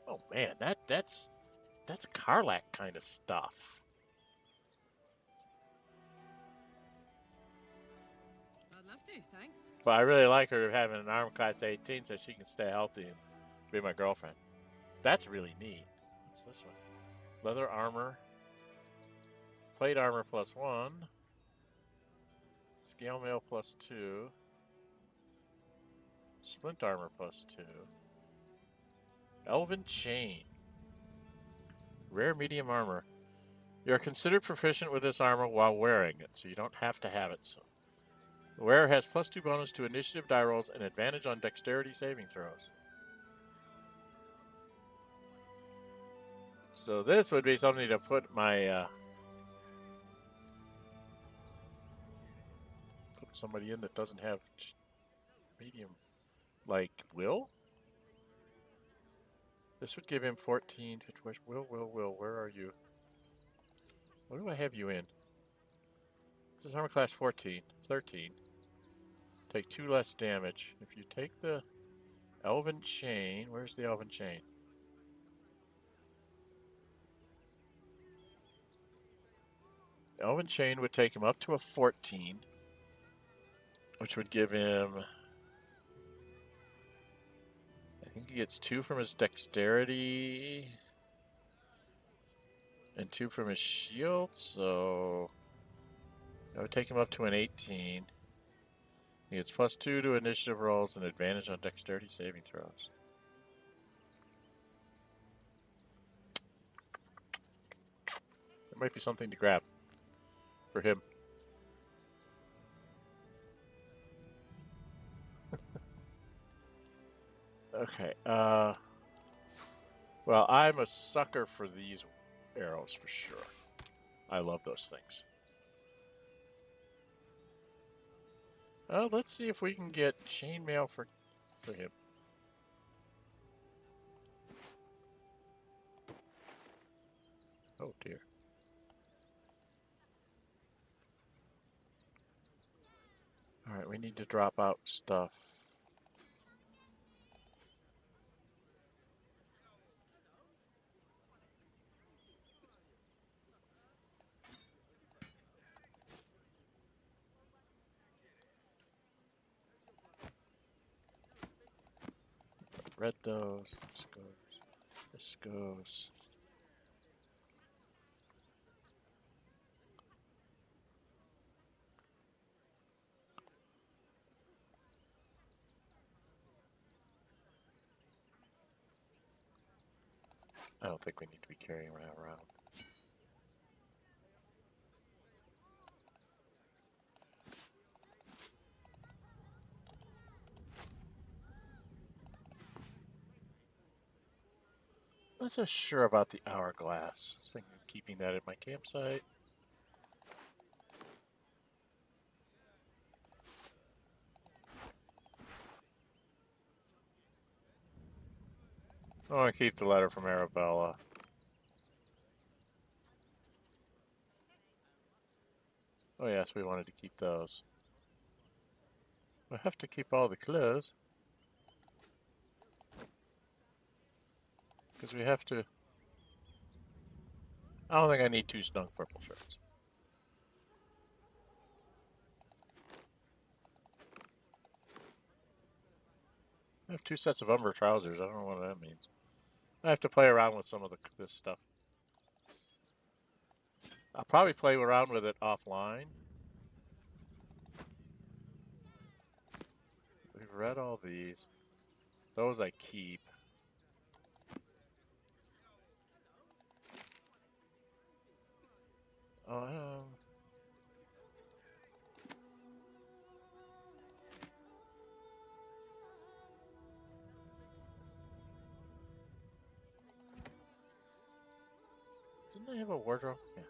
Oh man, that's Karlach kind of stuff. I'd love to, thanks. But I really like her having an armor class 18 so she can stay healthy and be my girlfriend. That's really neat. What's this one? Leather armor. Plate armor +1. Scale mail +2. Splint armor +2. Elven chain. Rare medium armor. You're considered proficient with this armor while wearing it, so you don't have to have it. So the wearer has +2 bonus to initiative die rolls and advantage on dexterity saving throws. So this would be something to put my put somebody in that doesn't have medium, like Will. This would give him 14. Will, where are you? What do I have you in? This is armor class 13. Take 2 less damage. If you take the Elven chain, where's the Elven chain? Elven chain would take him up to a 14, which would give him, I think he gets 2 from his dexterity and 2 from his shield, so that would take him up to an 18. He gets +2 to initiative rolls and advantage on dexterity saving throws. There might be something to grab for him. Okay, well, I'm a sucker for these arrows for sure. I love those things. Let's see if we can get chainmail for him. Oh dear. Alright, we need to drop out stuff. Read those. This goes. I don't think we need to be carrying that around. Not so sure about the hourglass. I was thinking of keeping that at my campsite. I want to keep the letter from Arabella. Oh yes, we wanted to keep those. I have to keep all the clothes. Because we have to... I don't think I need 2 snug purple shirts. I have 2 sets of umber trousers. I don't know what that means. I have to play around with some of this stuff. I'll probably play around with it offline. We've read all these. Those I keep. Didn't they have a wardrobe? Yeah.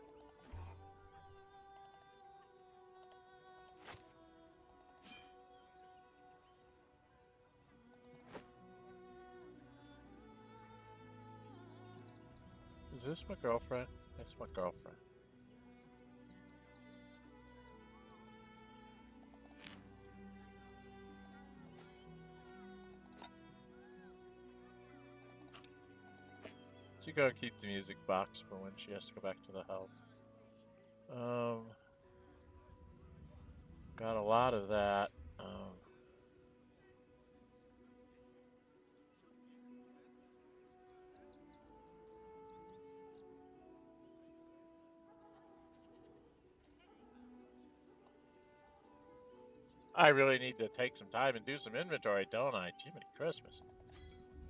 Is this my girlfriend? That's my girlfriend. So you gotta keep the music box for when she has to go back to the house. Got a lot of that. I really need to take some time and do some inventory, don't I? Jiminy Christmas.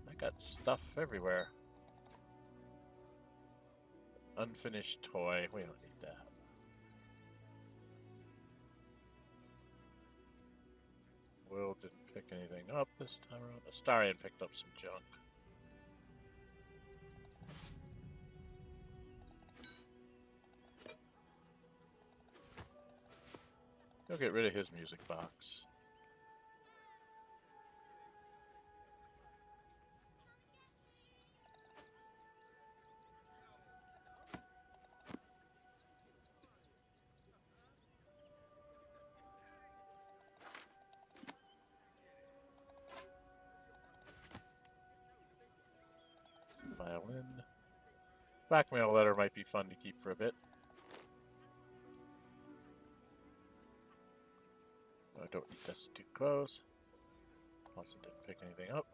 I got stuff everywhere. Unfinished toy. We don't need that. Will didn't pick anything up this time around. Astarion picked up some junk. He'll get rid of his music box. Violin. Blackmail letter might be fun to keep for a bit. I don't need destitute clothes. Also didn't pick anything up.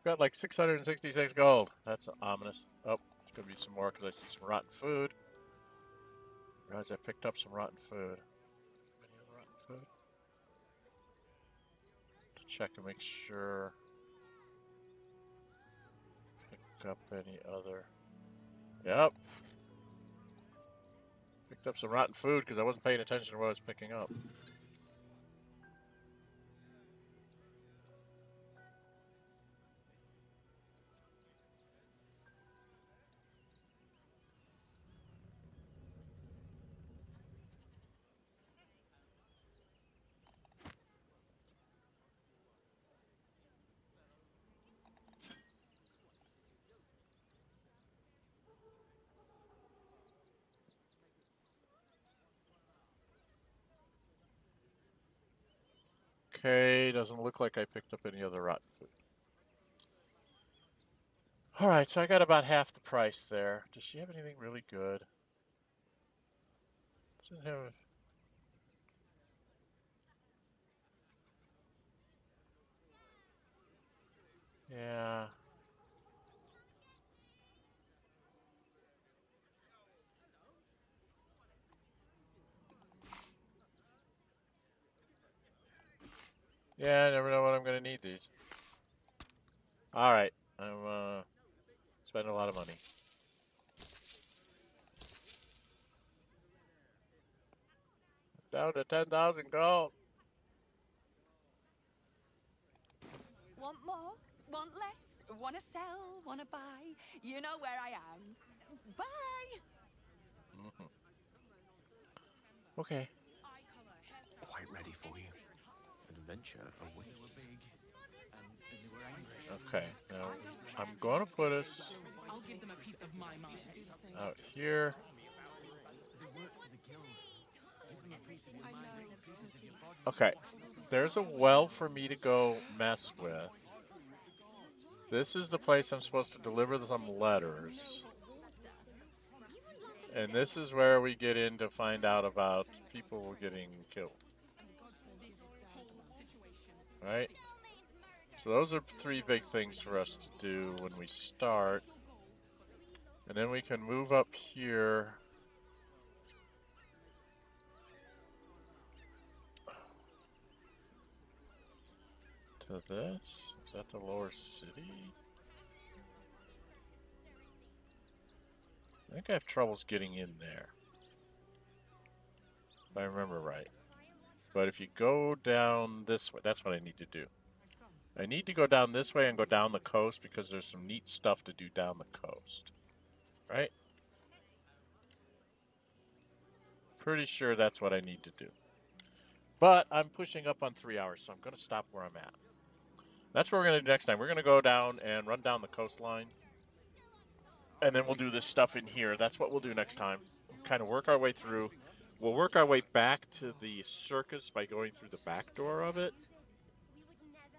Got like 666 gold. That's ominous. Oh, there's gonna be some more because I see some rotten food. Realize I picked up some rotten food. Any other rotten food? To check and make sure. Pick up any other. Yep. Picked up some rotten food because I wasn't paying attention to what I was picking up. Okay, doesn't look like I picked up any other rotten food. Alright, so I got about half the price there. Does she have anything really good? Doesn't have... Yeah. Yeah, I never know when I'm going to need these. Alright, I'm spending a lot of money. Down to 10,000 gold. Want more? Want less? Wanna sell, wanna buy? You know where I am. Bye! Okay. Quite ready for you. Adventure awaits. Okay, now I'm going to put us I'll give them a piece of my mind. out here. Okay, there's a well for me to go mess with. This is the place I'm supposed to deliver some letters. And this is where we get in to find out about people getting killed. Right? So those are 3 big things for us to do when we start. And then we can move up here. To this? Is that the lower city? I think I have troubles getting in there. If I remember right. But if you go down this way, that's what I need to do. I need to go down this way and go down the coast because there's some neat stuff to do down the coast. Right? Pretty sure that's what I need to do. But I'm pushing up on 3 hours, so I'm going to stop where I'm at. That's what we're going to do next time. We're going to go down and run down the coastline. And then we'll do this stuff in here. That's what we'll do next time. Kind of work our way through. We'll work our way back to the circus by going through the back door of it.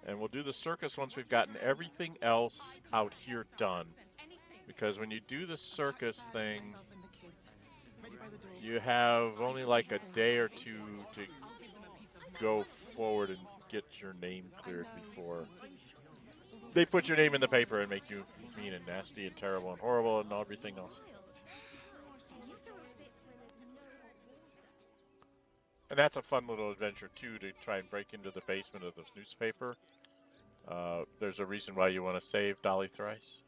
And we'll do the circus once we've gotten everything else out here done. Because when you do the circus thing, you have only like a day or two to go forward and get your name cleared before they put your name in the paper and make you mean and nasty and terrible and horrible and everything else. And that's a fun little adventure, too, to try and break into the basement of this newspaper. There's a reason why you want to save Dolly Thrice.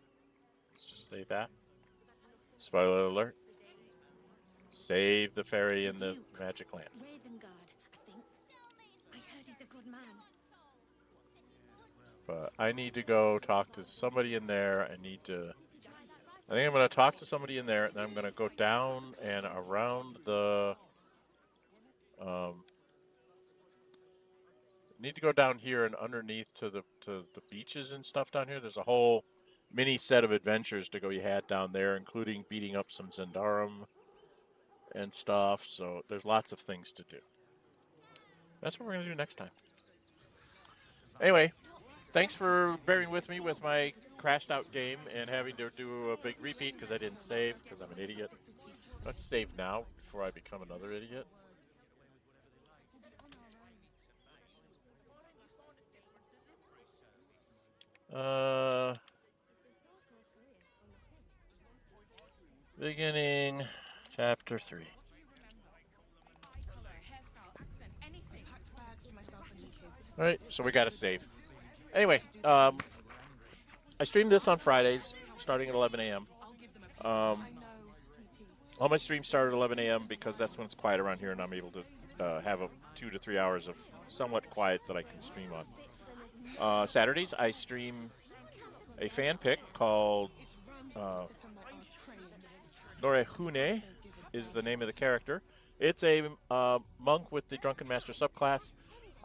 Let's just say that. Spoiler alert. Save the fairy in the magic lamp. But I need to go talk to somebody in there. I think I'm going to talk to somebody in there, and then I'm going to go down and around the... need to go down here and underneath to the beaches and stuff down here. There's a whole mini set of adventures to go you had down there, including beating up some Zendharim and stuff. So there's lots of things to do. That's what we're going to do next time. Anyway, thanks for bearing with me with my crashed out game and having to do a big repeat because I didn't save because I'm an idiot. Let's save now before I become another idiot. Beginning chapter 3. Alright, so we gotta save. Anyway, I stream this on Fridays, starting at 11 a.m. All my streams start at 11 a.m. because that's when it's quiet around here and I'm able to have 2 to 3 hours of somewhat quiet that I can stream on. Saturdays, I stream a fan pick called Norehune is the name of the character. It's a monk with the Drunken Master subclass.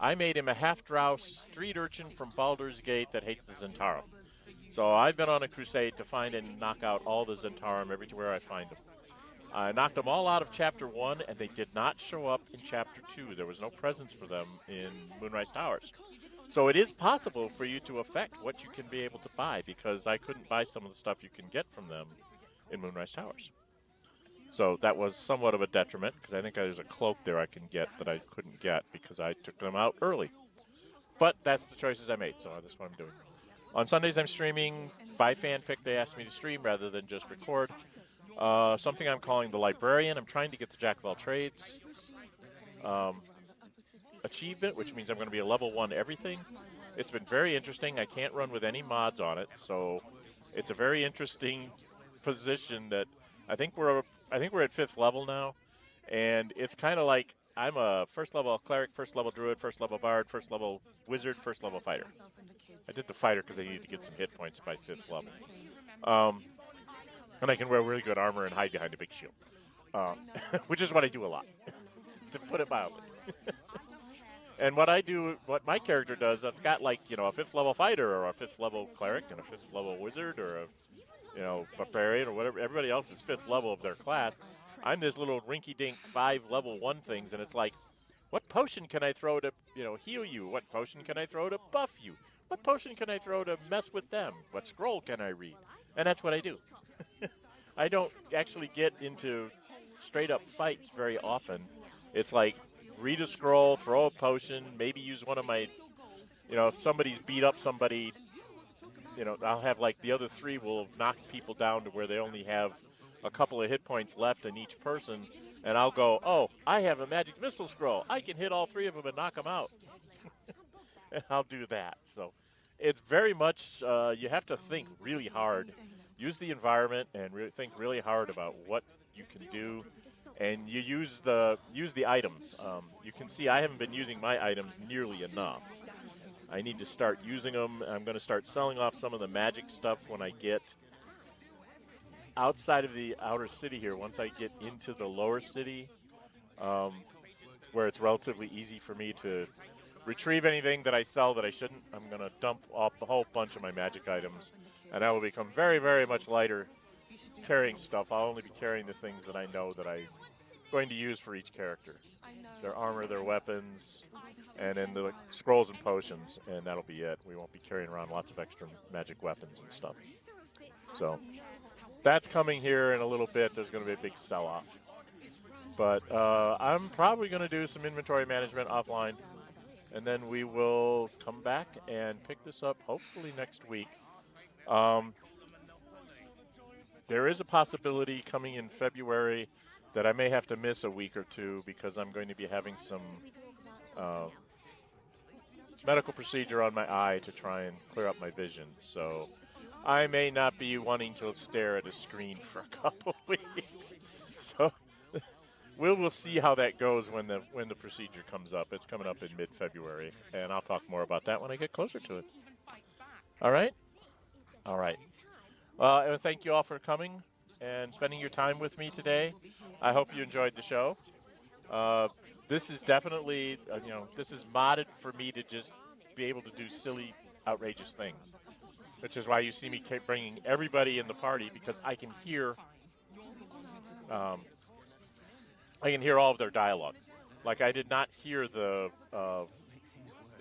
I made him a half-drow street urchin from Baldur's Gate that hates the Zhentarim. So I've been on a crusade to find and knock out all the Zhentarim everywhere I find them. I knocked them all out of Chapter 1, and they did not show up in Chapter 2. There was no presence for them in Moonrise Towers. So it is possible for you to affect what you can be able to buy, because I couldn't buy some of the stuff you can get from them in Moonrise Towers. So that was somewhat of a detriment, because I think there's a cloak there I can get that I couldn't get because I took them out early. But that's the choices I made, so that's what I'm doing. On Sundays, I'm streaming by fanfic. They asked me to stream rather than just record. Something I'm calling the Librarian. I'm trying to get the Jack of all trades achievement, which means I'm going to be a level 1 everything. It's been very interesting. I can't run with any mods on it, so it's a very interesting position that I think we're at 5th level now, and it's kind of like I'm a first level cleric, first level druid, first level bard, first level wizard, first level fighter. I did the fighter because I needed to get some hit points by 5th level. And I can wear really good armor and hide behind a big shield, which is what I do a lot, to put it mildly. And what my character does, I've got like, a 5th level fighter or a 5th level cleric and a 5th level wizard or a, barbarian or whatever. Everybody else is 5th level of their class. I'm this little rinky-dink 5 level 1 things, and it's like, what potion can I throw to, heal you? What potion can I throw to buff you? What potion can I throw to mess with them? What scroll can I read? And that's what I do. I don't actually get into straight-up fights very often. It's like, read a scroll, throw a potion, maybe use one of my, if somebody's beat up somebody, I'll have like the other 3 will knock people down to where they only have a couple of hit points left in each person, and I'll go, oh, I have a magic missile scroll. I can hit all 3 of them and knock them out. And I'll do that. So it's very much, you have to think really hard, use the environment, and think really hard about what you can do. And you use the items. You can see I haven't been using my items nearly enough. I need to start using them. I'm going to start selling off some of the magic stuff when I get outside of the outer city here. Once I get into the lower city, where it's relatively easy for me to retrieve anything that I sell that I shouldn't, I'm going to dump off a whole bunch of my magic items, and I will become very, very much lighter carrying stuff. I'll only be carrying the things that I know that I'm going to use for each character. Their armor, their weapons, and then the scrolls and potions, and that'll be it. We won't be carrying around lots of extra magic weapons and stuff. So that's coming here in a little bit. There's going to be a big sell-off. But I'm probably going to do some inventory management offline, and then we will come back and pick this up hopefully next week. There is a possibility coming in February that I may have to miss a week or 2 because I'm going to be having some medical procedure on my eye to try and clear up my vision. So I may not be wanting to stare at a screen for a couple weeks. So we'll see how that goes when the procedure comes up. It's coming up in mid-February, and I'll talk more about that when I get closer to it. All right? All right. Thank you all for coming and spending your time with me today. I hope you enjoyed the show. This is definitely, this is modded for me to just be able to do silly, outrageous things, which is why you see me bringing everybody in the party, because I can hear all of their dialogue. Like, I did not hear the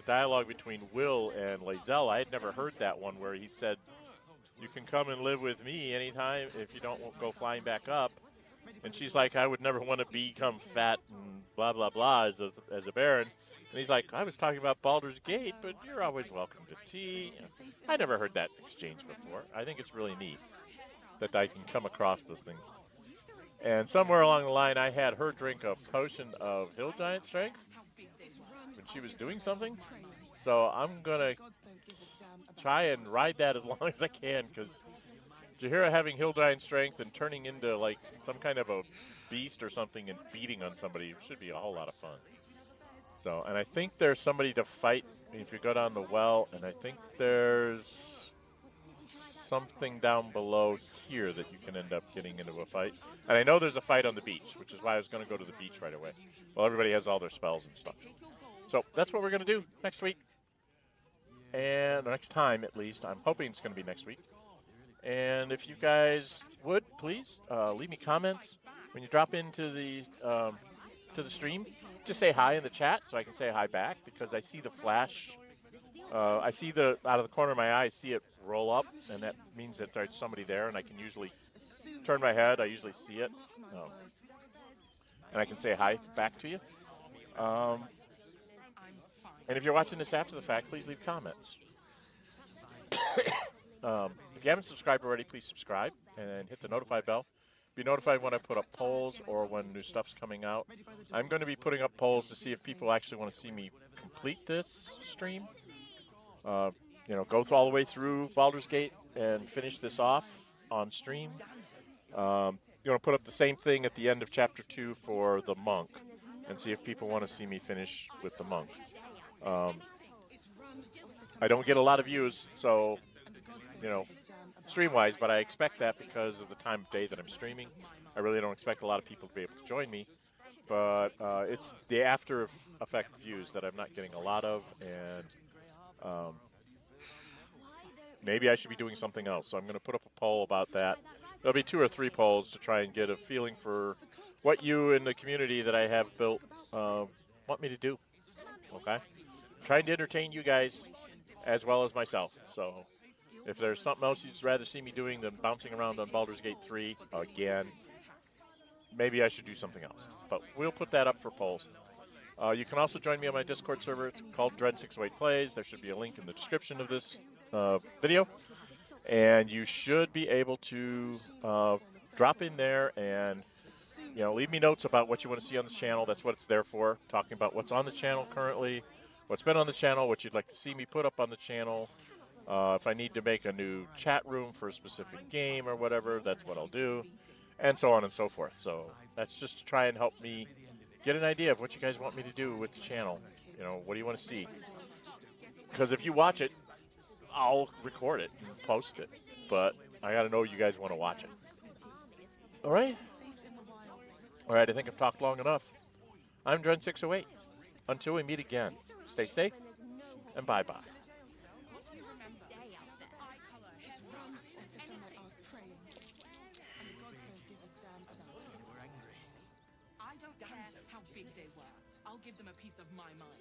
dialogue between Will and Lazelle. I had never heard that one where he said, "You can come and live with me anytime if you don't go flying back up." And she's like, "I would never want to become fat and blah, blah, blah as a baron." And he's like, "I was talking about Baldur's Gate, but you're always welcome to tea." I never heard that exchange before. I think it's really neat that I can come across those things. And somewhere along the line, I had her drink a potion of Hill Giant Strength when she was doing something. So I'm going to try and ride that as long as I can, because Jaheira having Hill Giant Strength and turning into like some kind of a beast or something and beating on somebody should be a whole lot of fun. So, and I think there's somebody to fight if you go down the well, and I think there's something down below here that you can end up getting into a fight. And I know there's a fight on the beach, which is why I was going to go to the beach right away. Well, everybody has all their spells and stuff. So that's what we're going to do next week. And next time, at least. I'm hoping it's going to be next week. And if you guys would, please leave me comments when you drop into the stream. Just say hi in the chat so I can say hi back, because I see the flash. I see out of the corner of my eye, I see it roll up, and that means that there's somebody there, and I can usually turn my head. I usually see it, and I can say hi back to you. And if you're watching this after the fact, please leave comments. If you haven't subscribed already, please subscribe and hit the notify bell. Be notified when I put up polls or when new stuff's coming out. I'm going to be putting up polls to see if people actually want to see me complete this stream. Go through all the way through Baldur's Gate and finish this off on stream. You're going to put up the same thing at the end of Chapter 2 for the monk. and see if people want to see me finish with the monk. I don't get a lot of views, so, you know, stream-wise, but I expect that because of the time of day that I'm streaming. I really don't expect a lot of people to be able to join me, but it's the after effect views that I'm not getting a lot of, and maybe I should be doing something else. So I'm going to put up a poll about that. There'll be 2 or 3 polls to try and get a feeling for what you in the community that I have built want me to do. Okay? I'm trying to entertain you guys as well as myself. So if there's something else you'd rather see me doing than bouncing around on Baldur's Gate 3 again, maybe I should do something else. But we'll put that up for polls. You can also join me on my Discord server. It's called Dren608 Plays. There should be a link in the description of this video. And you should be able to drop in there and, you know, leave me notes about what you want to see on the channel. That's what it's there for, talking about what's on the channel currently, what's been on the channel, what you'd like to see me put up on the channel. If I need to make a new chat room for a specific game or whatever, that's what I'll do, and so on and so forth. So that's just to try and help me get an idea of what you guys want me to do with the channel. You know, what do you want to see? Because if you watch it, I'll record it and post it, but I got to know you guys want to watch it. All right? All right, I think I've talked long enough. I'm Dren608. Until we meet again, stay safe, and bye-bye. I don't care how big they were. I'll give them a piece of my mind.